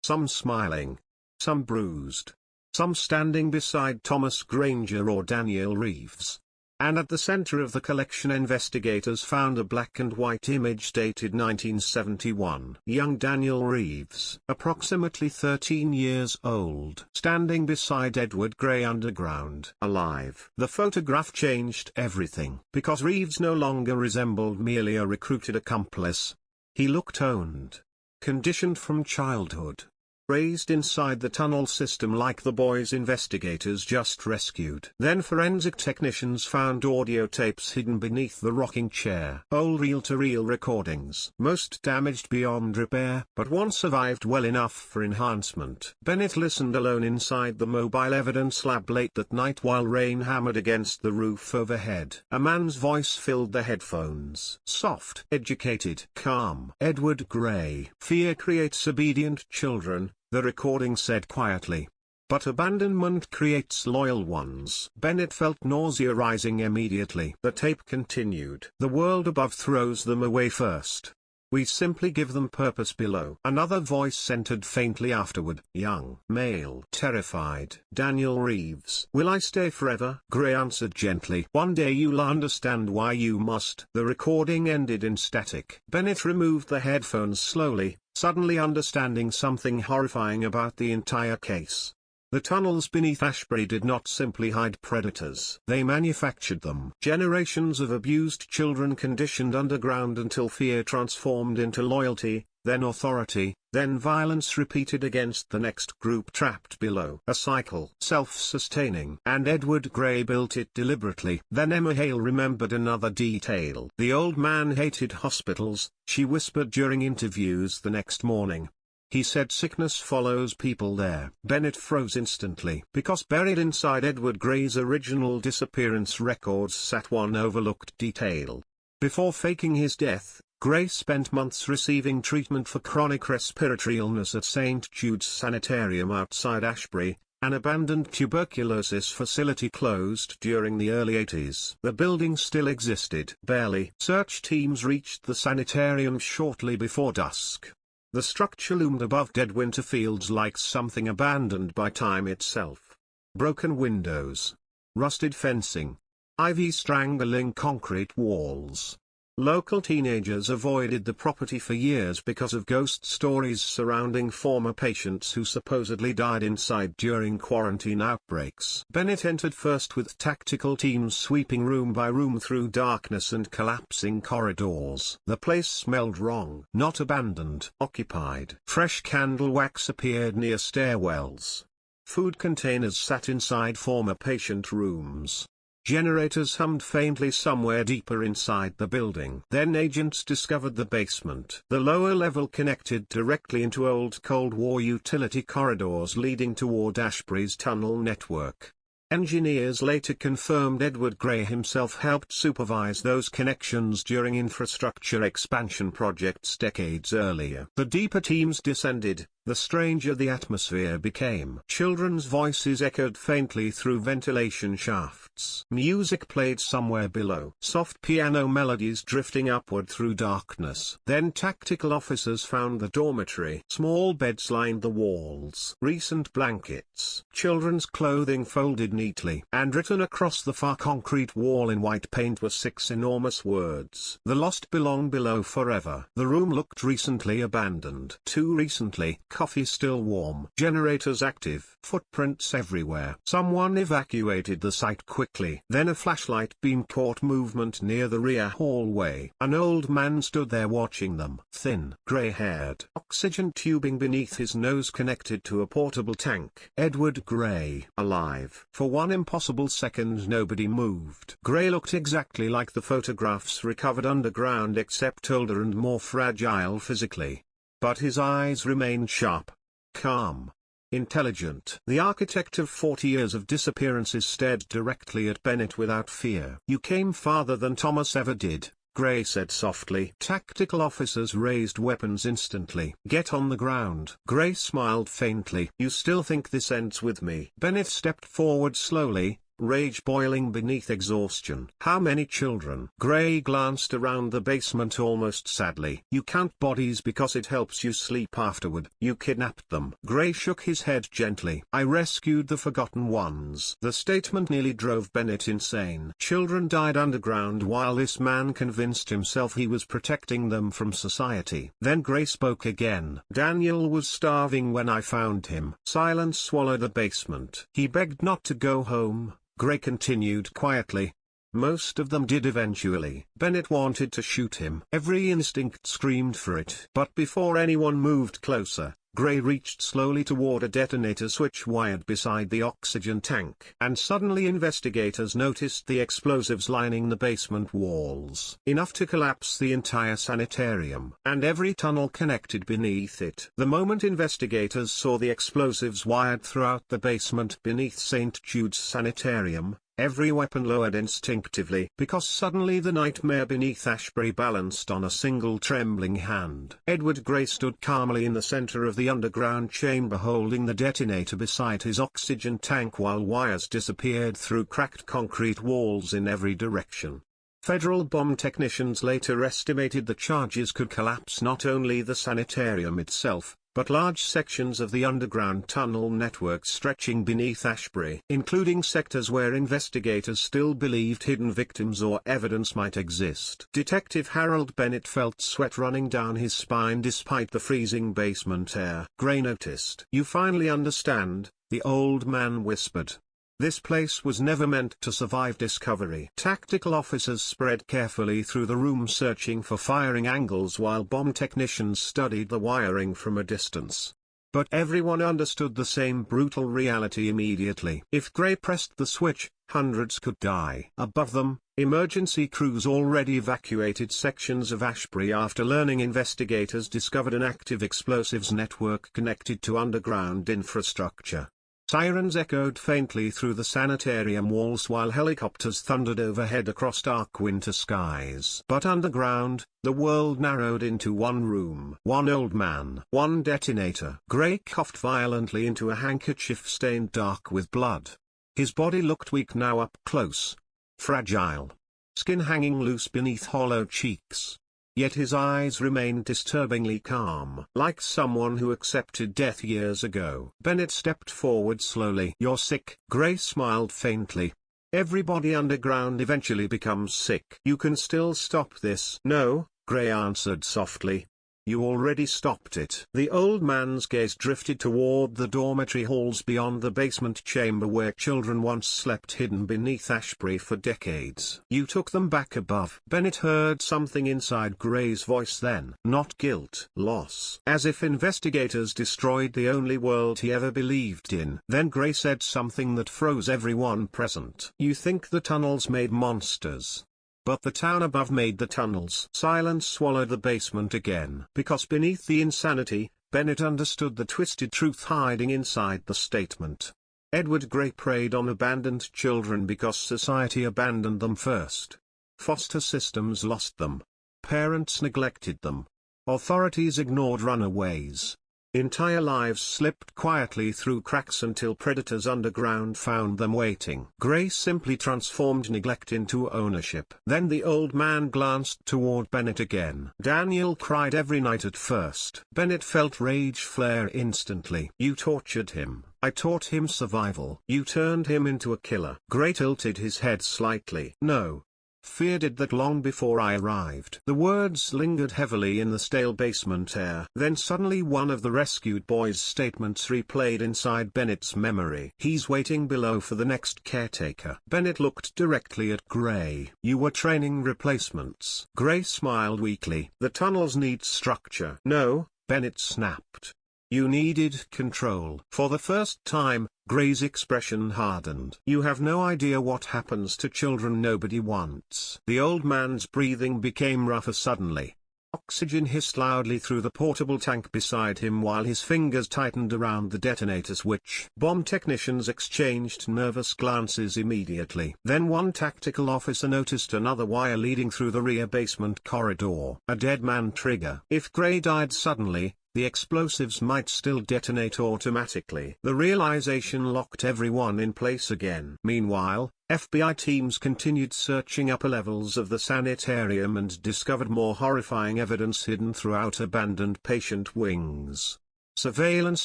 Some smiling. Some bruised. Some standing beside Thomas Granger or Daniel Reeves. And at the center of the collection investigators found a black and white image dated 1971. Young Daniel Reeves, approximately 13 years old, standing beside Edward Gray underground, alive. The photograph changed everything, because Reeves no longer resembled merely a recruited accomplice. He looked owned. Conditioned from childhood. Raised inside the tunnel system like the boys investigators just rescued. Then forensic technicians found audio tapes hidden beneath the rocking chair. Old reel-to-reel recordings. Most damaged beyond repair, but one survived well enough for enhancement. Bennett listened alone inside the mobile evidence lab late that night while rain hammered against the roof overhead. A man's voice filled the headphones. Soft, educated, calm. Edward Gray. Fear creates obedient children, the recording said quietly. But abandonment creates loyal ones. Bennett felt nausea rising immediately. The tape continued. The world above throws them away first. We simply give them purpose below. Another voice entered faintly afterward. Young, male, terrified. Daniel Reeves. Will I stay forever? Gray answered gently. One day you'll understand why you must. The recording ended in static. Bennett removed the headphones slowly, suddenly understanding something horrifying about the entire case. The tunnels beneath Ashbury did not simply hide predators. They manufactured them. Generations of abused children conditioned underground until fear transformed into loyalty, then authority, then violence repeated against the next group trapped below. A cycle. Self-sustaining. And Edward Gray built it deliberately. Then Emma Hale remembered another detail. The old man hated hospitals, she whispered during interviews the next morning. He said sickness follows people there. Bennett froze instantly, because buried inside Edward Gray's original disappearance records sat one overlooked detail. Before faking his death, Gray spent months receiving treatment for chronic respiratory illness at St. Jude's Sanitarium outside Ashbury, an abandoned tuberculosis facility closed during the early 80s. The building still existed. Barely. Search teams reached the sanitarium shortly before dusk. The structure loomed above dead winter fields like something abandoned by time itself. Broken windows. Rusted fencing. Ivy strangling concrete walls. Local teenagers avoided the property for years because of ghost stories surrounding former patients who supposedly died inside during quarantine outbreaks. Bennett entered first with tactical teams sweeping room by room through darkness and collapsing corridors. The place smelled wrong. Not abandoned. Occupied. Fresh candle wax appeared near stairwells. Food containers sat inside former patient rooms. Generators hummed faintly somewhere deeper inside the building. Then agents discovered the basement. The lower level connected directly into old Cold War utility corridors leading toward Ashbury's tunnel network. Engineers later confirmed Edward Gray himself helped supervise those connections during infrastructure expansion projects decades earlier. The deeper teams descended, The stranger the atmosphere became. Children's voices echoed faintly through ventilation shafts. Music played somewhere below. Soft piano melodies drifting upward through darkness. Then tactical officers found the dormitory. Small beds lined the walls. Recent blankets. Children's clothing folded neatly. And written across the far concrete wall in white paint were 6 enormous words. The lost belong below forever. The room looked recently abandoned. Too recently. Coffee still warm. Generators active. Footprints everywhere. Someone evacuated the site quickly. Then a flashlight beam caught movement near the rear hallway. An old man stood there watching them. Thin, grey-haired. Oxygen tubing beneath his nose connected to a portable tank. Edward Gray. Alive. For one impossible second nobody moved. Gray looked exactly like the photographs recovered underground except older and more fragile physically. But his eyes remained sharp, calm, intelligent. The architect of 40 years of disappearances stared directly at Bennett without fear. "You came farther than Thomas ever did," Gray said softly. Tactical officers raised weapons instantly. "Get on the ground." Gray smiled faintly. "You still think this ends with me?" Bennett stepped forward slowly, rage boiling beneath exhaustion. "How many children?" Gray glanced around the basement almost sadly. "You count bodies because it helps you sleep afterward. You kidnapped them." Gray shook his head gently. "I rescued the forgotten ones." The statement nearly drove Bennett insane. Children died underground while this man convinced himself he was protecting them from society. Then Gray spoke again. "Daniel was starving when I found him." Silence swallowed the basement. "He begged not to go home," Gray continued quietly. "Most of them did eventually." Bennett wanted to shoot him. Every instinct screamed for it. But before anyone moved closer, Gray reached slowly toward a detonator switch wired beside the oxygen tank. And suddenly investigators noticed the explosives lining the basement walls. Enough to collapse the entire sanitarium. And every tunnel connected beneath it. The moment investigators saw the explosives wired throughout the basement beneath St. Jude's sanitarium, every weapon lowered instinctively, because suddenly the nightmare beneath Ashbury balanced on a single trembling hand. Edward Gray stood calmly in the center of the underground chamber holding the detonator beside his oxygen tank while wires disappeared through cracked concrete walls in every direction. Federal bomb technicians later estimated the charges could collapse not only the sanitarium itself, but large sections of the underground tunnel network stretching beneath Ashbury, including sectors where investigators still believed hidden victims or evidence might exist. Detective Harold Bennett felt sweat running down his spine despite the freezing basement air. Gray noticed. "You finally understand," the old man whispered. "This place was never meant to survive discovery." Tactical officers spread carefully through the room searching for firing angles while bomb technicians studied the wiring from a distance. But everyone understood the same brutal reality immediately. If Gray pressed the switch, hundreds could die. Above them, emergency crews already evacuated sections of Ashbury after learning investigators discovered an active explosives network connected to underground infrastructure. Sirens echoed faintly through the sanitarium walls while helicopters thundered overhead across dark winter skies. But underground, the world narrowed into one room. One old man. One detonator. Gray coughed violently into a handkerchief stained dark with blood. His body looked weak now up close. Fragile. Skin hanging loose beneath hollow cheeks. Yet his eyes remained disturbingly calm, like someone who accepted death years ago. Bennett stepped forward slowly. "You're sick." Gray smiled faintly. "Everybody underground eventually becomes sick. You can still stop this." "No," Gray answered softly. "You already stopped it." The old man's gaze drifted toward the dormitory halls beyond the basement chamber where children once slept hidden beneath Ashbury for decades. "You took them back above." Bennett heard something inside Gray's voice then. Not guilt. Loss. As if investigators destroyed the only world he ever believed in. Then Gray said something that froze everyone present. "You think the tunnels made monsters. But the town above made the tunnels." Silence swallowed the basement again. Because beneath the insanity, Bennett understood the twisted truth hiding inside the statement. Edward Gray preyed on abandoned children because society abandoned them first. Foster systems lost them. Parents neglected them. Authorities ignored runaways. Entire lives slipped quietly through cracks until predators underground found them waiting. Gray simply transformed neglect into ownership. Then the old man glanced toward Bennett again. Daniel cried every night at first. Bennett felt rage flare instantly. You tortured him. I taught him survival. You turned him into a killer. Gray tilted his head slightly. No. Fear did that long before I arrived. The words lingered heavily in the stale basement air. Then suddenly one of the rescued boys' statements replayed inside Bennett's memory. He's waiting below for the next caretaker. Bennett looked directly at Gray. You were training replacements. Gray smiled weakly. The tunnels need structure. No, Bennett snapped. You needed control. For the first time, Gray's expression hardened. You have no idea what happens to children nobody wants. The old man's breathing became rougher suddenly. Oxygen hissed loudly through the portable tank beside him while his fingers tightened around the detonator switch. Bomb technicians exchanged nervous glances immediately. Then one tactical officer noticed another wire leading through the rear basement corridor. A dead man trigger. If Gray died suddenly, the explosives might still detonate automatically. The realization locked everyone in place again. Meanwhile, FBI teams continued searching upper levels of the sanitarium and discovered more horrifying evidence hidden throughout abandoned patient wings. Surveillance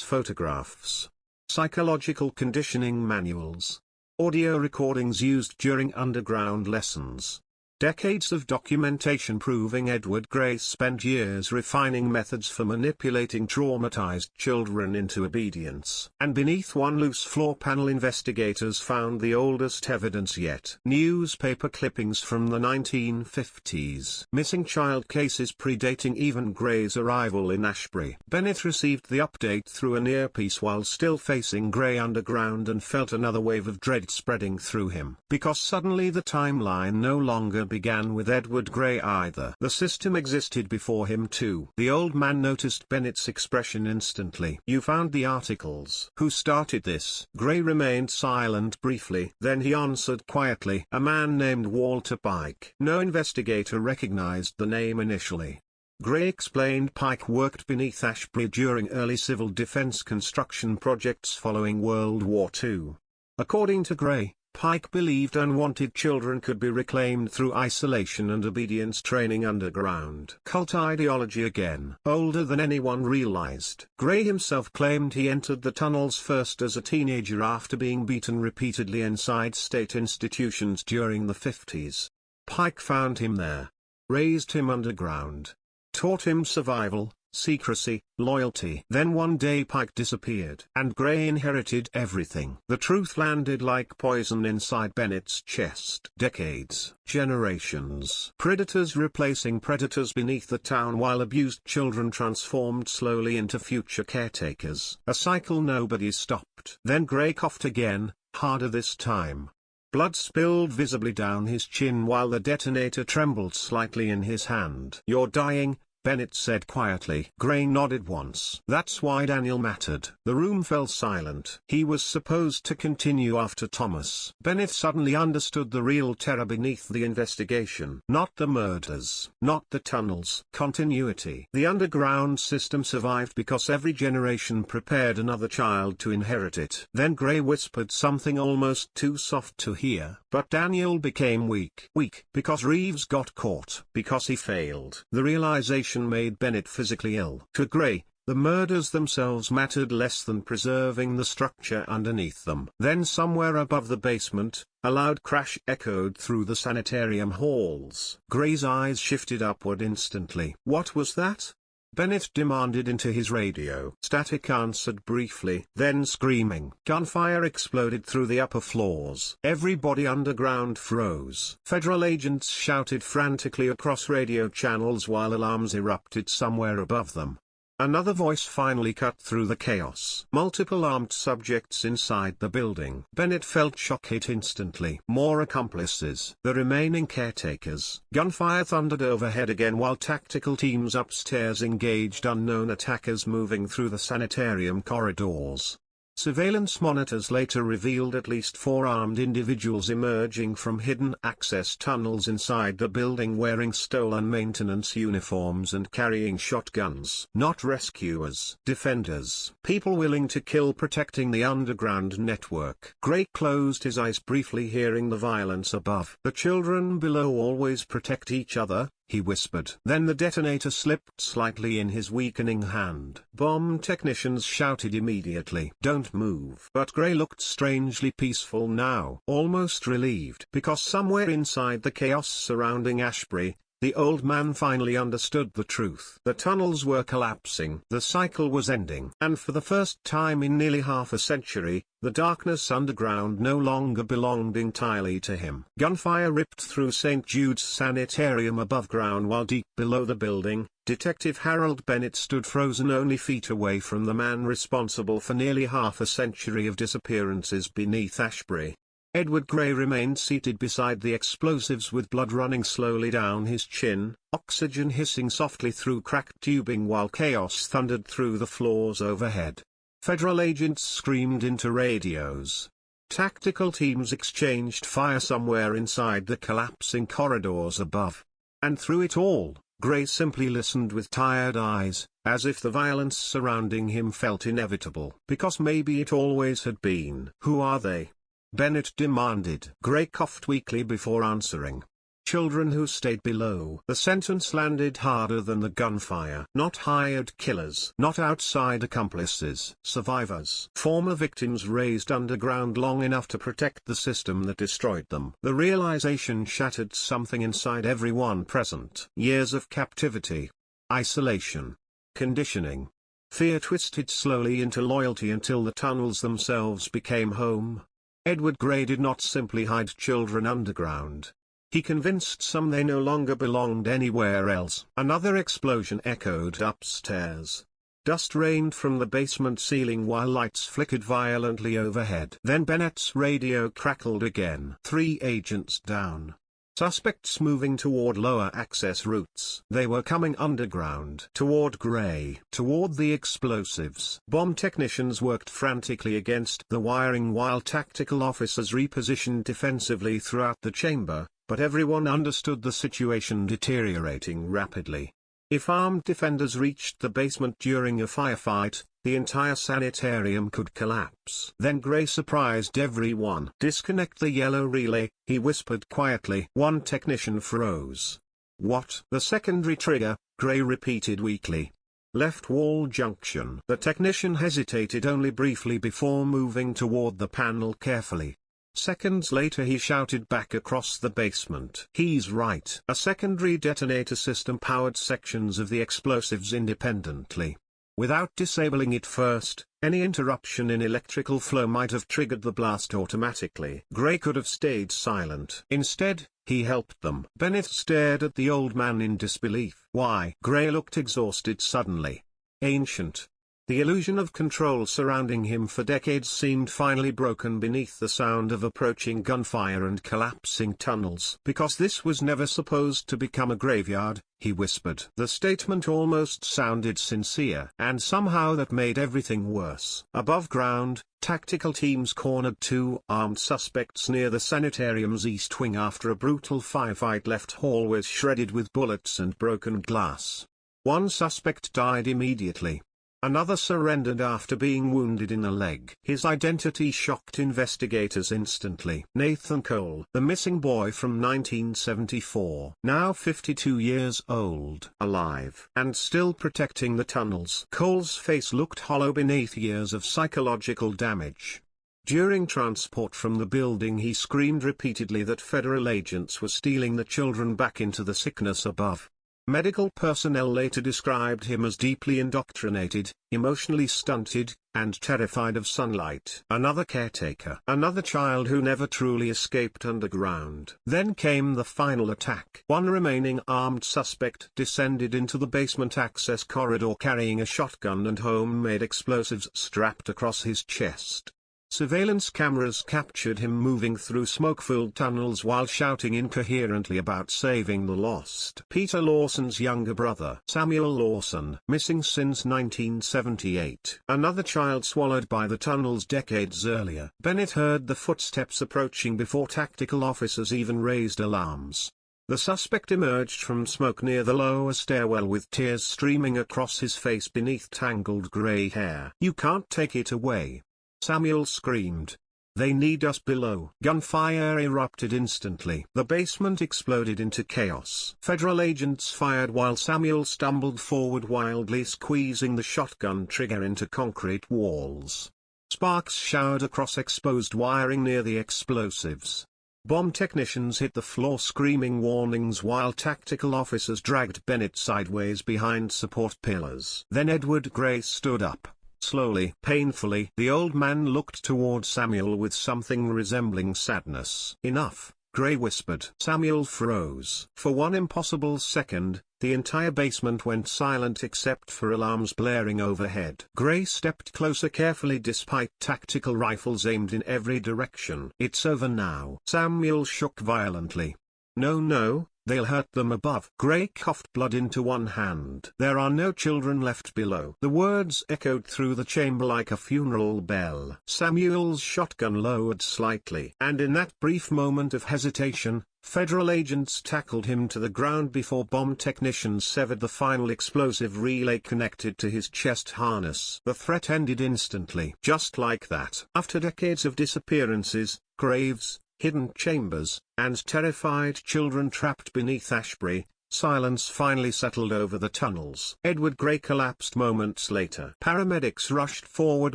photographs, psychological conditioning manuals, audio recordings used during underground lessons. Decades of documentation proving Edward Gray spent years refining methods for manipulating traumatized children into obedience. And beneath one loose floor panel, investigators found the oldest evidence yet. Newspaper clippings from the 1950s. Missing child cases predating even Gray's arrival in Ashbury. Bennett received the update through an earpiece while still facing Gray underground and felt another wave of dread spreading through him. Because suddenly the timeline no longer began with Edward Gray either. The system existed before him too. The old man noticed Bennett's expression instantly. You found the articles. Who started this? Gray remained silent briefly. Then he answered quietly. A man named Walter Pike. No investigator recognized the name initially. Gray explained Pike worked beneath Ashbury during early civil defense construction projects following World War II. According to Gray, Pike believed unwanted children could be reclaimed through isolation and obedience training underground. Cult ideology again. Older than anyone realized. Gray himself claimed he entered the tunnels first as a teenager after being beaten repeatedly inside state institutions during the 50s. Pike found him there. Raised him underground. Taught him survival, secrecy, loyalty. Then one day Pike disappeared, and Gray inherited everything. The truth landed like poison inside Bennett's chest. Decades, generations. Predators replacing predators beneath the town while abused children transformed slowly into future caretakers. A cycle nobody stopped. Then Gray coughed again, harder this time. Blood spilled visibly down his chin while the detonator trembled slightly in his hand. You're dying, Bennett said quietly. Gray nodded once. That's why Daniel mattered. The room fell silent. He was supposed to continue after Thomas. Bennett suddenly understood the real terror beneath the investigation. Not the murders. Not the tunnels. Continuity. The underground system survived because every generation prepared another child to inherit it. Then Gray whispered something almost too soft to hear. But Daniel became weak. Weak because Reeves got caught. Because he failed. The realization made Bennett physically ill. To Gray, the murders themselves mattered less than preserving the structure underneath them. Then somewhere above the basement, a loud crash echoed through the sanitarium halls. Gray's eyes shifted upward instantly. What was that? Bennett demanded into his radio. Static answered briefly, then screaming. Gunfire exploded through the upper floors. Everybody underground froze. Federal agents shouted frantically across radio channels while alarms erupted somewhere above them. Another voice finally cut through the chaos. Multiple armed subjects inside the building. Bennett felt shock hit instantly. More accomplices. The remaining caretakers. Gunfire thundered overhead again while tactical teams upstairs engaged unknown attackers moving through the sanitarium corridors. Surveillance monitors later revealed at least 4 armed individuals emerging from hidden access tunnels inside the building wearing stolen maintenance uniforms and carrying shotguns. Not rescuers, defenders. People willing to kill protecting the underground network. Gray closed his eyes briefly, hearing the violence above. The children below always protect each other, he whispered. Then the detonator slipped slightly in his weakening hand. Bomb technicians shouted immediately, "Don't move." But Gray looked strangely peaceful now, almost relieved. Because somewhere inside the chaos surrounding Ashbury, the old man finally understood the truth. The tunnels were collapsing. The cycle was ending. And for the first time in nearly half a century, the darkness underground no longer belonged entirely to him. Gunfire ripped through St. Jude's sanitarium above ground, while deep below the building, Detective Harold Bennett stood frozen only feet away from the man responsible for nearly half a century of disappearances beneath Ashbury. Edward Gray remained seated beside the explosives with blood running slowly down his chin, oxygen hissing softly through cracked tubing while chaos thundered through the floors overhead. Federal agents screamed into radios. Tactical teams exchanged fire somewhere inside the collapsing corridors above. And through it all, Gray simply listened with tired eyes, as if the violence surrounding him felt inevitable. Because maybe it always had been. "Who are they?" Bennett demanded. Gray coughed weakly before answering. "Children who stayed below." The sentence landed harder than the gunfire. Not hired killers. Not outside accomplices. Survivors. Former victims raised underground long enough to protect the system that destroyed them. The realization shattered something inside everyone present. Years of captivity. Isolation. Conditioning. Fear twisted slowly into loyalty until the tunnels themselves became home. Edward Gray did not simply hide children underground. He convinced some they no longer belonged anywhere else. Another explosion echoed upstairs. Dust rained from the basement ceiling while lights flickered violently overhead. Then Bennett's radio crackled again. 3 agents down. Suspects moving toward lower access routes. They were coming underground. Toward Gray. Toward the explosives. Bomb technicians worked frantically against the wiring while tactical officers repositioned defensively throughout the chamber, but everyone understood the situation deteriorating rapidly. If armed defenders reached the basement during a firefight, the entire sanitarium could collapse. Then Gray surprised everyone. "Disconnect the yellow relay," he whispered quietly. One technician froze. "What?" "The secondary trigger," Gray repeated weakly. "Left wall junction." The technician hesitated only briefly before moving toward the panel carefully. Seconds later he shouted back across the basement. "He's right." A secondary detonator system powered sections of the explosives independently. Without disabling it first, any interruption in electrical flow might have triggered the blast automatically. Gray could have stayed silent. Instead, he helped them. Bennett stared at the old man in disbelief. "Why?" Gray looked exhausted suddenly. Ancient. The illusion of control surrounding him for decades seemed finally broken beneath the sound of approaching gunfire and collapsing tunnels. "Because this was never supposed to become a graveyard," he whispered. The statement almost sounded sincere, and somehow that made everything worse. Above ground, tactical teams cornered 2 armed suspects near the sanitarium's east wing after a brutal firefight left hallways shredded with bullets and broken glass. One suspect died immediately. Another surrendered after being wounded in the leg. His identity shocked investigators instantly. Nathan Cole, the missing boy from 1974, now 52 years old, alive, and still protecting the tunnels. Cole's face looked hollow beneath years of psychological damage. During transport from the building he screamed repeatedly that federal agents were stealing the children back into the sickness above. Medical personnel later described him as deeply indoctrinated, emotionally stunted, and terrified of sunlight. Another caretaker. Another child who never truly escaped underground. Then came the final attack. One remaining armed suspect descended into the basement access corridor carrying a shotgun and homemade explosives strapped across his chest. Surveillance cameras captured him moving through smoke-filled tunnels while shouting incoherently about saving the lost. Peter Lawson's younger brother, Samuel Lawson, missing since 1978. Another child swallowed by the tunnels decades earlier. Bennett heard the footsteps approaching before tactical officers even raised alarms. The suspect emerged from smoke near the lower stairwell with tears streaming across his face beneath tangled gray hair. "You can't take it away," Samuel screamed. "They need us below." Gunfire erupted instantly. The basement exploded into chaos. Federal agents fired while Samuel stumbled forward wildly, squeezing the shotgun trigger into concrete walls. Sparks showered across exposed wiring near the explosives. Bomb technicians hit the floor screaming warnings while tactical officers dragged Bennett sideways behind support pillars. Then Edward Gray stood up. Slowly, painfully, the old man looked toward Samuel with something resembling sadness. "Enough," Gray whispered. Samuel froze. For one impossible second, the entire basement went silent except for alarms blaring overhead. Gray stepped closer carefully despite tactical rifles aimed in every direction. "It's over now." Samuel shook violently. No, they'll hurt them above." Gray coughed blood into one hand. "There are no children left below." The words echoed through the chamber like a funeral bell. Samuel's shotgun lowered slightly. And in that brief moment of hesitation, federal agents tackled him to the ground before bomb technicians severed the final explosive relay connected to his chest harness. The threat ended instantly. Just like that. After decades of disappearances, graves, hidden chambers, and terrified children trapped beneath Ashbury, silence finally settled over the tunnels. Edward Gray collapsed moments later. Paramedics rushed forward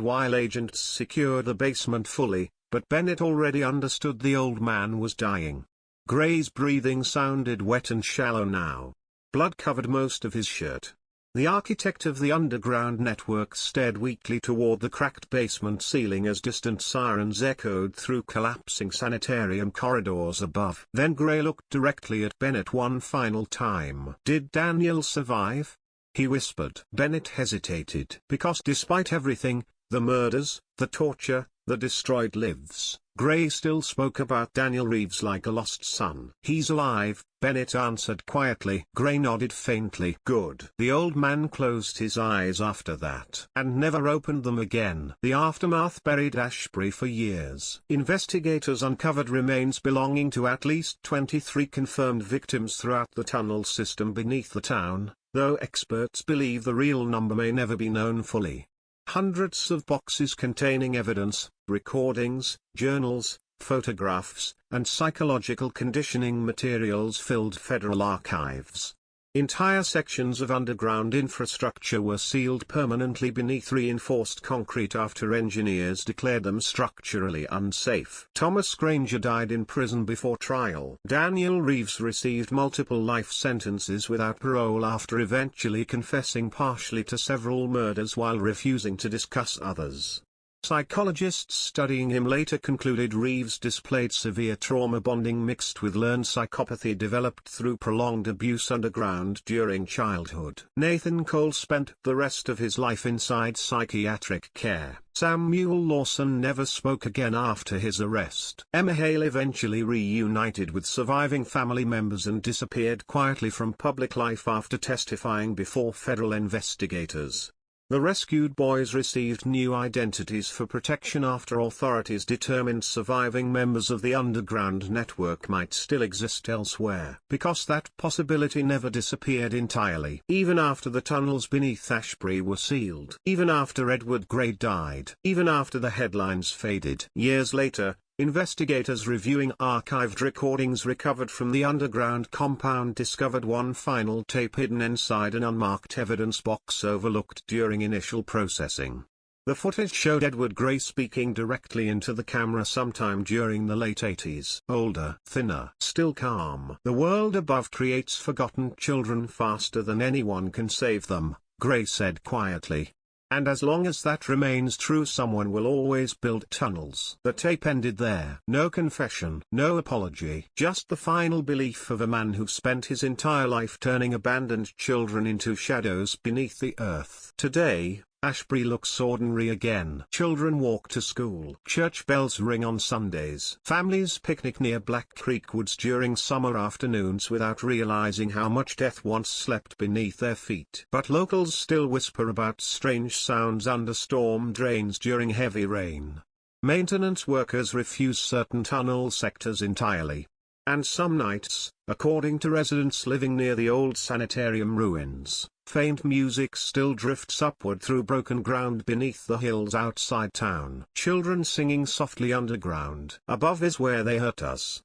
while agents secured the basement fully, but Bennett already understood the old man was dying. Gray's breathing sounded wet and shallow now. Blood covered most of his shirt. The architect of the underground network stared weakly toward the cracked basement ceiling as distant sirens echoed through collapsing sanitarium corridors above. Then Gray looked directly at Bennett one final time. "Did Daniel survive?" he whispered. Bennett hesitated. Because despite everything, the murders, the torture, the destroyed lives, Gray still spoke about Daniel Reeves like a lost son. "He's alive," Bennett answered quietly. Gray nodded faintly. "Good." The old man closed his eyes after that, and never opened them again. The aftermath buried Ashbury for years. Investigators uncovered remains belonging to at least 23 confirmed victims throughout the tunnel system beneath the town, though experts believe the real number may never be known fully. Hundreds of boxes containing evidence, recordings, journals, photographs, and psychological conditioning materials filled federal archives. Entire sections of underground infrastructure were sealed permanently beneath reinforced concrete after engineers declared them structurally unsafe. Thomas Granger died in prison before trial. Daniel Reeves received multiple life sentences without parole after eventually confessing partially to several murders while refusing to discuss others. Psychologists studying him later concluded Reeves displayed severe trauma bonding mixed with learned psychopathy developed through prolonged abuse underground during childhood. Nathan Cole spent the rest of his life inside psychiatric care. Samuel Lawson never spoke again after his arrest. Emma Hale eventually reunited with surviving family members and disappeared quietly from public life after testifying before federal investigators. The rescued boys received new identities for protection after authorities determined surviving members of the underground network might still exist elsewhere. Because that possibility never disappeared entirely. Even after the tunnels beneath Ashbury were sealed. Even after Edward Gray died. Even after the headlines faded. Years later, investigators reviewing archived recordings recovered from the underground compound discovered one final tape hidden inside an unmarked evidence box overlooked during initial processing. The footage showed Edward Gray speaking directly into the camera sometime during the late 80s. Older, thinner, still calm. "The world above creates forgotten children faster than anyone can save them," Gray said quietly. "And as long as that remains true, someone will always build tunnels." The tape ended there. No confession, no apology, just the final belief of a man who spent his entire life turning abandoned children into shadows beneath the earth. Today, Ashbury looks ordinary again. Children walk to school. Church bells ring on Sundays. Families picnic near Black Creek Woods during summer afternoons without realizing how much death once slept beneath their feet. But locals still whisper about strange sounds under storm drains during heavy rain. Maintenance workers refuse certain tunnel sectors entirely. And some nights, according to residents living near the old sanitarium ruins, faint music still drifts upward through broken ground beneath the hills outside town. Children singing softly underground. Above is where they hurt us.